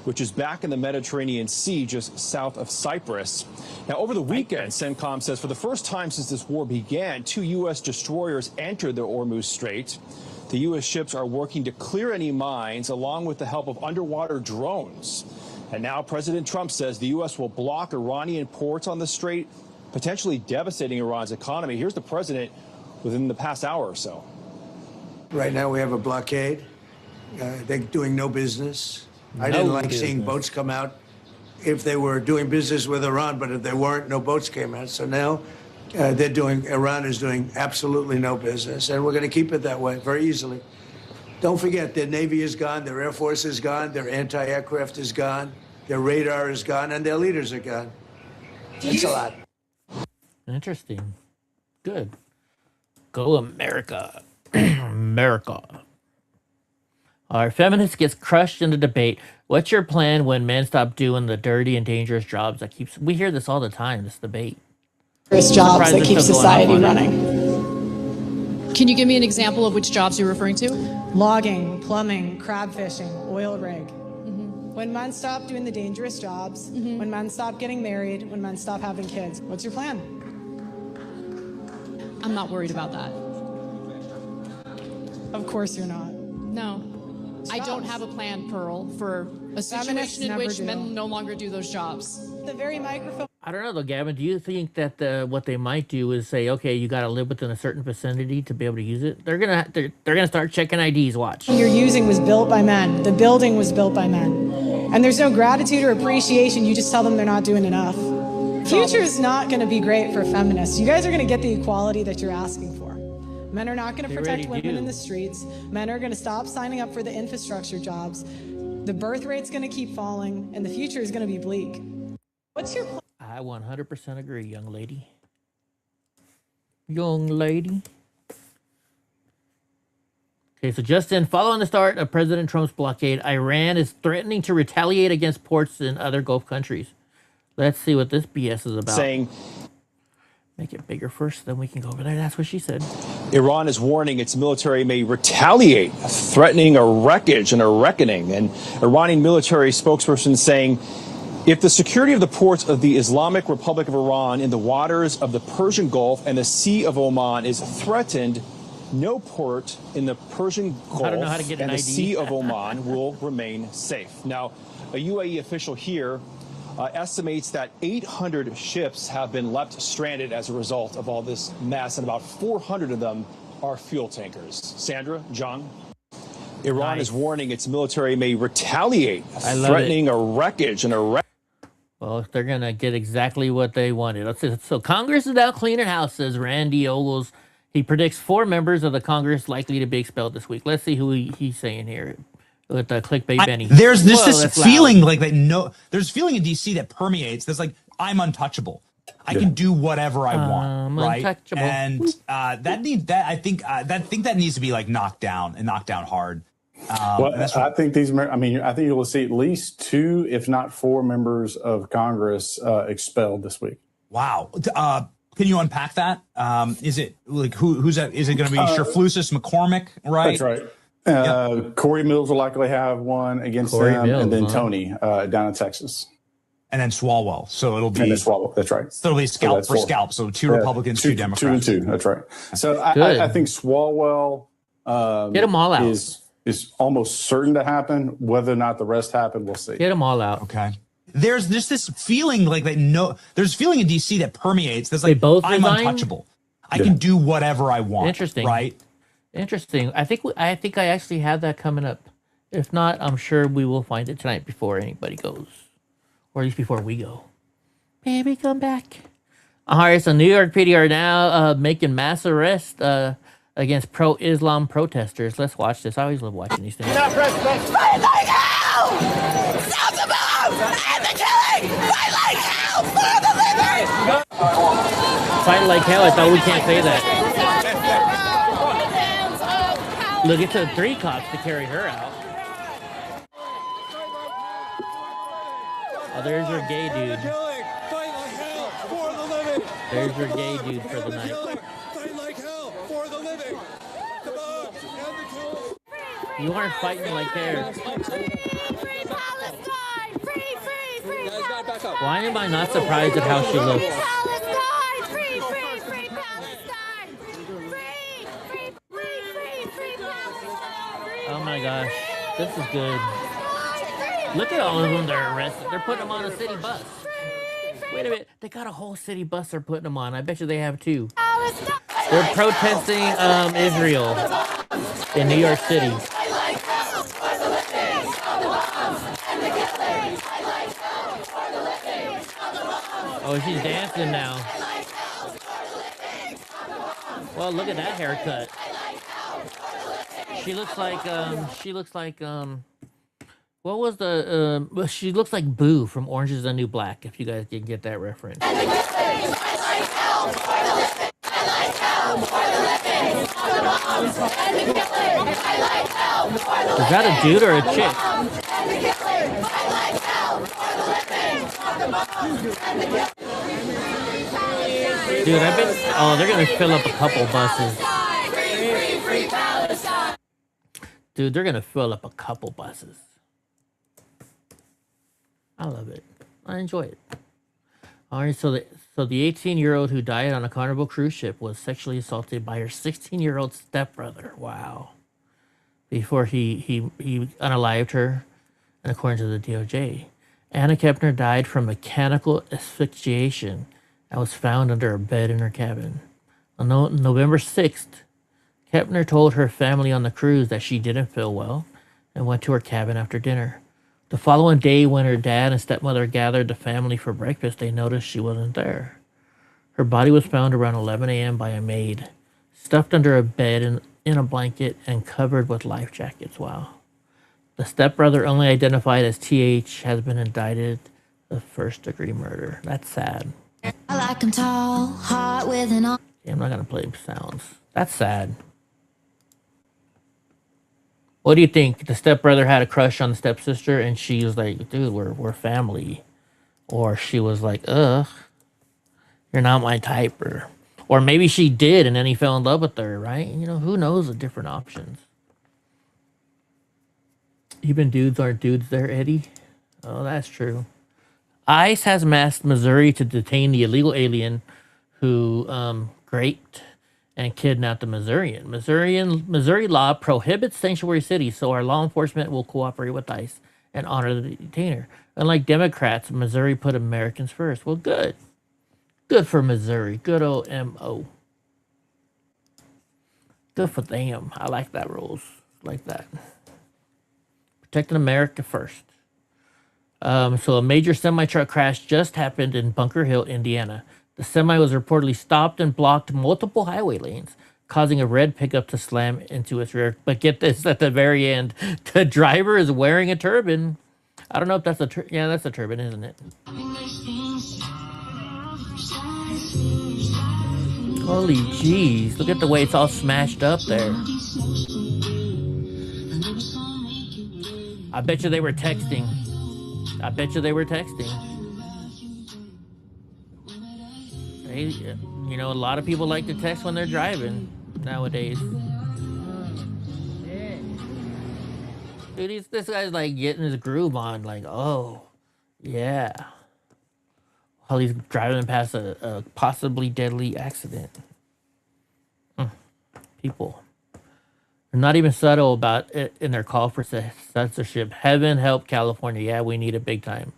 which is back in the Mediterranean Sea just south of Cyprus. Now, over the weekend, CENTCOM says for the first time since this war began, 2 U.S. destroyers entered the Hormuz Strait. The U.S. ships are working to clear any mines along with the help of underwater drones. And now President Trump says the U.S. will block Iranian ports on the strait, potentially devastating Iran's economy. Here's the president within the past hour or so. Right now we have a blockade. They're doing no business. I didn't like seeing boats come out if they were doing business with Iran, but if they weren't, no boats came out. So now Iran is doing absolutely no business, and we're going to keep it that way very easily. Don't forget, their Navy is gone, their Air Force is gone, their anti-aircraft is gone, their radar is gone, and their leaders are gone. That's a lot. Interesting. Good. Go America. America. Our feminist gets crushed in the debate. What's your plan when men stop doing the dirty and dangerous jobs that keeps... We hear this all the time, this debate. Jobs that keep society running. Can you give me an example of which jobs you're referring to? Logging, plumbing, crab fishing, oil rig. When men stop doing the dangerous jobs, when men stop getting married, when men stop having kids, what's your plan? I'm not worried about that. Of course you're not. No. I don't have a plan, Pearl, for a situation in which men no longer do those jobs. The very microphone. I don't know though, Gavin. Do you think that what they might do is say, okay, you got to live within a certain vicinity to be able to use it? They're gonna start checking IDs. Watch. You're using was built by men. The building was built by men, and there's no gratitude or appreciation. You just tell them they're not doing enough. Future is not going to be great for feminists. You guys are going to get the equality that you're asking for. Men are not going to protect women in the streets. Men are going to stop signing up for the infrastructure jobs. The birth rate's going to keep falling, and the future is going to be bleak. What's your plan? I 100% agree, young lady. Young lady. Okay, so Justin, following the start of President Trump's blockade, Iran is threatening to retaliate against ports in other Gulf countries. Let's see what this BS is about. Saying... Make it bigger first, then we can go over there. That's what she said. Iran is warning its military may retaliate, threatening a wreckage and a reckoning. And Iranian military spokesperson saying, if the security of the ports of the Islamic Republic of Iran in the waters of the Persian Gulf and the Sea of Oman is threatened, no port in the Persian Gulf and the Sea of Oman will remain safe. Now, a UAE official here estimates that 800 ships have been left stranded as a result of all this mess, and about 400 of them are fuel tankers. Sandra, John? Iran is warning its military may retaliate, threatening a wreckage and a Well, they're going to get exactly what they wanted. Let's see. So Congress is now cleaning house, says Randy Ogles. He predicts 4 members of the Congress likely to be expelled this week. Let's see who he's saying here with clickbait Benny. There's this feeling like that. There's a feeling in DC that permeates. There's like, I'm untouchable. I can do whatever I want, right? Untouchable. And I think that needs to be like knocked down hard. I think I think you'll see at least 2, if not 4 members of Congress expelled this week. Wow. Can you unpack that? Is it like who's that? Is it going to be Sherflusis McCormick? Right. That's right. Corey Mills will likely have one against them, and then Tony down in Texas. And then Swalwell. So it'll be Swalwell. That's right. So it'll be scalp for scalp. So 2 Republicans, 2 Democrats. 2 and 2. That's right. So I think Swalwell get them all out. Is almost certain to happen. Whether or not the rest happen, we'll see. Get them all out. Okay. There's just this feeling like that. There's a feeling in DC that permeates. There's like, I'm untouchable. I can do whatever I want. Interesting. Right. Interesting. I think I actually have that coming up. If not, I'm sure we will find it tonight before anybody goes. Or at least before we go. Baby, come back. All right, so New York PD are now making mass arrests against pro-Islam protesters. Let's watch this. I always love watching these things. Fight like hell! Sound the bomb! And the killing! Fight like hell for the living! Fight like hell? I thought we can't say that. Look, it took 3 cops to carry her out. Oh, there's your gay dude. There's your gay dude for the night. You aren't fighting like there. Why am I not surprised at how she looks? Oh my gosh, this is good. Look at all of them they're arrested. They're putting them on a city bus. Wait a minute, they got a whole city bus they're putting them on. I bet you they have 2. They're protesting Israel in New York City. Oh, she's dancing now. Well, look at that haircut. She looks like, what was the, well, she looks like Boo from Orange is the New Black, if you guys can get that reference. Is that a dude or a chick? Dude, I bet, oh, they're gonna fill up a couple buses. Dude, they're gonna fill up a couple buses. I love it. I enjoy it. All right, so the 18-year-old who died on a Carnival cruise ship was sexually assaulted by her 16-year-old stepbrother. Wow. Before he unalived her, and according to the DOJ. Anna Kepner died from mechanical asphyxiation and was found under a bed in her cabin. On November 6th, Kepner told her family on the cruise that she didn't feel well and went to her cabin after dinner. The following day, when her dad and stepmother gathered the family for breakfast, they noticed she wasn't there. Her body was found around 11 a.m. by a maid, stuffed under a bed in a blanket and covered with life jackets. Wow. The stepbrother, only identified as TH, has been indicted of first-degree murder. That's sad. I like him tall, hot with an... Yeah, I'm not going to play sounds. That's sad. What do you think? The stepbrother had a crush on the stepsister, and she was like, dude, we're family. Or she was like, ugh, you're not my type. Or maybe she did, and then he fell in love with her, right? You know, who knows the different options. Even dudes aren't dudes there, Eddie. Oh, that's true. ICE has masked Missouri to detain the illegal alien who raped and kidnapped a Missourian. Missouri law prohibits sanctuary cities, so our law enforcement will cooperate with ICE and honor the detainer. Unlike Democrats, Missouri put Americans first. Well, good. Good for Missouri. Good old M.O. Good for them. I like that rules. Like that. protecting America first. So a major semi-truck crash just happened in Bunker Hill, Indiana. The semi was reportedly stopped and blocked multiple highway lanes, causing a red pickup to slam into its rear. But get this, at the very end, the driver is wearing a turban. I don't know if that's a turban. Yeah, that's a turban, isn't it? Holy jeez, look at the way it's all smashed up there. I bet you they were texting. I bet you they were texting. Hey, you know, a lot of people like to text when they're driving nowadays. Dude, this guy's like getting his groove on, like, oh, yeah. While he's driving past a possibly deadly accident. People are not even subtle about it in their call for censorship. Heaven help California. Yeah, we need it big time.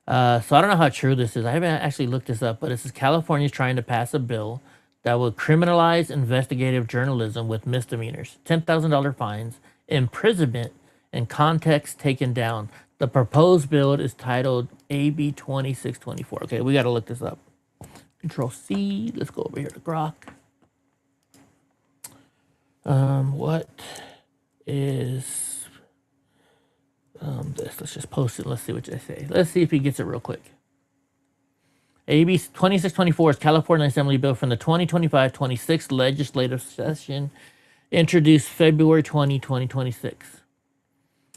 So I don't know how true this is. I haven't actually looked this up, but it says California is trying to pass a bill that will criminalize investigative journalism with misdemeanors, $10,000 fines, imprisonment, and context taken down. The proposed bill is titled AB 2624. Okay, we got to look this up. Control C. Let's go over here to Grok. What is this? Let's just post it. Let's see what they say. Let's see if he gets it real quick. AB 2624 is California Assembly Bill from the 2025-26 legislative session, introduced February 20, 2026.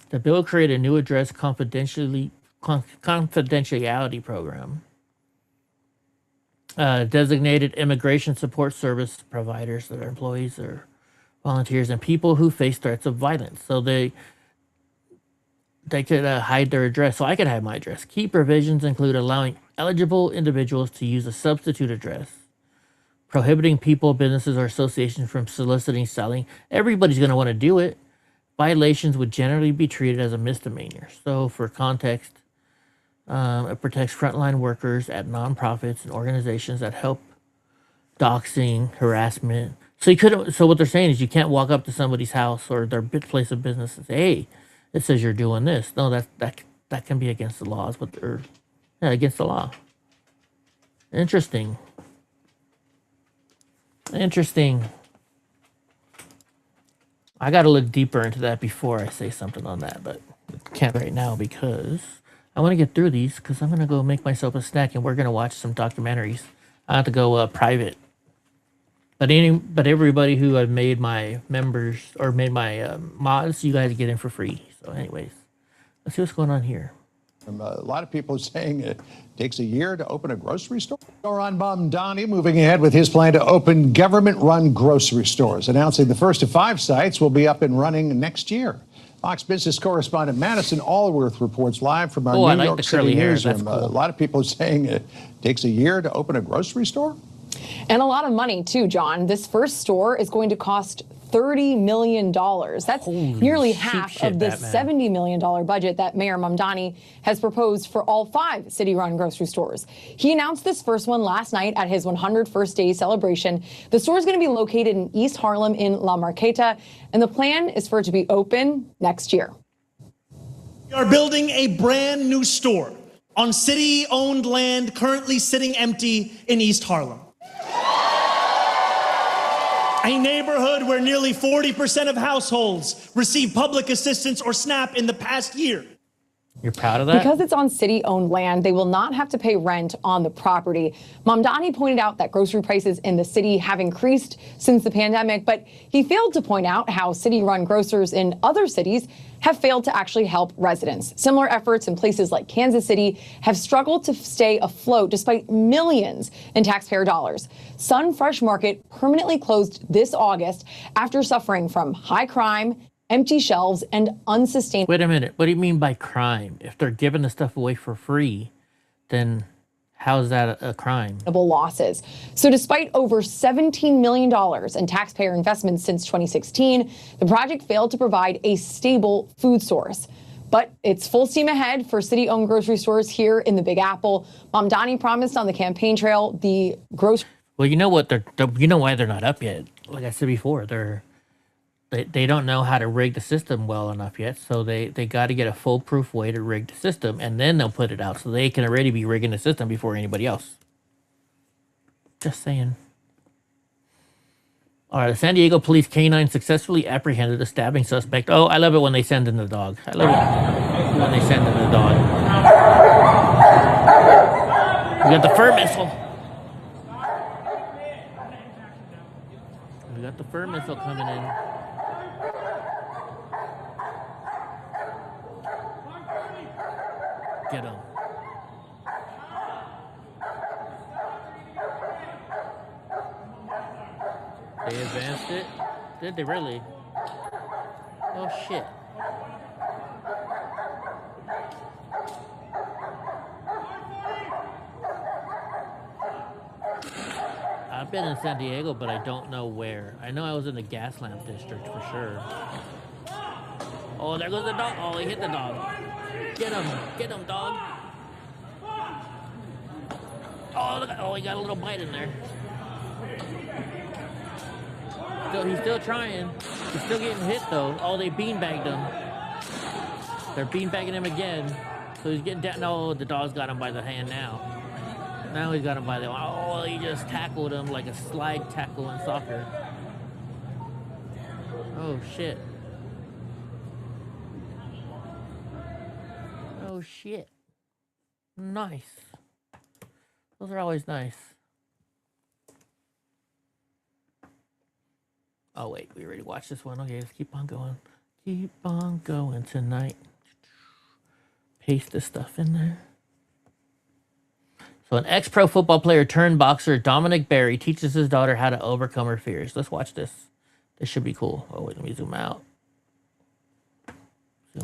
The bill created a new address confidentiality program. Designated immigration support service providers that are employees or volunteers and people who face threats of violence. So they could hide their address. So I could hide my address. Key provisions include allowing eligible individuals to use a substitute address, prohibiting people, businesses, or associations from soliciting, selling. Everybody's going to want to do it. Violations would generally be treated as a misdemeanor. So for context, it protects frontline workers at nonprofits and organizations that help doxing, harassment. So you couldn't. So what they're saying is you can't walk up to somebody's house or their place of business and say, "Hey, it says you're doing this." No, that can be against the laws, but they're against the law. Interesting. I got to look deeper into that before I say something on that, but can't right now because I want to get through these because I'm going to go make myself a snack and we're going to watch some documentaries. I have to go private. But everybody who I've made my members or made my mods, you guys get in for free. So anyways, let's see what's going on here. A lot of people are saying it takes a year to open a grocery store. On Mom Donnie moving ahead with his plan to open government-run grocery stores, announcing the first of 5 sites will be up and running next year. Fox Business correspondent Madison Allworth reports live from our New York City newsroom. Cool. A lot of people are saying it takes a year to open a grocery store. And a lot of money, too, John. This first store is going to cost $30 million. That's nearly half of the $70 million budget that Mayor Mamdani has proposed for all 5 city-run grocery stores. He announced this first one last night at his 101st day celebration. The store is going to be located in East Harlem in La Marqueta, and the plan is for it to be open next year. We are building a brand new store on city-owned land currently sitting empty in East Harlem. A neighborhood where nearly 40% of households receive public assistance or SNAP in the past year. You're proud of that? Because it's on city-owned land, they will not have to pay rent on the property. Mamdani pointed out that grocery prices in the city have increased since the pandemic, but he failed to point out how city-run grocers in other cities have failed to actually help residents. Similar efforts in places like Kansas City have struggled to stay afloat despite millions in taxpayer dollars. Sun Fresh Market permanently closed this August after suffering from high crime, empty shelves, and unsustainable. Wait a minute. What do you mean by crime? If they're giving the stuff away for free, then how's that a crime? Losses. So despite over $17 million in taxpayer investments since 2016, the project failed to provide a stable food source. But it's full steam ahead for city-owned grocery stores here in the Big Apple. Mamdani promised on the campaign trail the grocery. Well, you know what? You know why they're not up yet. Like I said before, they don't know how to rig the system well enough yet, so they got to get a foolproof way to rig the system, and then they'll put it out, so they can already be rigging the system before anybody else. Just saying. All right, the San Diego police canine successfully apprehended a stabbing suspect. Oh, I love it when they send in the dog. I love it when they send in the dog. We got the fur missile. We got the fur missile coming in. Get him. They advanced it? Did they really? Oh shit. I've been in San Diego, but I don't know where. I know I was in the gas lamp district for sure. Oh, there goes the dog. Oh, he hit the dog. Get him, dog. Oh, look, oh, he got a little bite in there. He's still trying. He's still getting hit though. Oh, they beanbagged him. They're beanbagging him again. So he's getting down. No, the dog's got him by the hand now. Now he's got him by the. Oh, he just tackled him like a slide tackle in soccer. Oh shit. Oh shit. Nice. Those are always nice. Oh, wait, we already watched this one. Okay, let's keep on going. Keep on going tonight. Paste this stuff in there. So an ex-pro football player turned boxer, Dominic Berry, teaches his daughter how to overcome her fears. Let's watch this. This should be cool. Oh, wait, let me zoom out.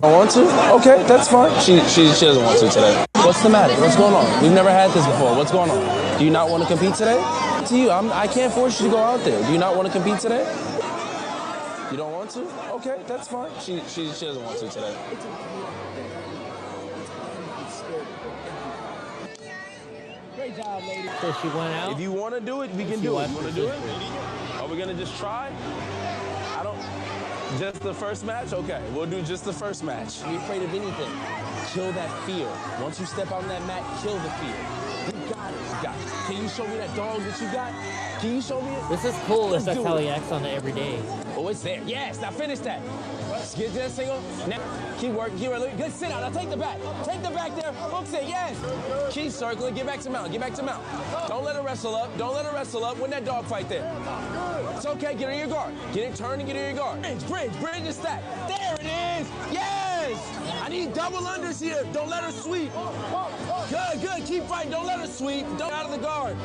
I want to? Okay, that's fine. She doesn't want to today. What's the matter? What's going on? We've never had this before. What's going on? Do you not want to compete today? To you, I can't force you to go out there. Do you not want to compete today? You don't want to? Okay, that's fine. She doesn't want to today. Great job, lady. So she went out? If you want to do it, we can do it. You want to do it? Are we going to just try? I don't... Just the first match? Okay, we'll do just the first match. Are you afraid of anything? Kill that fear. Once you step on that mat, kill the fear. You got it. You got it. Can you show me that dog that you got? Can you show me it? This is cool if that's how he acts on it every day. Oh, it's there. Yes, now finish that. Let's get that single. Now, keep working. Keep working. Good sit out. Now take the back. Take the back there. Hooks it. Yes. Keep circling. Get back to mount. Get back to mount. Don't let her wrestle up. Don't let her wrestle up. Win that dog fight there. It's okay. Get in your guard. Get it. Turn and get in your guard. Bridge and stack. There it is. Yes. I need double unders here. Don't let her sweep. Good. Keep fighting. Don't let her sweep. Don't out of the guard.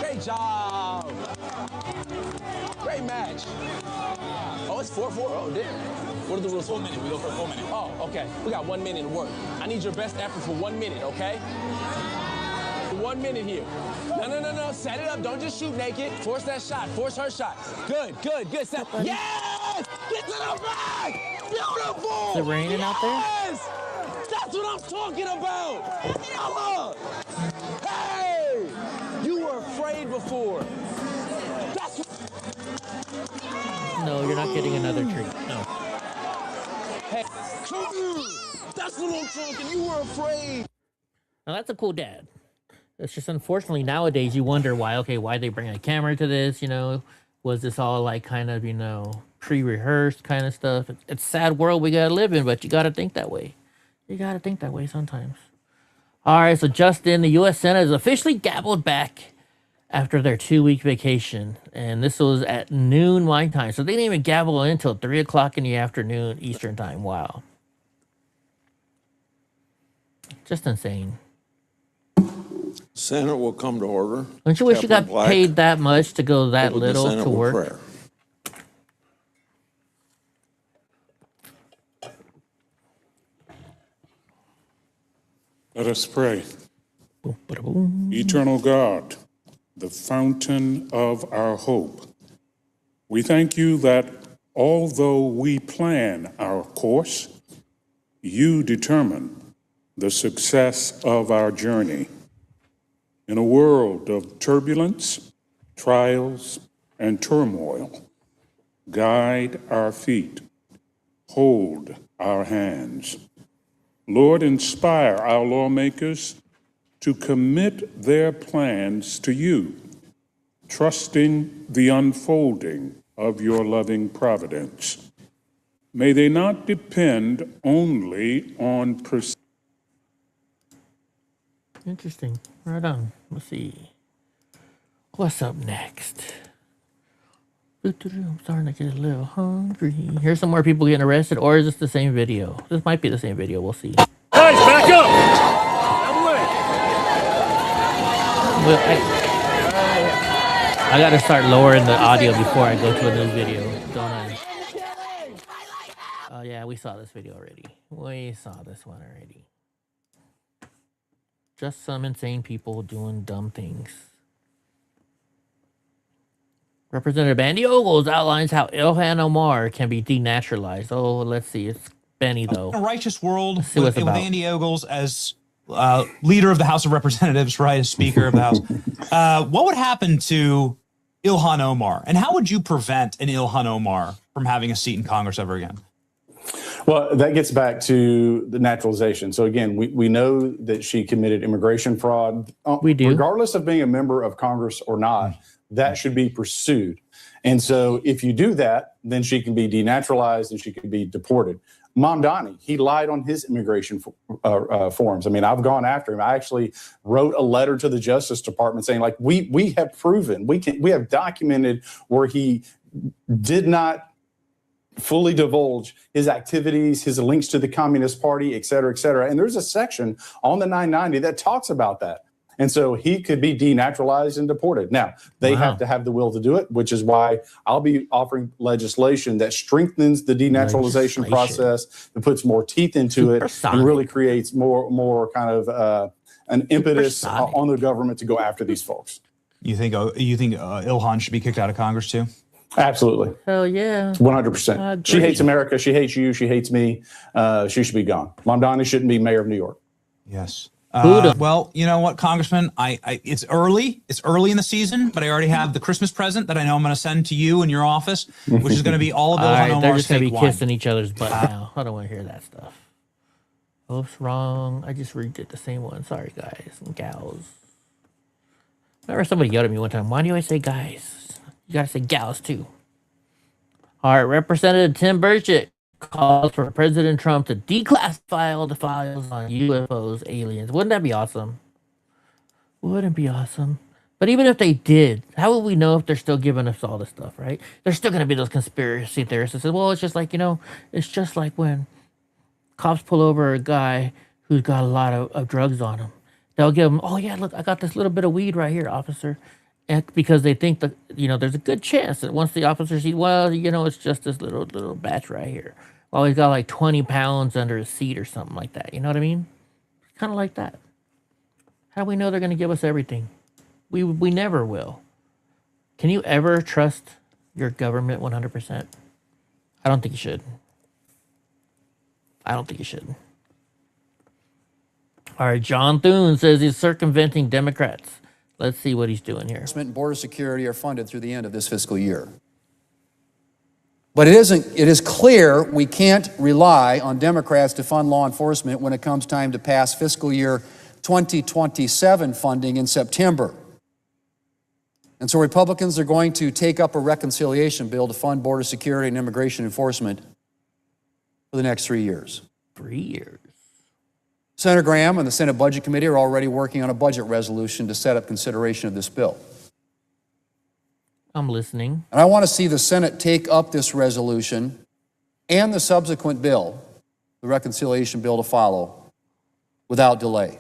Great job. Great match. Oh, it's 4-4. Oh, damn. What are the rules? 4 minutes. We go for 4 minutes. Oh, okay. We got 1 minute to work. I need your best effort for 1 minute, okay? 1 minute here. No. Set it up. Don't just shoot naked. Force that shot. Force her shot. Good. Set. Yes! Get to the back! Beautiful! Is it raining out there? Yes! That's what I'm talking about! Ella! Hey! You were afraid before. That's No, you're not getting another treat. No. Hey, come here! That's what I'm talking. You were afraid. Now that's a cool dad. It's just unfortunately nowadays you wonder why they bring a camera to this, was this all like kind of, pre-rehearsed kind of stuff? It's a sad world we gotta live in, but you gotta think that way. You gotta think that way sometimes. All right, so just in, the U.S. Senate has officially gabbled back after their 2-week vacation, and this was at noon my time, so they didn't even gavel in until 3 o'clock in the afternoon Eastern time. Wow. Just insane. Senate will come to order. Don't you wish you got paid that much to go that little to work? Prayer. Let us pray. Eternal God, the fountain of our hope, we thank you that although we plan our course, you determine the success of our journey. In a world of turbulence, trials, and turmoil, guide our feet, hold our hands. Lord, inspire our lawmakers to commit their plans to you, trusting the unfolding of your loving providence. May they not depend only on Interesting. Right on. Let's see. What's up next? I'm starting to get a little hungry. Here's some more people getting arrested, or is this the same video? This might be the same video. We'll see. Guys, back up! Well, I gotta start lowering the audio before I go to a new video, don't I? Oh yeah, we saw this video already. We saw this one already. Just some insane people doing dumb things. Representative Andy Ogles outlines how Ilhan Omar can be denaturalized. Oh, let's see. It's Benny, though. In a righteous world, with Andy Ogles as leader of the House of Representatives, right, as Speaker of the House, what would happen to Ilhan Omar? And how would you prevent an Ilhan Omar from having a seat in Congress ever again? Well, that gets back to the naturalization. So again, we know that she committed immigration fraud. We do. Regardless of being a member of Congress or not, that should be pursued. And so if you do that, then she can be denaturalized and she can be deported. Mom Donnie, he lied on his immigration forms. I mean, I've gone after him. I actually wrote a letter to the Justice Department saying, like, we have proven, we have documented where he did not fully divulge his activities, his links to the Communist Party, et cetera, et cetera. And there's a section on the 990 that talks about that. And so he could be denaturalized and deported. Now, they have to have the will to do it, which is why I'll be offering legislation that strengthens the denaturalization process, that puts more teeth into it, and really creates more kind of an impetus on the government to go after these folks. You think Ilhan should be kicked out of Congress too? Absolutely. Hell yeah. 100%. She hates America. She hates you. She hates me. She should be gone. Mom Donnie shouldn't be mayor of New York. Yes. Well, you know what, Congressman? It's early. It's early in the season, but I already have the Christmas present that I know I'm going to send to you in your office, which is going to be all of Ilhan Omar's they're just going to fake be wine. kissing each other's butt now. I don't want to hear that stuff. Oops, wrong. I just redid the same one. Sorry, guys and gals. Remember somebody yelled at me one time, why do you always say guys? You got to say gals, too. All right, Representative Tim Burchett calls for President Trump to declassify all the files on UFOs, aliens. Wouldn't that be awesome? Wouldn't it be awesome? But even if they did, how will we know if they're still giving us all this stuff, right? There's still going to be those conspiracy theorists that say, well, it's just like, it's just like when cops pull over a guy who's got a lot of drugs on him. They'll give him, oh, yeah, look, I got this little bit of weed right here, officer. And because they think that, there's a good chance that once the officer sees, well, it's just this little batch right here. Well, he's got like 20 pounds under his seat or something like that. You know what I mean? Kind of like that. How do we know they're going to give us everything? We never will. Can you ever trust your government 100%? I don't think you should. I don't think you should. All right, John Thune says he's circumventing Democrats. Let's see what he's doing here. Enforcement and border security are funded through the end of this fiscal year. But it is clear we can't rely on Democrats to fund law enforcement when it comes time to pass fiscal year 2027 funding in September. And so Republicans are going to take up a reconciliation bill to fund border security and immigration enforcement for the next 3 years. 3 years. Senator Graham and the Senate Budget Committee are already working on a budget resolution to set up consideration of this bill. I'm listening. And I want to see the Senate take up this resolution and the subsequent bill, the reconciliation bill to follow, without delay.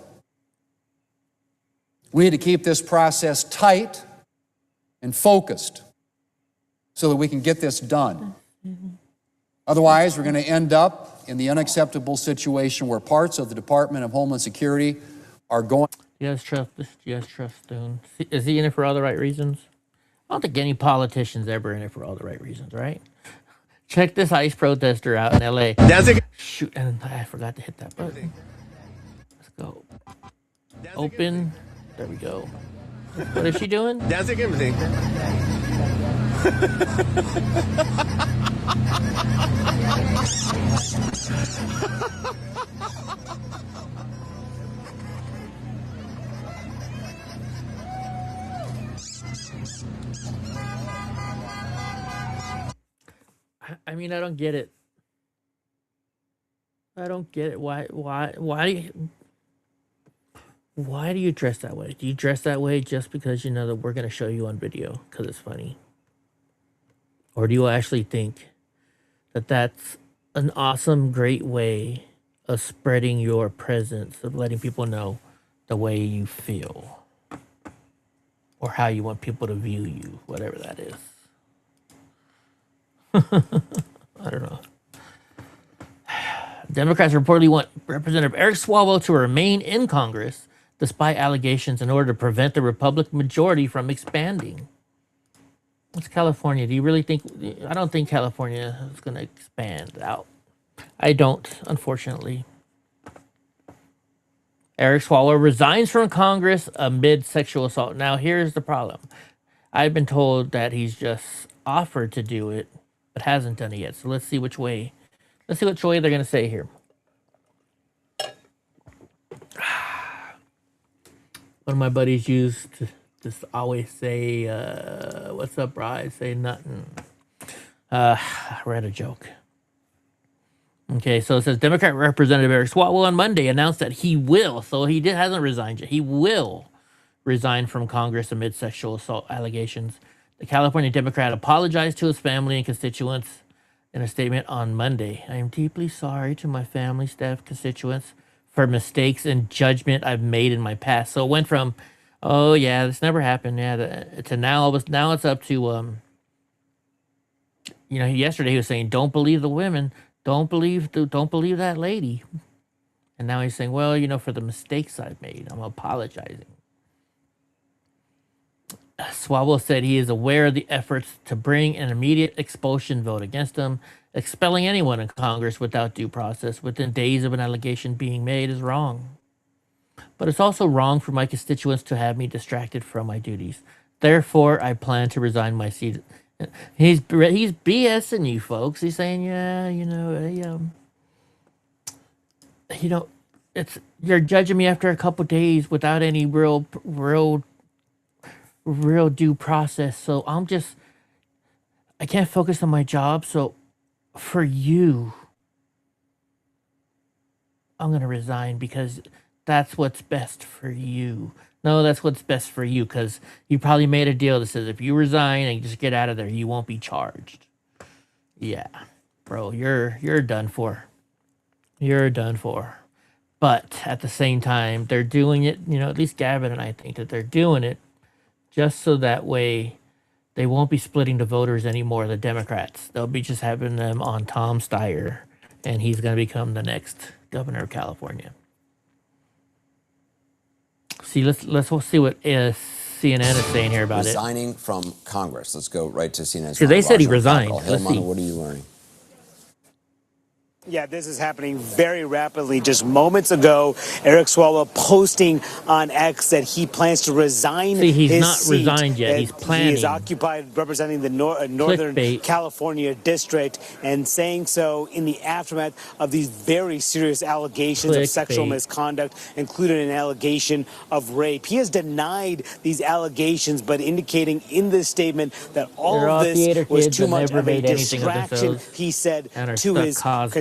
We need to keep this process tight and focused so that we can get this done. Otherwise, we're going to end up in the unacceptable situation where parts of the Department of Homeland Security are going. Yes, trust Stone. Is he in it for all the right reasons? I don't think any politician's ever in it for all the right reasons, right? Check this ICE protester out in LA. Shoot, and I forgot to hit that button. Let's go. Open. There we go. What is she doing? I mean, I don't get it. I don't get it. Why do you dress that way? Do you dress that way just because you know that we're going to show you on video because it's funny? Or do you actually think that that's an awesome, great way of spreading your presence, of letting people know the way you feel or how you want people to view you, whatever that is? I don't know. Democrats reportedly want Representative Eric Swalwell to remain in Congress despite allegations in order to prevent the Republican majority from expanding. What's California? Do you really think? I don't think California is going to expand out. I don't, unfortunately. Eric Swalwell resigns from Congress amid sexual assault. Now, here's the problem. I've been told that he's just offered to do it, but hasn't done it yet. So let's see which way. Let's see which way they're going to say here. One of my buddies used to just always say, what's up, bro? I say nothing. I read a joke. Okay, so it says Democrat Representative Eric Swalwell on Monday announced that he will, so he hasn't resigned yet, he will resign from Congress amid sexual assault allegations. The California Democrat apologized to his family and constituents in a statement on Monday. I am deeply sorry to my family, staff, constituents for mistakes and judgment I've made in my past. So it went from, oh yeah, this never happened, yeah, to now it's up to, yesterday he was saying, don't believe the women, don't believe that lady. And now he's saying, well, for the mistakes I've made, I'm apologizing. Swalwell said he is aware of the efforts to bring an immediate expulsion vote against him. Expelling anyone in Congress without due process within days of an allegation being made is wrong. But it's also wrong for my constituents to have me distracted from my duties. Therefore, I plan to resign my seat. He's BSing you, folks. He's saying, yeah, you're judging me after a couple days without any real due process. So I can't focus on my job. So for you, I'm going to resign because that's what's best for you. No, that's what's best for you because you probably made a deal that says if you resign and you just get out of there, you won't be charged. Yeah, bro, you're done for. You're done for. But at the same time, they're doing it, at least Gavin and I think that they're doing it just so that way they won't be splitting the voters anymore, the Democrats. They'll be just having them on Tom Steyer, and he's going to become the next governor of California. See, let's see what CNN is saying here about Resigning from Congress. Let's go right to CNN. So they said he resigned. Let's see. What are you learning? Yeah, this is happening very rapidly. Just moments ago, Eric Swalwell posting on X that he plans to resign his seat. See, he's not resigned yet. He's planning. He is occupied representing the Northern California district and saying so in the aftermath of these very serious allegations of sexual misconduct, including an allegation of rape. He has denied these allegations, but indicating in this statement that all of this was too much of a distraction, he said, to his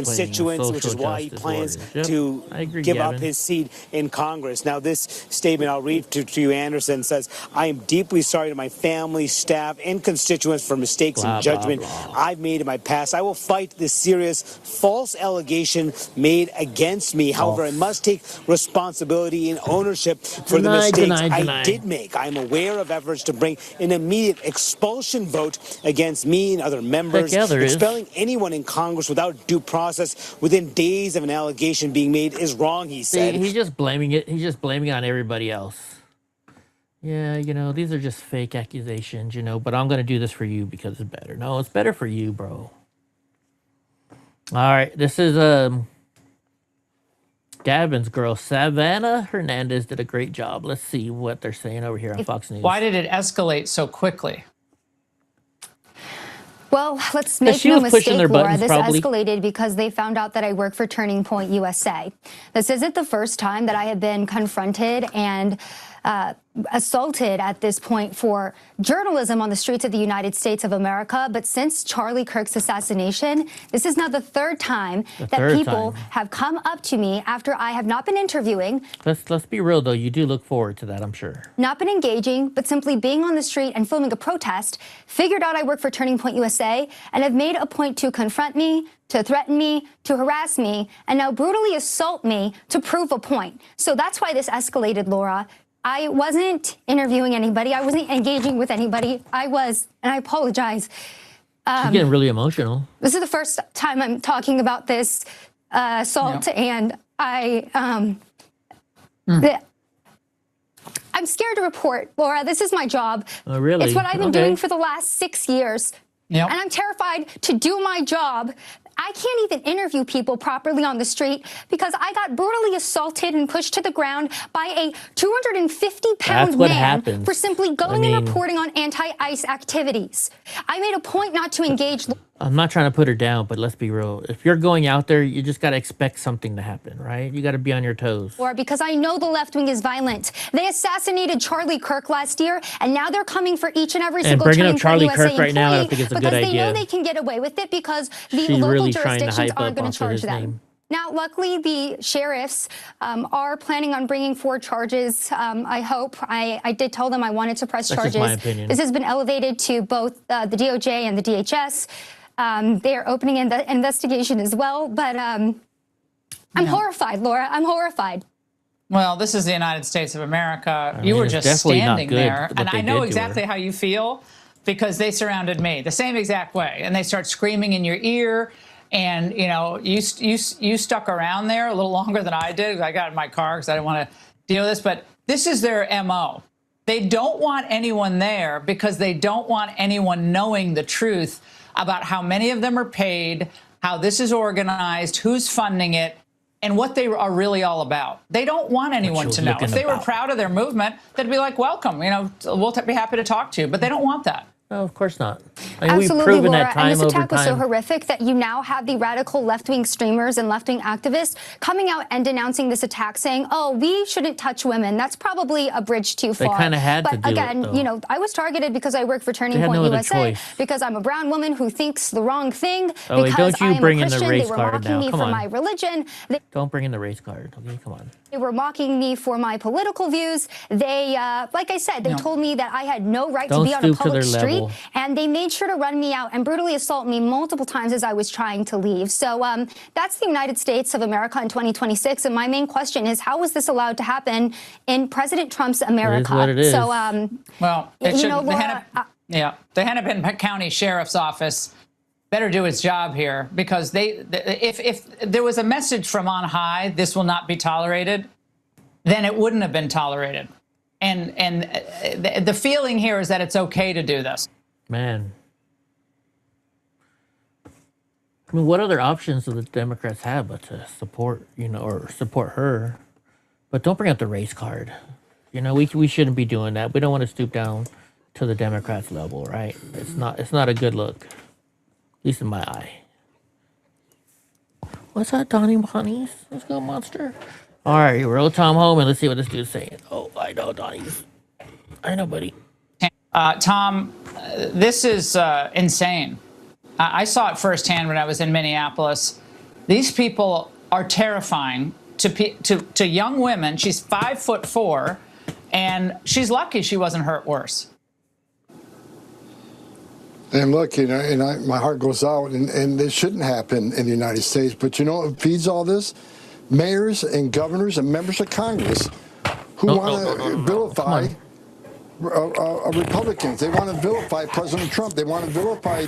constituents, which is why he plans to give up his seat in Congress. Now, this statement I'll read to you, Anderson, says, I am deeply sorry to my family, staff, and constituents for mistakes and judgment I've made in my past. I will fight this serious false allegation made against me. However, I must take responsibility and ownership for the mistakes I did make. I am aware of efforts to bring an immediate expulsion vote against me and other members. Expelling anyone in Congress without due process within days of an allegation being made is wrong, he said. He's just blaming it. He's just blaming it on everybody else. Yeah, these are just fake accusations, but I'm going to do this for you because it's better. No, it's better for you, bro. All right, this is Gavin's girl, Savannah Hernandez, did a great job. Let's see what they're saying over here on Fox News. Why did it escalate so quickly? Well, let's make she no was pushing mistake, their Laura. buttons, This probably. escalated because they found out that I work for Turning Point USA. This isn't the first time that I have been confronted and assaulted at this point for journalism on the streets of the United States of America. But since Charlie Kirk's assassination, this is now the third time that people have come up to me after I have not been interviewing. Let's be real, though. You do look forward to that, I'm sure. Not been engaging, but simply being on the street and filming a protest, figured out I work for Turning Point USA, and have made a point to confront me, to threaten me, to harass me, and now brutally assault me to prove a point. So that's why this escalated, Laura. I wasn't interviewing anybody. I wasn't engaging with anybody. I was, and I apologize. She's getting really emotional. This is the first time I'm talking about this assault, and I'm scared to report, Laura. This is my job. Oh, really? It's what I've been doing for the last 6 years. And I'm terrified to do my job. I can't even interview people properly on the street because I got brutally assaulted and pushed to the ground by a 250-pound man for simply going and reporting on anti-ICE activities. I made a point not to engage. I'm not trying to put her down, but let's be real. If you're going out there, you just got to expect something to happen, right? You got to be on your toes. Or because I know the left wing is violent. They assassinated Charlie Kirk last year, and now they're coming for each and every single bringing up Turning Charlie Point USA Kirk right now, I don't think employee it's a good because they know idea. they can get away with it because the She's local really trying to jurisdictions hype aren't up going to onto charge his them. name. Now, luckily, the sheriffs are planning on bringing 4 charges. I hope. I did tell them I wanted to press That's just charges. my opinion. This has been elevated to both the DOJ and the DHS. They are opening an investigation as well. But I'm horrified, Laura. I'm horrified. Well, this is the United States of America. I mean, You were it's just definitely not standing good there, what and they I know did to exactly her. how you feel because they surrounded me the same exact way, and they start screaming in your ear. And you know, you stuck around there a little longer than I did. I got in my car because I didn't want to deal with this. But this is their MO. They don't want anyone there because they don't want anyone knowing the truth about how many of them are paid, how this is organized, who's funding it, and what they are really all about. They don't want anyone to know. If they were proud of their movement, they'd be like, welcome, you know, we'll be happy to talk to you. But they don't want that. No, of course not. I mean, Absolutely, we've proven Laura. that time and this over attack was so time. horrific that you now have the radical left-wing streamers and left-wing activists coming out and denouncing this attack, saying, "Oh, we shouldn't touch women." That's probably a bridge too far. They kind of had to but do again, it, though. you know, I was targeted because I work for Turning They had Point no other USA choice. because I'm a brown woman who thinks the wrong thing. Oh, wait, because don't you I am bring a in the Christian. race They were card mocking now. me Come for on. my religion. Don't bring in the race card. Okay, come on. They were mocking me for my political views. They, like I said, they told me that I had no right to Don't be on a stoop to public their street, level. and they made sure to run me out and brutally assault me multiple times as I was trying to leave. So that's the United States of America in 2026, and my main question is, how was this allowed to happen in President Trump's America? what it is. So, Well, it you should, know, Laura, the Hennepin County Sheriff's Office better do its job here because if there was a message from on high, this will not be tolerated, then it wouldn't have been tolerated. And the feeling here is that it's okay to do this. Man. I mean, what other options do the Democrats have but to support, or support her? But don't bring up the race card. You know, we shouldn't be doing that. We don't want to stoop down to the Democrats' level, right? It's not a good look, at least in my eye. What's that, Donnie? Honeys? Let's go, monster. All right, roll Tom home and let's see what this dude's saying. Oh, I know, Donnie. I know, buddy. Tom, this is insane. I saw it firsthand when I was in Minneapolis. These people are terrifying to young women. She's 5'4", and she's lucky she wasn't hurt worse. And look, my heart goes out, and this shouldn't happen in the United States. But you know what feeds all this? Mayors and governors and members of Congress who want to vilify Republicans. They want to vilify President Trump. They want to vilify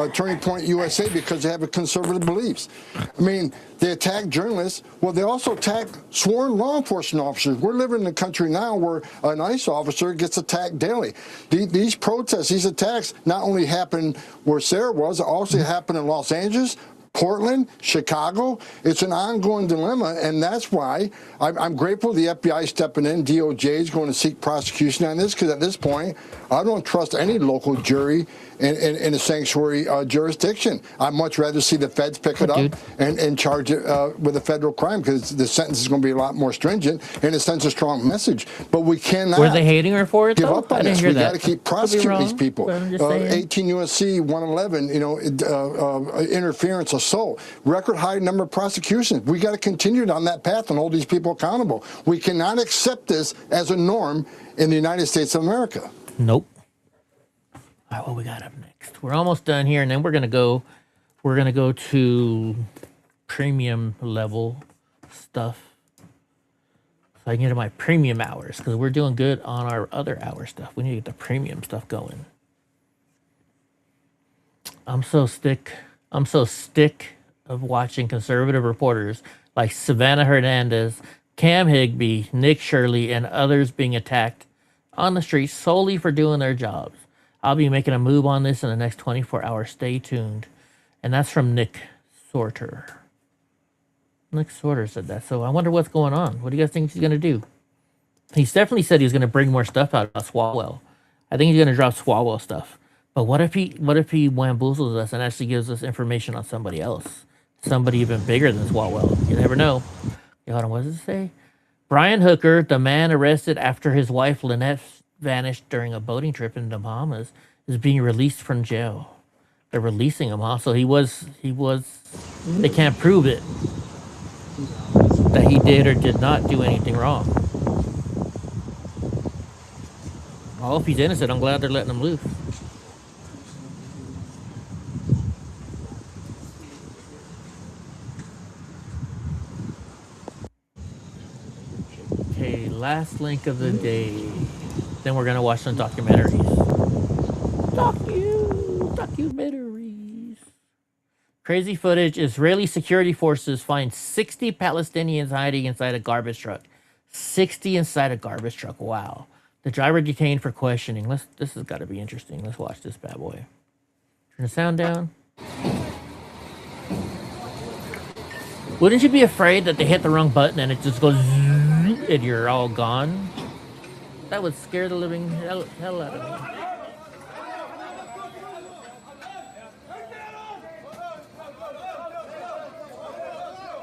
Turning Point USA because they have conservative beliefs. I mean, they attack journalists. Well, they also attack sworn law enforcement officers. We're living in a country now where an ICE officer gets attacked daily. These protests, these attacks not only happen where Sarah was, also happen in Los Angeles, Portland, Chicago. It's an ongoing dilemma, and that's why I'm grateful the FBI stepping in. DOJ is going to seek prosecution on this, because at this point, I don't trust any local jury in a sanctuary jurisdiction. I'd much rather see the feds pick it up and charge it with a federal crime, because the sentence is going to be a lot more stringent and it sends a strong message. But we cannot. Were they hating her for it? Give though? up on I didn't this. hear We that. got to keep prosecuting these people. 18 U.S.C. 111, interference, assault, record high number of prosecutions. We got to continue on that path and hold these people accountable. We cannot accept this as a norm in the United States of America. Nope. All right, what we got up next? We're almost done here, and then we're gonna go to premium level stuff. So I can get to my premium hours, because we're doing good on our other hour stuff. We need to get the premium stuff going. I'm so sick of watching conservative reporters like Savannah Hernandez, Cam Higbee, Nick Shirley, and others being attacked on the streets solely for doing their jobs. I'll be making a move on this in the next 24 hours. Stay tuned. And that's from Nick Sorter. Nick Sorter said that. So I wonder what's going on. What do you guys think he's going to do? He's definitely said he's going to bring more stuff out about Swalwell. I think he's going to drop Swalwell stuff. But what if he bamboozles us and actually gives us information on somebody else? Somebody even bigger than Swalwell. You never know. Hold on, what does it say? Brian Hooker, the man arrested after his wife Lynette vanished during a boating trip in the Bahamas, is being released from jail. They're releasing him, huh? So he was, they can't prove it, that he did or did not do anything wrong. Well, if he's innocent, I'm glad they're letting him loose. Okay, last link of the day. Then we're gonna watch some documentaries. Documentaries. Crazy footage. Israeli security forces find 60 Palestinians hiding inside a garbage truck. 60 inside a garbage truck. Wow. The driver detained for questioning. This has got to be interesting. Let's watch this bad boy. Turn the sound down. Wouldn't you be afraid that they hit the wrong button and it just goes and you're all gone? That would scare the living hell out of me.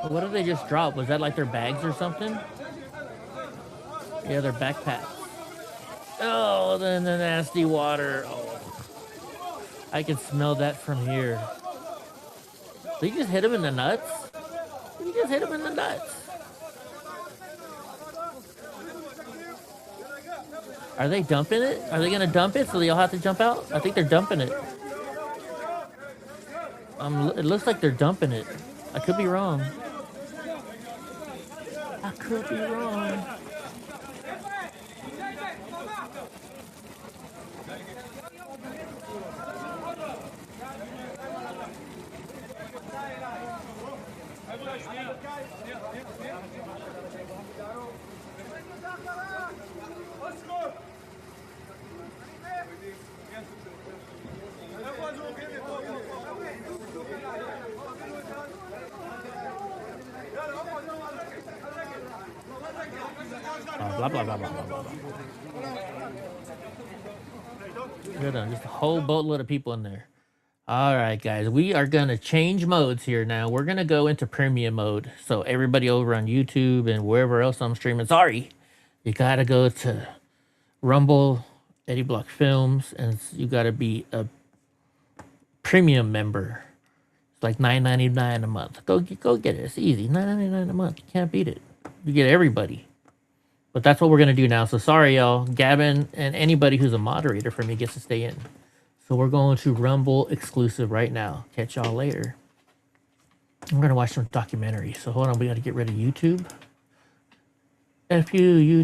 What did they just drop? Was that like their bags or something? Yeah, their backpacks. Oh, then the nasty water. Oh, I can smell that from here. Did you just hit him in the nuts? Did you just hit him in the nuts? Are they dumping it? Are they going to dump it so they all have to jump out? I think they're dumping it. It looks like they're dumping it. I could be wrong. I could be wrong. Blah, blah, blah, blah, blah, blah, blah. Good on, just a whole boatload of people in there. All right, guys, we are going to change modes here now. We're going to go into premium mode. So everybody over on YouTube and wherever else I'm streaming, sorry, you got to go to Rumble, Eddie Block Films, and you got to be a premium member. It's like $9.99 a month. Go get it. It's easy. $9.99 a month. You can't beat it. You get everybody. But that's what we're going to do now. So sorry, y'all. Gavin and anybody who's a moderator for me gets to stay in. So we're going to Rumble exclusive right now. Catch y'all later. I'm going to watch some documentaries. So hold on. We got to get rid of YouTube. F you, YouTube.